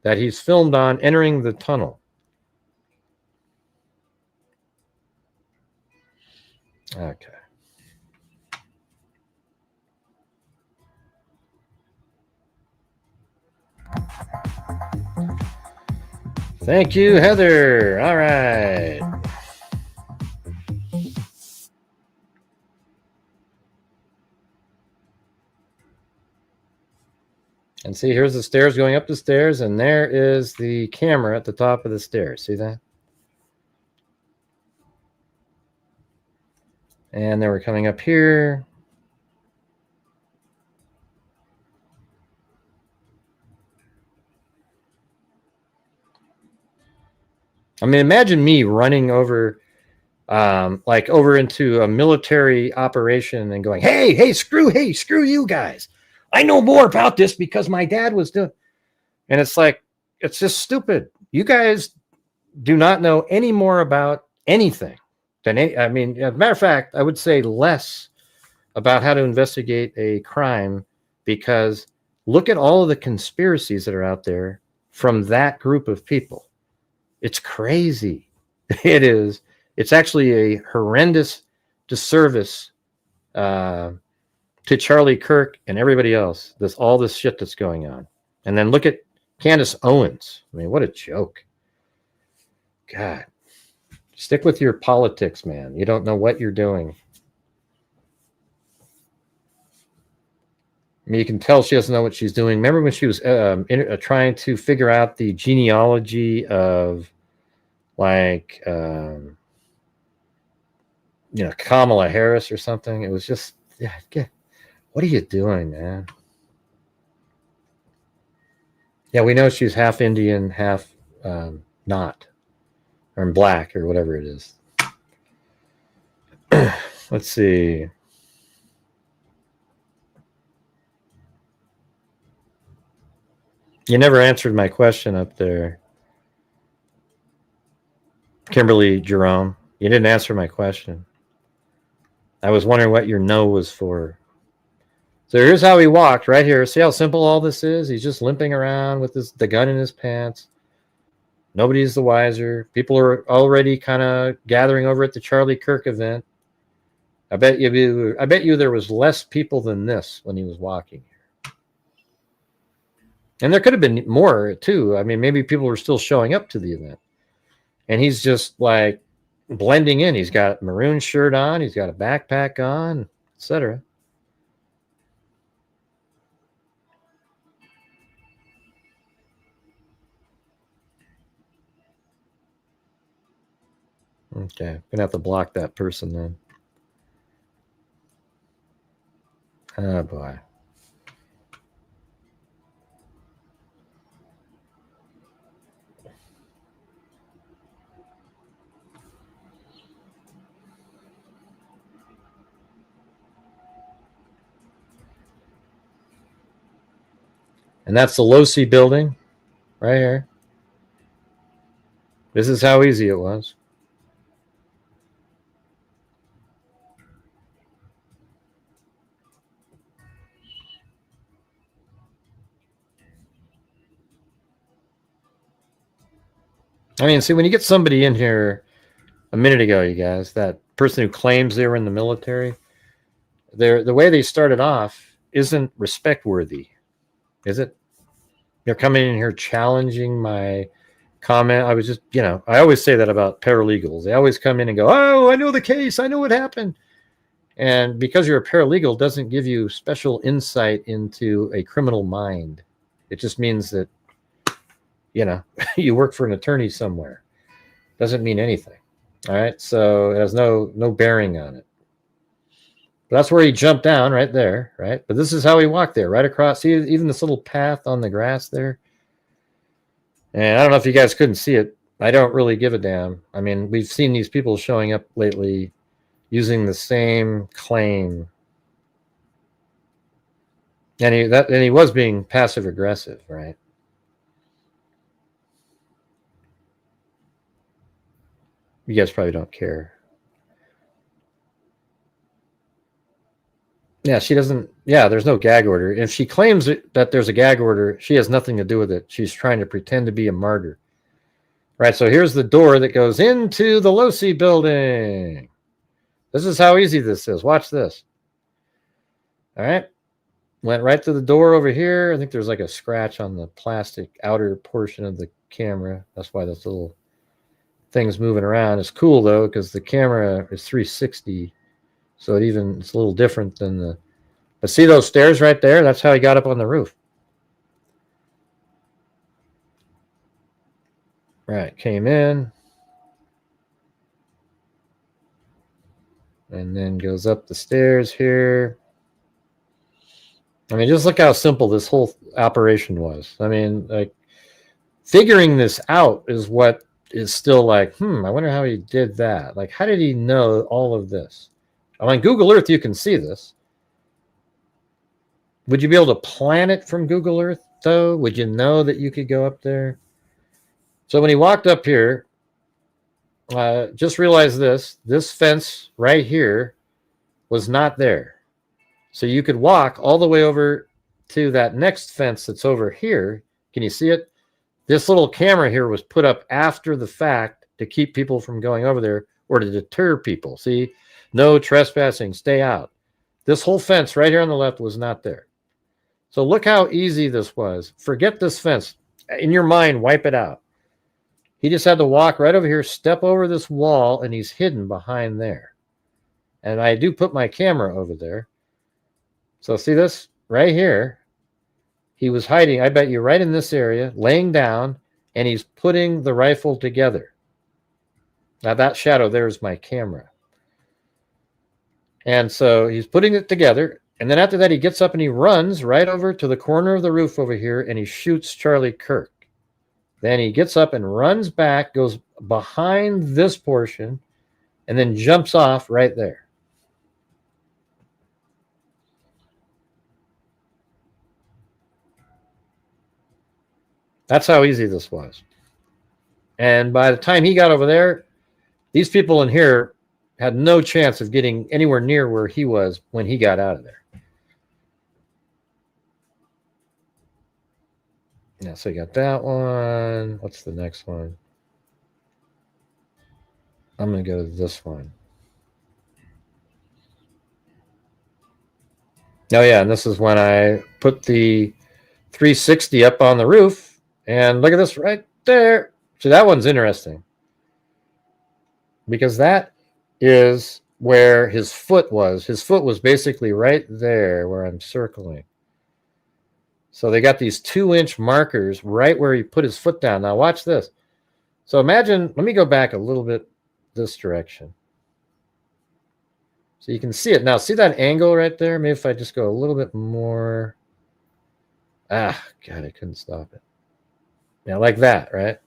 that he's filmed on entering the tunnel. Okay. Thank you, Heather. All right. And see, here's the stairs going up the stairs, and there is the camera at the top of the stairs. See that? And then we're coming up here. I mean, imagine me running over like over into a military operation and going, hey, screw you guys. I know more about this because my dad was doing. And it's like, it's just stupid. You guys do not know any more about anything than any, I mean, as a matter of fact, I would say less about how to investigate a crime, because look at all of the conspiracies that are out there from that group of people. It's crazy. It is. It's actually a horrendous disservice to Charlie Kirk and everybody else. All this shit that's going on. And then look at Candace Owens. I mean, what a joke. God. Stick with your politics, man. You don't know what you're doing. I mean, you can tell she doesn't know what she's doing. Remember when she was trying to figure out the genealogy of, like, Kamala Harris or something? It was just, what are you doing, man? Yeah, we know she's half Indian, half not, or black, or whatever it is. Let's see. You never answered my question up there, Kimberly Jerome. You didn't answer my question. I was wondering what your no was for. So here's how he walked right here. See how simple all this is? He's just limping around with the gun in his pants. Nobody's the wiser. People are already kind of gathering over at the Charlie Kirk event. I bet you there was less people than this when he was walking here. And there could have been more too. I mean, maybe people were still showing up to the event. And he's just like blending in. He's got a maroon shirt on. He's got a backpack on, etc. Okay, gonna have to block that person then. Oh boy. And that's the Losi building right here. This is how easy it was. I mean, see, when you get somebody in here a minute ago, you guys, that person who claims they were in the military, the way they started off isn't respect worthy, is it? They're coming in here challenging my comment. I was just, I always say that about paralegals. They always come in and go, oh, I know the case. I know what happened. And because you're a paralegal doesn't give you special insight into a criminal mind. It just means that, you work for an attorney somewhere. Doesn't mean anything. All right. So it has no bearing on it. But that's where he jumped down right there. Right. But this is how he walked there, right across. See, even this little path on the grass there. And I don't know if you guys couldn't see it. I don't really give a damn. I mean, we've seen these people showing up lately using the same claim. And he was being passive aggressive, right? You guys probably don't care. Yeah, she doesn't. Yeah, there's no gag order. If she claims that there's a gag order, she has nothing to do with it. She's trying to pretend to be a martyr. Right, so here's the door that goes into the Losi building. This is how easy this is. Watch this. All right. Went right to the door over here. I think there's like a scratch on the plastic outer portion of the camera. That's why this little thing's moving around. It's cool, though, because the camera is 360. So it's a little different than the... But see those stairs right there? That's how he got up on the roof. Right, came in. And then goes up the stairs here. I mean, just look how simple this whole operation was. I mean, like, figuring this out is what is still like, I wonder how he did that. Like, how did he know all of this? On Google Earth, you can see this. Would you be able to plan it from Google Earth, though? Would you know that you could go up there? So when he walked up here, just realize this fence right here was not there. So you could walk all the way over to that next fence that's over here. Can you see it? This little camera here was put up after the fact to keep people from going over there or to deter people. See, no trespassing, stay out. This whole fence right here on the left was not there. So look how easy this was. Forget this fence. In your mind, wipe it out. He just had to walk right over here, step over this wall, and he's hidden behind there. And I do put my camera over there. So see this right here? He was hiding, I bet you, right in this area, laying down, and he's putting the rifle together. Now that shadow there is my camera. And so he's putting it together. And then after that, he gets up and he runs right over to the corner of the roof over here, and he shoots Charlie Kirk. Then he gets up and runs back, goes behind this portion, and then jumps off right there. That's how easy this was. And by the time he got over there, these people in here had no chance of getting anywhere near where he was when he got out of there. Yeah, so you got that one. What's the next one? I'm going to go to this one. Oh, yeah, and this is when I put the 360 up on the roof. And look at this right there. So that one's interesting. Because that is where his foot was. His foot was basically right there where I'm circling. So they got these 2-inch markers right where he put his foot down. Now watch this. So imagine, let me go back a little bit this direction. So you can see it. Now see that angle right there? Maybe if I just go a little bit more. God, I couldn't stop it. Yeah, like that, right?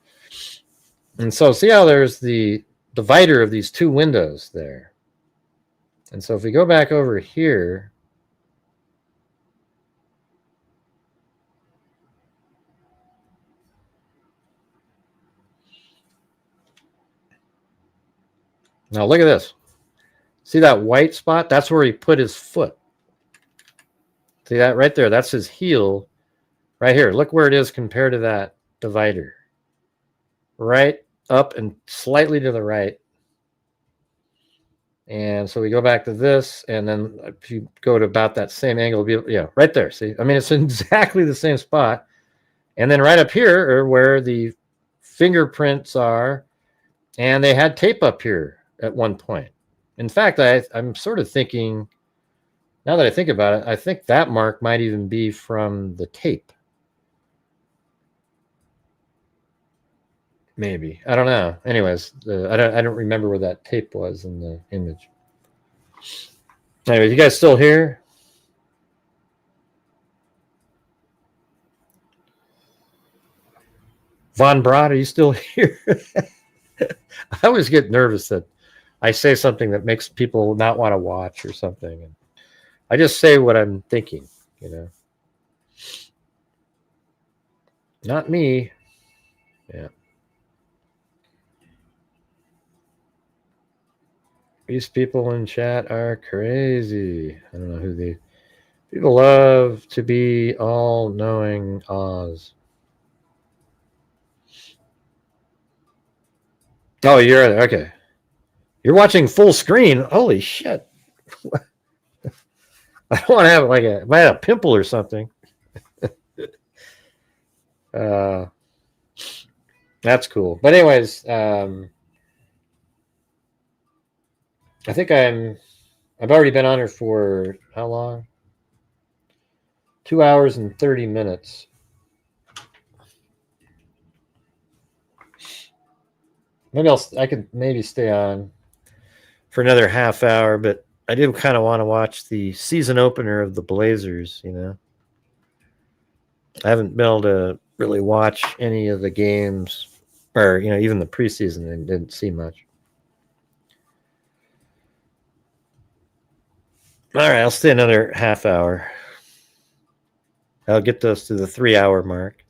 And so see how there's the divider of these two windows there. And so if we go back over here, now look at this. See that white spot? That's where he put his foot. See that right there? That's his heel right here. Look where it is compared to that divider. Right up and slightly to the right. And so we go back to this, and then if you go to about that same angle, yeah, right there. See, I mean, it's exactly the same spot. And then right up here are where the fingerprints are, and they had tape up here at one point. In fact, I'm sort of thinking, now that I think about it, I think that mark might even be from the tape. Maybe. I don't know. Anyways, I don't remember where that tape was in the image. Anyway, you guys still here? Von Brod, are you still here? I always get nervous that I say something that makes people not want to watch or something. And I just say what I'm thinking, you know. Not me. Yeah. These people in chat are crazy. I don't know who they... People love to be all-knowing Oz. Oh, you're... Okay. You're watching full screen? Holy shit. I don't want to have like a... I might have a pimple or something. That's cool. But anyways... I think I've already been on here for how long? 2 hours and 30 minutes. Maybe I could maybe stay on for another half hour, but I do kind of want to watch the season opener of the Blazers, you know. I haven't been able to really watch any of the games or even the preseason, they didn't see much. All right, I'll stay another half hour. I'll get us to the 3-hour mark.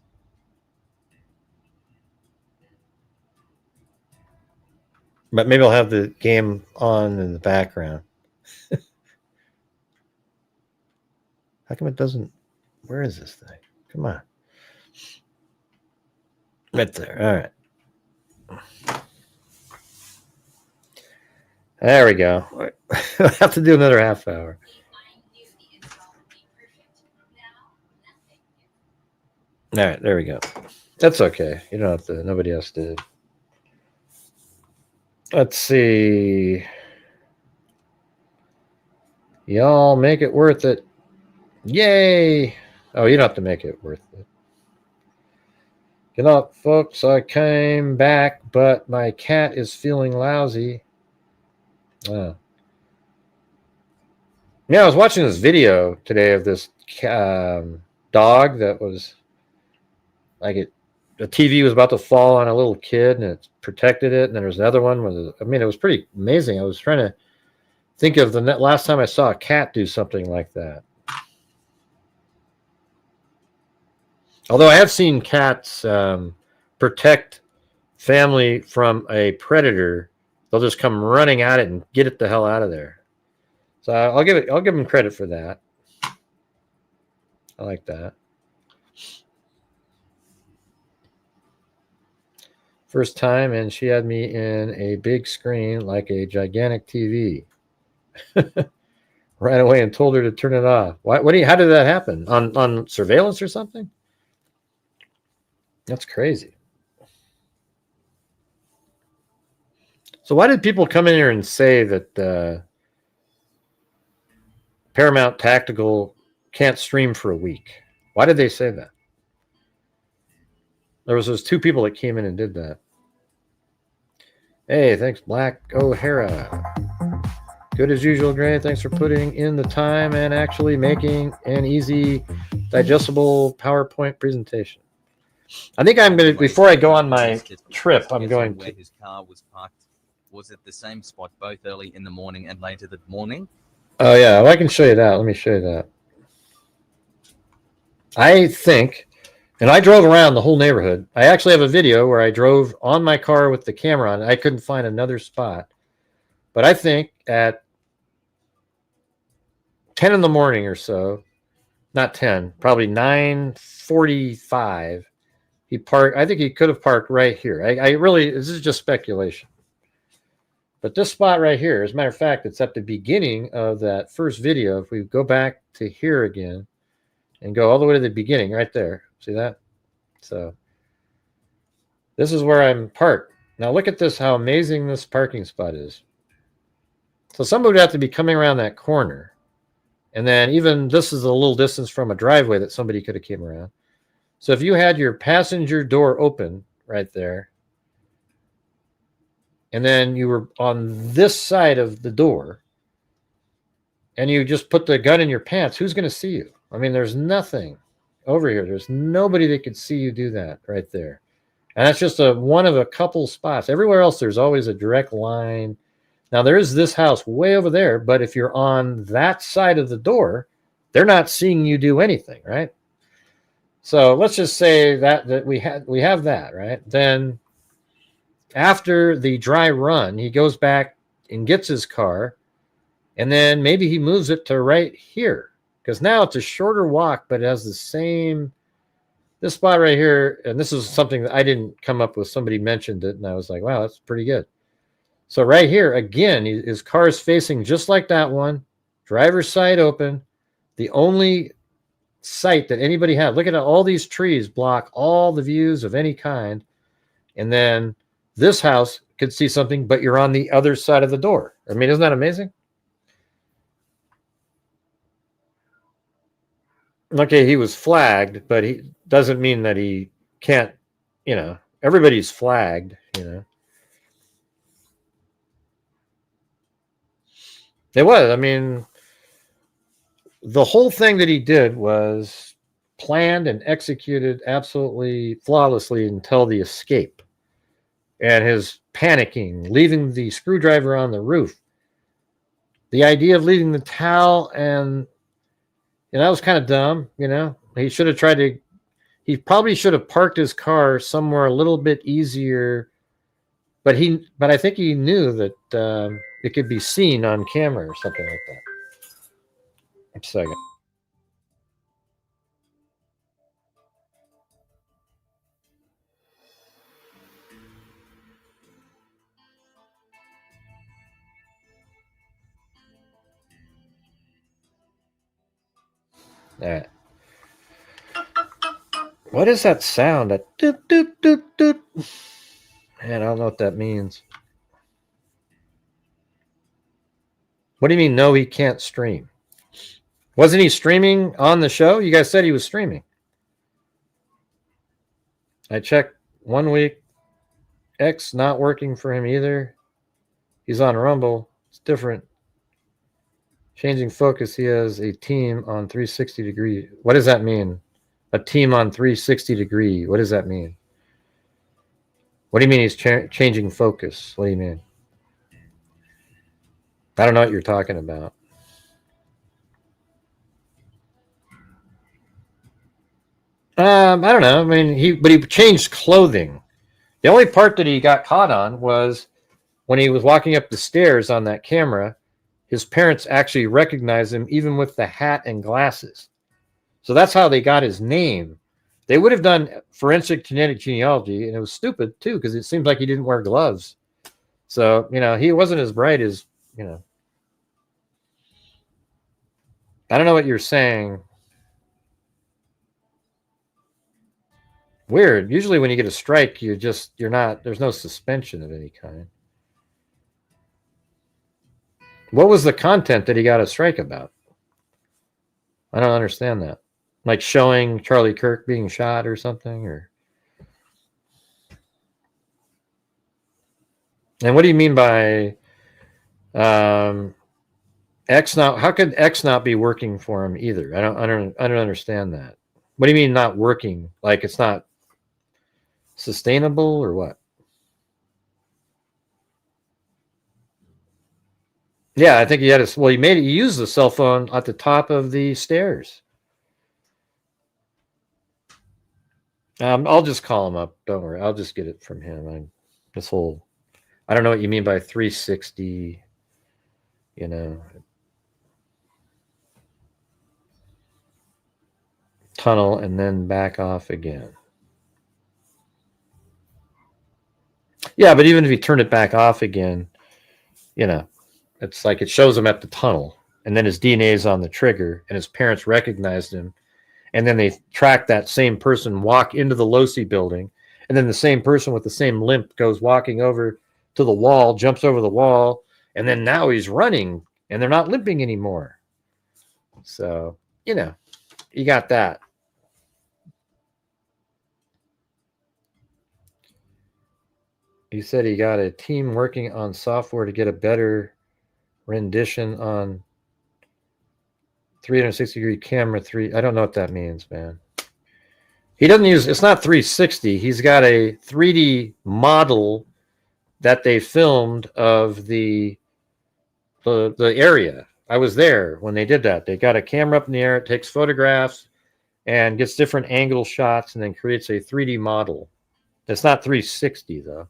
But maybe I'll have the game on in the background. How come it doesn't? Where is this thing? Come on. Right there. All right. There we go. I'll have to do another half hour. All right, there we go. That's okay. You don't have to, nobody else did. Let's see. Y'all make it worth it. Yay! Oh, you don't have to make it worth it. Get up, folks. I came back, but my cat is feeling lousy. Oh. Yeah, I was watching this video today of this dog that was like the TV was about to fall on a little kid and it protected it. And then there's another one with, it was pretty amazing. I was trying to think of the last time I saw a cat do something like that. Although I have seen cats protect family from a predator, they'll just come running at it and get it the hell out of there. So I'll give them credit for that. I like that. First time, and she had me in a big screen like a gigantic TV. Right away and told her to turn it off. How did that happen? On surveillance or something? That's crazy. So why did people come in here and say that Paramount Tactical can't stream for a week? Why did they say that? There was those two people that came in and did that. Hey, thanks, Black O'Hara. Good as usual, Gray. Thanks for putting in the time and actually making an easy, digestible PowerPoint presentation. I think I'm going to, before I go on my trip, I'm going where to... his car was parked. Was it the same spot both early in the morning and later that morning? Oh, yeah. Well, I can show you that. Let me show you that. I think, and I drove around the whole neighborhood. I actually have a video where I drove on my car with the camera on. I couldn't find another spot. But I think at 10 in the morning or so, not 10, probably 9:45, he parked. I think he could have parked right here. I really, this is just speculation. But this spot right here, as a matter of fact, it's at the beginning of that first video. If we go back to here again and go all the way to the beginning, right there. See that? So this is where I'm parked. Now look at this, how amazing this parking spot is. So somebody would have to be coming around that corner. And then even this is a little distance from a driveway that somebody could have came around. So if you had your passenger door open right there, and then you were on this side of the door, and you just put the gun in your pants, who's going to see you? I mean, there's nothing over here. There's nobody that could see you do that right there. And that's just one of a couple spots. Everywhere else, there's always a direct line. Now, there is this house way over there, but if you're on that side of the door, they're not seeing you do anything, right? So let's just say that we have that, right? Then after the dry run, he goes back and gets his car, and then maybe he moves it to right here, because now it's a shorter walk, but it has the same, this spot right here, and this is something that I didn't come up with. Somebody mentioned it, and I was like, wow, that's pretty good. So right here, again, his car is facing just like that one, driver's side open, the only sight that anybody had. Look at how all these trees block all the views of any kind, and then this house could see something, but you're on the other side of the door. I mean, isn't that amazing? Okay, he was flagged, but he doesn't mean that he can't, everybody's flagged, It was, I mean, the whole thing that he did was planned and executed absolutely flawlessly until the escape. and his panicking, leaving the screwdriver on the roof. The idea of leaving the towel, and that was kind of dumb, He should have tried to, he probably should have parked his car somewhere a little bit easier, but I think he knew that it could be seen on camera or something like that. A second. All right. What is that sound? That doot, doot, doot, doot. Man, I don't know what that means. What do you mean, no, he can't stream? Wasn't he streaming on the show? You guys said he was streaming. I checked 1 week. X not working for him either. He's on Rumble. It's different. Changing focus. He has a team on 360 degree. What does that mean? A team on 360 degree. What does that mean? What do you mean he's changing focus? What do you mean? I don't know what you're talking about. I don't know. I mean, he changed clothing. The only part that he got caught on was when he was walking up the stairs on that camera. His parents actually recognized him even with the hat and glasses. So that's how they got his name. They would have done forensic genetic genealogy, and it was stupid too because it seems like he didn't wear gloves. So, he wasn't as bright as, I don't know what you're saying. Weird. Usually when you get a strike, there's no suspension of any kind. What was the content that he got a strike about? I don't understand that. Like showing Charlie Kirk being shot or something, or. And what do you mean by X not? How could X not be working for him either? I don't understand that. What do you mean not working? Like it's not sustainable or what? Yeah, I think he had he used the cell phone at the top of the stairs. I'll just call him up. Don't worry. I'll just get it from him. I don't know what you mean by 360, tunnel and then back off again. Yeah, but even if he turned it back off again, it's like it shows him at the tunnel, and then his DNA is on the trigger, and his parents recognized him, and then they track that same person walk into the Losi building, and then the same person with the same limp goes walking over to the wall, jumps over the wall, and then now he's running, and they're not limping anymore. So, you got that. He said he got a team working on software to get a better rendition on 360 degree camera 3. I don't know what that means, man. He doesn't use, it's not 360. He's got a 3D model that they filmed of the area. I was there when they did that. They got a camera up in the air, it takes photographs and gets different angle shots and then creates a 3D model. It's not 360 though.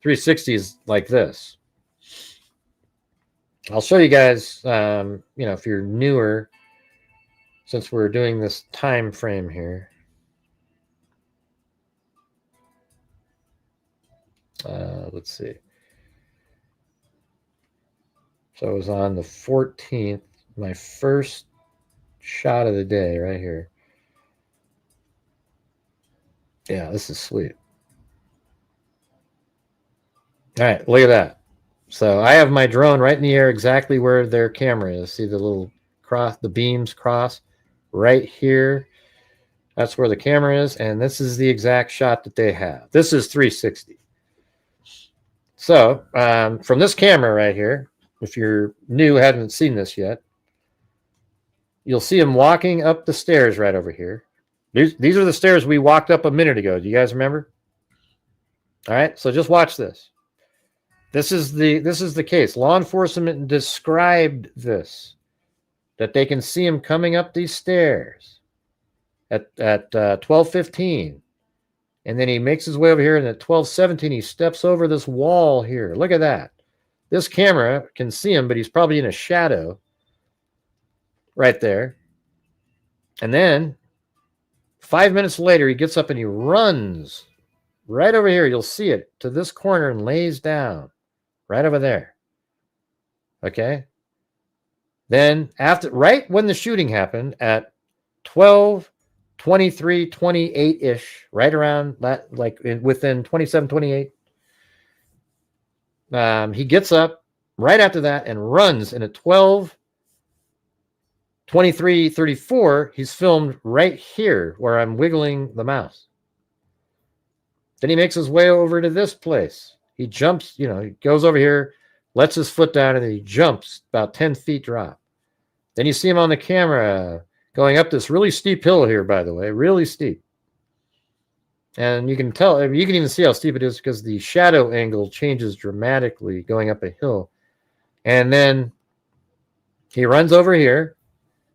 360 is like this. I'll show you guys, if you're newer, since we're doing this time frame here. Let's see. So it was on the 14th, my first shot of the day right here. Yeah, this is sweet. All right, look at that. So I have my drone right in the air exactly where their camera is. See the little cross, the beams cross right here. That's where the camera is, and this is the exact shot that they have. This is 360. So from this camera right here, if you're new, haven't seen this yet, you'll see him walking up the stairs right over here. These are the stairs we walked up a minute ago. Do you guys remember? All right, so just watch this. This is the case. Law enforcement described this, that they can see him coming up these stairs at 12:15, and then he makes his way over here, and at 12:17 he steps over this wall here. Look at that. This camera can see him, but he's probably in a shadow right there. And then 5 minutes later, he gets up and he runs right over here. You'll see it to this corner and lays down right over there. Okay. Then after, right when the shooting happened at 12:23, 28-ish, right around that, like within 27, 28, he gets up right after that and runs. And at 12:23, 34, he's filmed right here where I'm wiggling the mouse. Then he makes his way over to this place. He jumps, he goes over here, lets his foot down, and then he jumps about 10 feet drop. Then you see him on the camera going up this really steep hill here, by the way, really steep. And you can tell, you can even see how steep it is because the shadow angle changes dramatically going up a hill. And then he runs over here,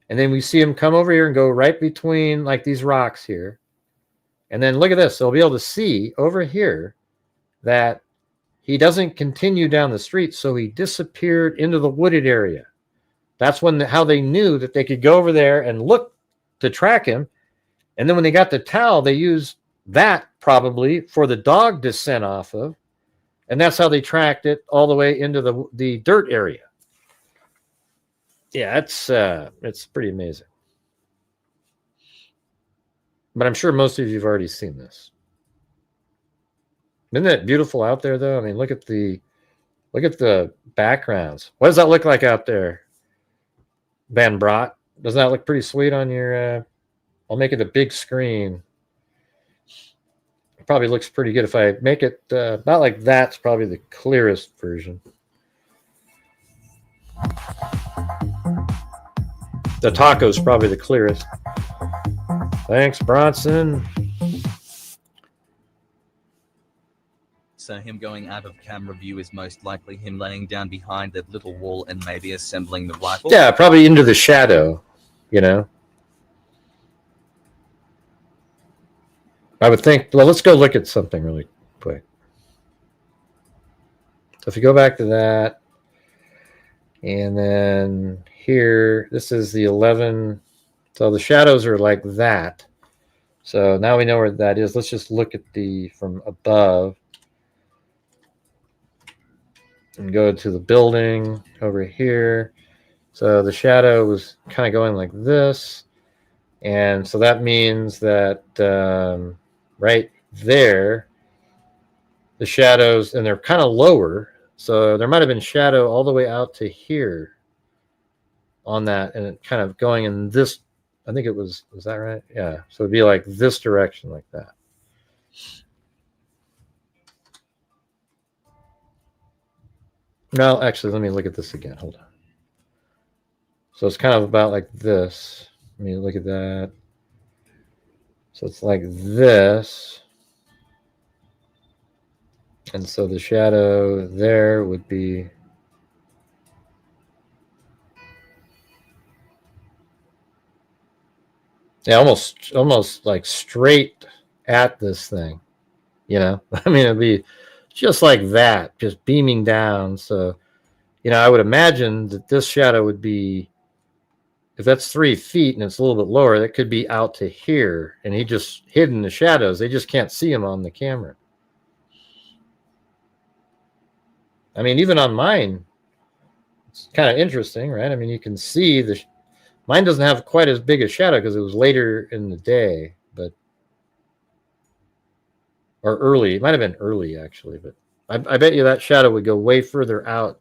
and then we see him come over here and go right between like these rocks here. And then look at this. So we'll be able to see over here that he doesn't continue down the street, so he disappeared into the wooded area. That's how they knew that they could go over there and look to track him. And then when they got the towel, they used that probably for the dog to scent off of. And that's how they tracked it all the way into the dirt area. Yeah, it's pretty amazing. But I'm sure most of you have already seen this. Isn't that beautiful out there, though? I mean, look at the backgrounds. What does that look like out there, Van Brot? Doesn't that look pretty sweet on your... I'll make it a big screen. It probably looks pretty good if I make it about like that's probably the clearest version. The taco's probably the clearest. Thanks, Bronson. So him going out of camera view is most likely him laying down behind that little wall and maybe assembling the rifle? Yeah, probably into the shadow, I would think, well, let's go look at something really quick. So if you go back to that, and then here, this is the 11. So the shadows are like that. So now we know where that is. Let's just look at from above. And go to the building over here. So the shadow was kind of going like this. And so that means that right there, the shadows, and they're kind of lower. So there might have been shadow all the way out to here on that. And it kind of going in this, I think it was that right? Yeah. So it'd be like this direction like that. No, actually, let me look at this again. Hold on. So it's kind of about like this. Let me look at that. So it's like this. And so the shadow there would be... Yeah, almost like straight at this thing. I mean, it'd be just like that, just beaming down. So, I would imagine that this shadow would be, if that's 3 feet and it's a little bit lower, that could be out to here. And he just hid in the shadows. They just can't see him on the camera. I mean, even on mine, it's kind of interesting, right? I mean, you can see mine doesn't have quite as big a shadow because it was later in the day, or early. It might have been early, actually, but I bet you that shadow would go way further out,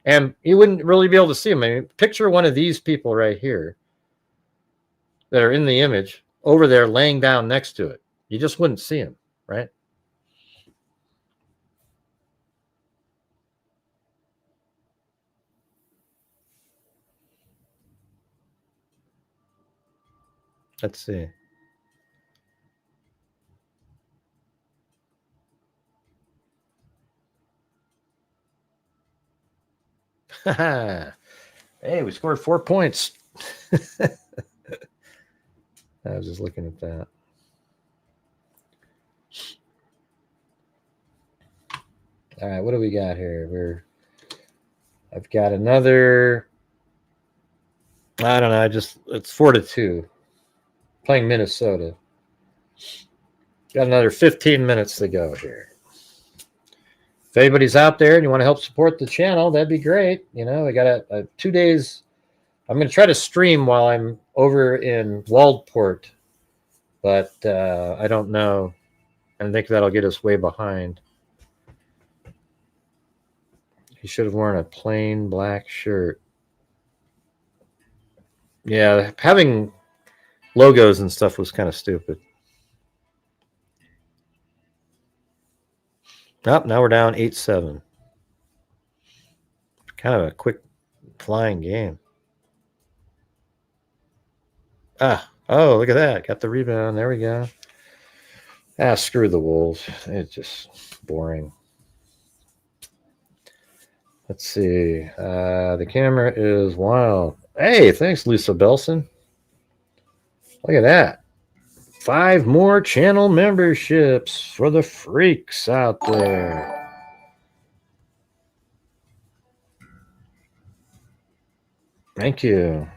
and you wouldn't really be able to see him. I mean, picture one of these people right here that are in the image over there laying down next to it. You just wouldn't see him, right? Let's see. Hey, we scored 4 points. I was just looking at that. All right, what do we got here? I've got another. I don't know. It's 4-2. Playing Minnesota. Got another 15 minutes to go here. If anybody's out there and you want to help support the channel, that'd be great. You know, I got 2 days. I'm going to try to stream while I'm over in Waldport, but I don't know. I think that'll get us way behind. He should have worn a plain black shirt. Yeah, having logos and stuff was kind of stupid. Oh, now we're down 8-7. Kind of a quick flying game. Oh, look at that. Got the rebound. There we go. Screw the Wolves. It's just boring. Let's see. The camera is wild. Hey, thanks, Lisa Belson. Look at that. 5 more channel memberships for the freaks out there. Thank you.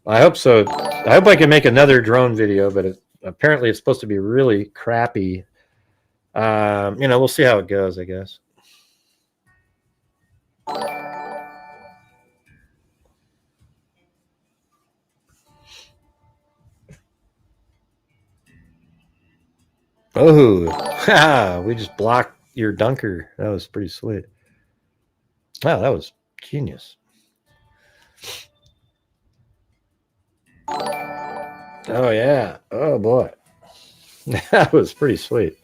I hope so. I hope I can make another drone video, but apparently it's supposed to be really crappy. You know, we'll see how it goes, I guess. Oh, we just blocked your dunker. That was pretty sweet. Wow, that was genius. Oh, yeah. Oh, boy. That was pretty sweet.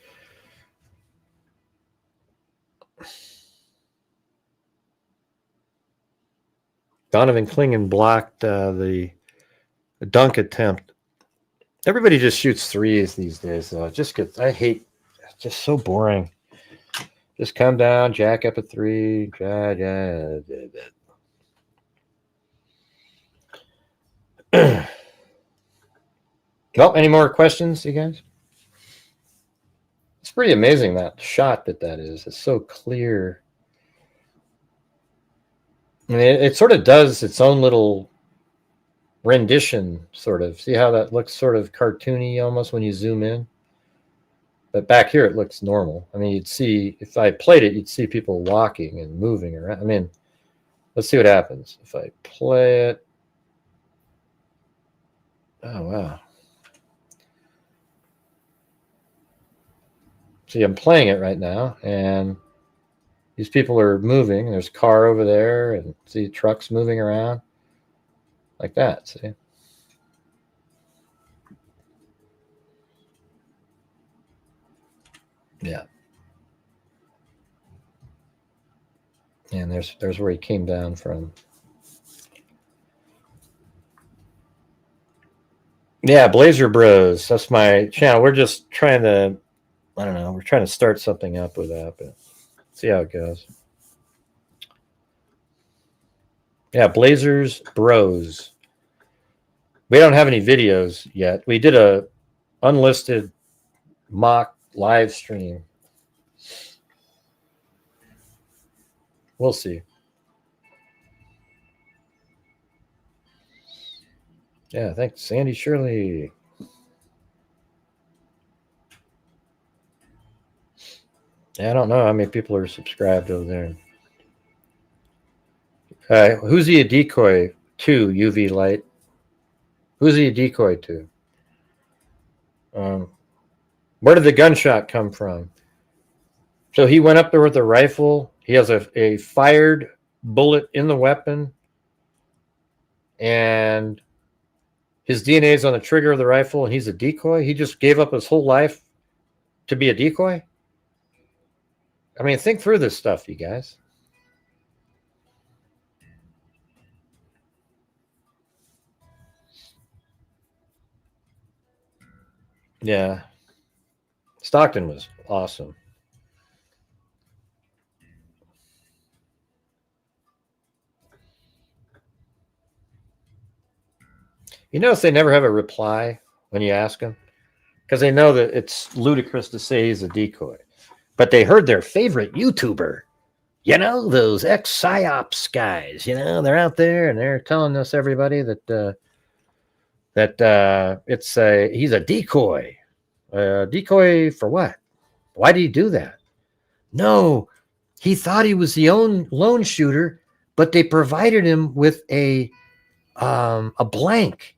Donovan Klingen blocked the dunk attempt. Everybody just shoots threes these days, though. It just gets, it's just so boring. Just come down, jack up a three. Well, any more questions, you guys? It's pretty amazing, that shot that is. It's so clear. I mean, it sort of does its own little rendition, sort of. See how that looks sort of cartoony almost when you zoom in? But back here, it looks normal. I mean, you'd see, if I played it, you'd see people walking and moving around. I mean, let's see what happens. If I play it. Oh, wow. See, I'm playing it right now, and these people are moving. There's a car over there, and see trucks moving around. Like that, see? Yeah. And there's where he came down from. Yeah, Blazer Bros. That's my channel. We're just trying to, I don't know, we're trying to start something up with that, but see how it goes. Yeah, Blazers Bros. We don't have any videos yet. We did a unlisted mock live stream. We'll see. Yeah, thanks, Sandy Shirley. Yeah, I don't know how many people are subscribed over there. Who's he a decoy to, UV Light? Who's he a decoy to? Where did the gunshot come from? So he went up there with a rifle. He has a fired bullet in the weapon. And his DNA is on the trigger of the rifle, and he's a decoy. He just gave up his whole life to be a decoy. I mean, think through this stuff, you guys. Yeah. Stockton was awesome. You notice they never have a reply when you ask them, because they know that it's ludicrous to say he's a decoy. But they heard their favorite YouTuber, you know, those ex-psyops guys, you know, they're out there and they're telling us, everybody, that he's a decoy. Decoy for what? Why did he do that? No, he thought he was the lone shooter, but they provided him with a blank.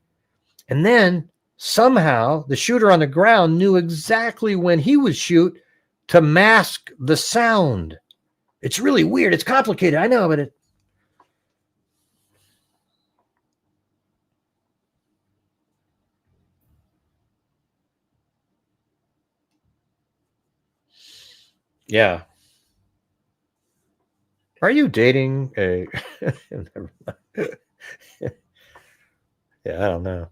And then somehow the shooter on the ground knew exactly when he would shoot to mask the sound. It's really weird. It's complicated. I know, but yeah. Are you dating a... Yeah, I don't know.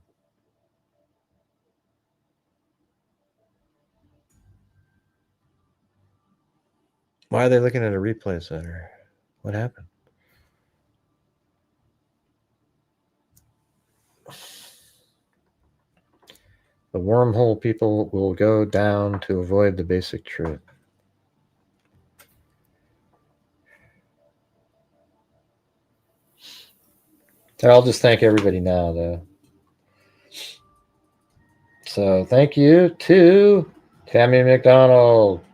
Why are they looking at a replay center? What happened? The wormhole people will go down to avoid the basic truth. So I'll just thank everybody now, though. So thank you to Tammy McDonald,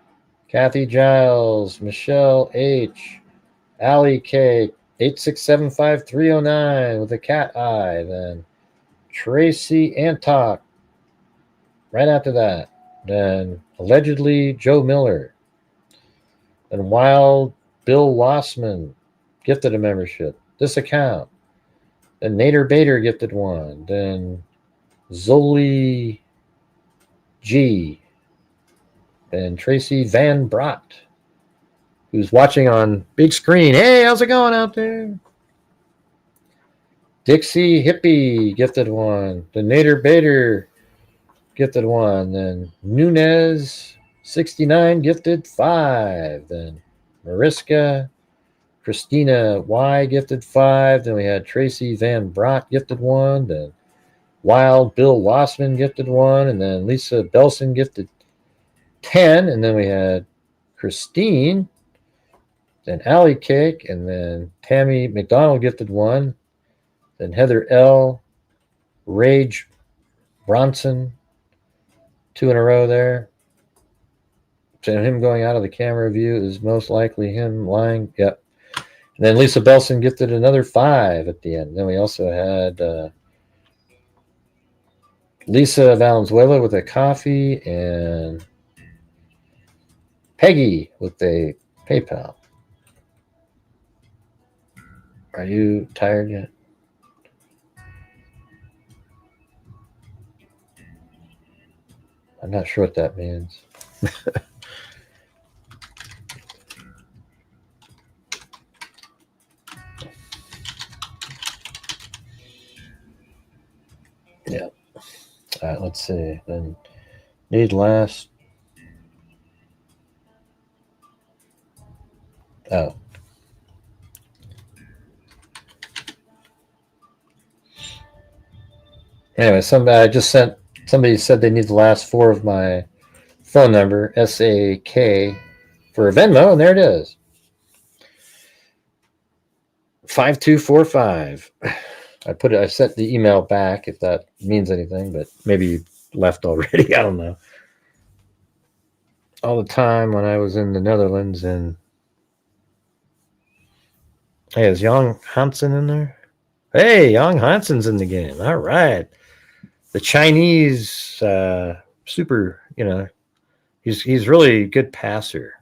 Kathy Giles, Michelle H, Allie K, 8675309 with a cat eye, then Tracy Antock right after that, then allegedly Joe Miller, then Wild Bill Wassman gifted a membership, this account, then Nader Bader gifted one, then Zoli G, then Tracy Van Brott, who's watching on big screen. Hey, how's it going out there? Dixie Hippie gifted one. The Nader Bader gifted one. Then Nunez 69 gifted 5. Then Mariska Christina Y gifted 5. Then we had Tracy Van Brott gifted 1. Then Wild Bill Wassman gifted 1. And then Lisa Belson gifted 10. And then we had Christine, then Allie Cake, and then Tammy McDonald gifted 1. Then Heather L, Rage Bronson, 2 in a row there. So him going out of the camera view is most likely him lying. Yep. And then Lisa Belson gifted another 5 at the end. Then we also had Lisa Valenzuela with a coffee and Peggy with a PayPal. Are you tired yet? I'm not sure what that means. Yeah. All right, let's see. Then need last. Oh. Anyway, somebody said they need the last 4 of my phone number, SAK, for a Venmo, and there it is. 5245. I sent the email back, if that means anything, but maybe you left already. I don't know. All the time when I was in the Netherlands, and hey, is Jan Hansen in there? Hey, Jan Hansen's in the game. All right. The Chinese super, he's really a good passer.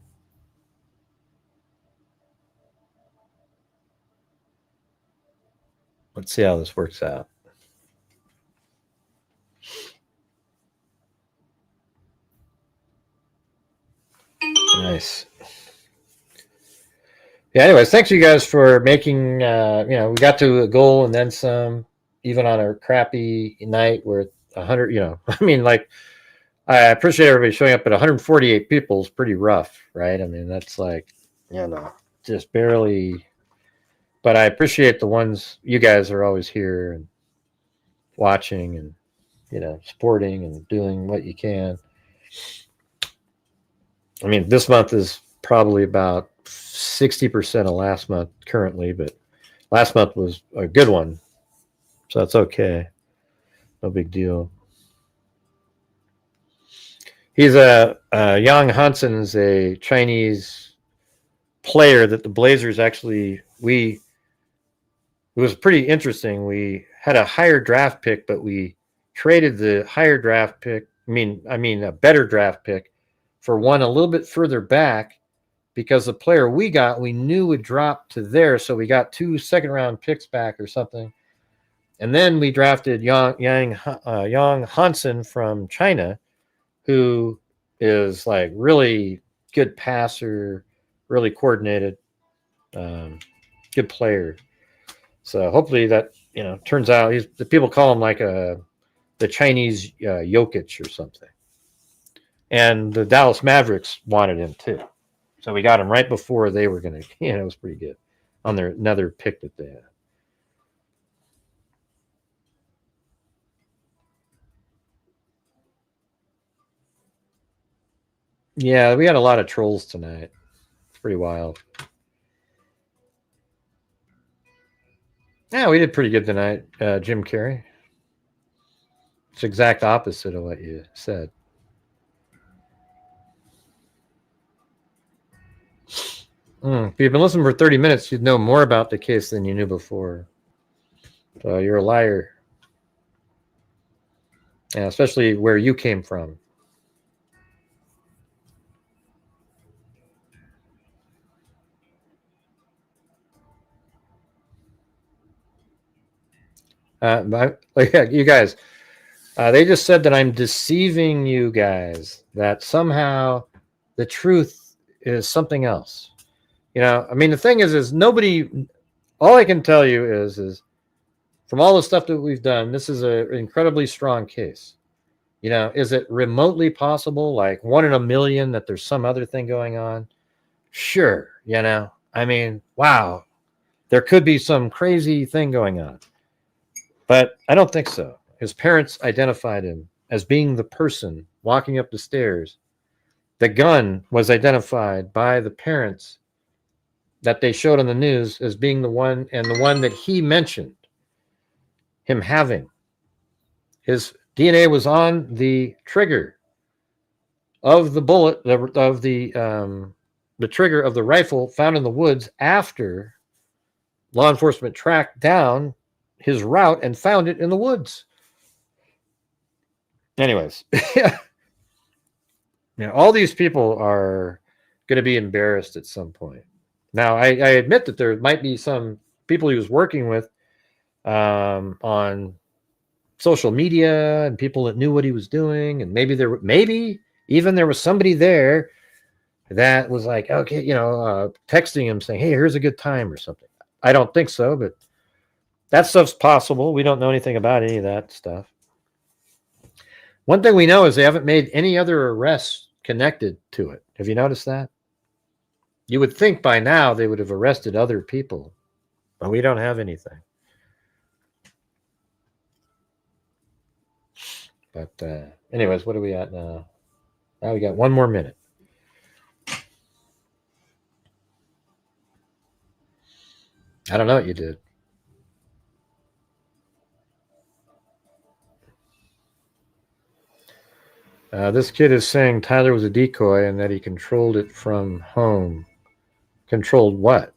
Let's see how this works out. Nice. Yeah, anyways, thanks you guys for making, we got to a goal and then some, even on a crappy night where 100, I appreciate everybody showing up, but 148 people is pretty rough, right? I mean, that's like, just barely, but I appreciate the ones, you guys are always here, and watching and, supporting and doing what you can. I mean, this month is probably about 60% of last month currently, but last month was a good one. So that's okay. No big deal. He's Yang Hansen is a Chinese player that the Blazers actually, it was pretty interesting. We had a higher draft pick, but we traded the higher draft pick, I mean a better draft pick for one a little bit further back, because the player we got, we knew would drop to there. So we got 2 second-round picks back or something. And then we drafted Yang Hansen from China, who is like really good passer, really coordinated, good player. So hopefully that, turns out the people call him like the Chinese Jokic or something. And the Dallas Mavericks wanted him too. So we got him right before they were going to, it was pretty good on their another pick that they had. Yeah, we had a lot of trolls tonight. It's pretty wild. Yeah, we did pretty good tonight, Jim Carrey. It's the exact opposite of what you said. If you've been listening for 30 minutes, you'd know more about the case than you knew before. So you're a liar. Yeah, especially where you came from. You guys, they just said that I'm deceiving you guys, that somehow the truth is something else. The thing is nobody, all I can tell you is from all the stuff that we've done, this is an incredibly strong case. Is it remotely possible, like 1 in a million, that there's some other thing going on? Sure. Wow, there could be some crazy thing going on. But I don't think so. His parents identified him as being the person walking up the stairs. The gun was identified by the parents that they showed on the news as being the one, and the one that he mentioned him having. His DNA was on the trigger of the bullet, of the trigger of the rifle found in the woods after law enforcement tracked down his route and found it in the woods. Anyways, all these people are going to be embarrassed at some point. Now, I admit that there might be some people he was working with on social media and people that knew what he was doing, and maybe there was somebody there that was like, okay, texting him saying, hey, here's a good time or something. I don't think so, but that stuff's possible. We don't know anything about any of that stuff. One thing we know is they haven't made any other arrests connected to it. Have you noticed that? You would think by now they would have arrested other people, but we don't have anything. But anyways, what are we at now? Now we got 1 more minute. I don't know what you did. This kid is saying Tyler was a decoy and that he controlled it from home. Controlled what?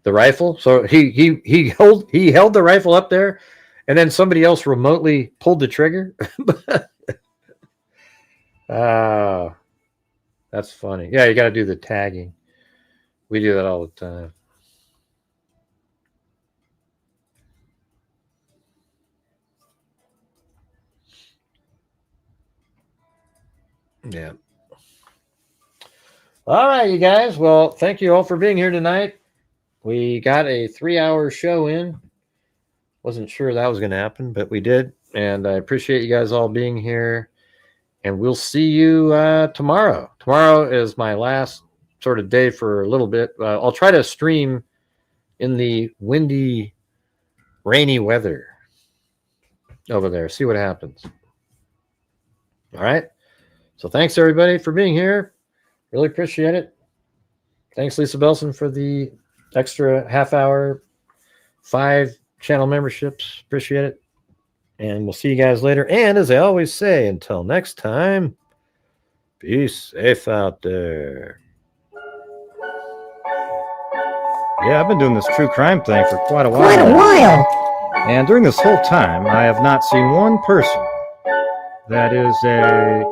The rifle? So he held the rifle up there, and then somebody else remotely pulled the trigger. That's funny. Yeah, you got to do the tagging. We do that all the time. Yeah. All right, you guys. Well, thank you all for being here tonight. We got a 3-hour show in. Wasn't sure that was going to happen, but we did. And I appreciate you guys all being here. And we'll see you tomorrow. Tomorrow is my last sort of day for a little bit. I'll try to stream in the windy, rainy weather. over there. See what happens. All right. So thanks everybody for being here. Really appreciate it. Thanks Lisa Belson for the extra half hour, 5 channel memberships. Appreciate it. And we'll see you guys later. And as I always say, until next time, be safe out there. Yeah, I've been doing this true crime thing for quite a while. And during this whole time, I have not seen one person that is a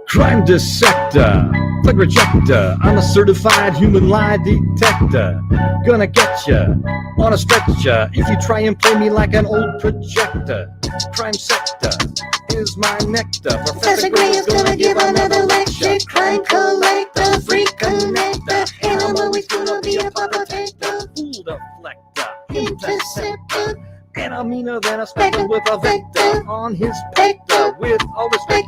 crime dissector, flag rejector. I'm a certified human lie detector. Gonna get ya on a stretcher if you try and play me like an old projector. Crime sector is my nectar. Professor Gray is gonna give another lecture. Crime collector, freak connector, and I'm always gonna be a perpetrator. Fool deflector, Interceptor, and I'm meaner than a spectre with a vector on his vector. With all respect,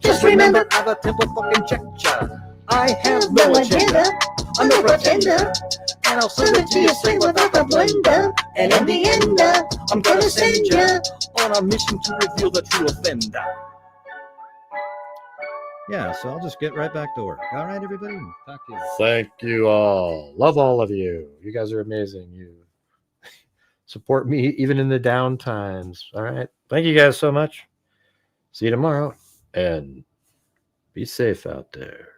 just remember I'm a temple fucking checker. I have no agenda, I'm no pretender, and I'll serve it to you straight without the blender. And in the end, I'm gonna send ya on a mission to reveal the true offender. Yeah, so I'll just get right back to work. All right, everybody. Talk to you. Thank you all. Love all of you. You guys are amazing. You support me even in the down times. All right. Thank you guys so much. See you tomorrow. And be safe out there.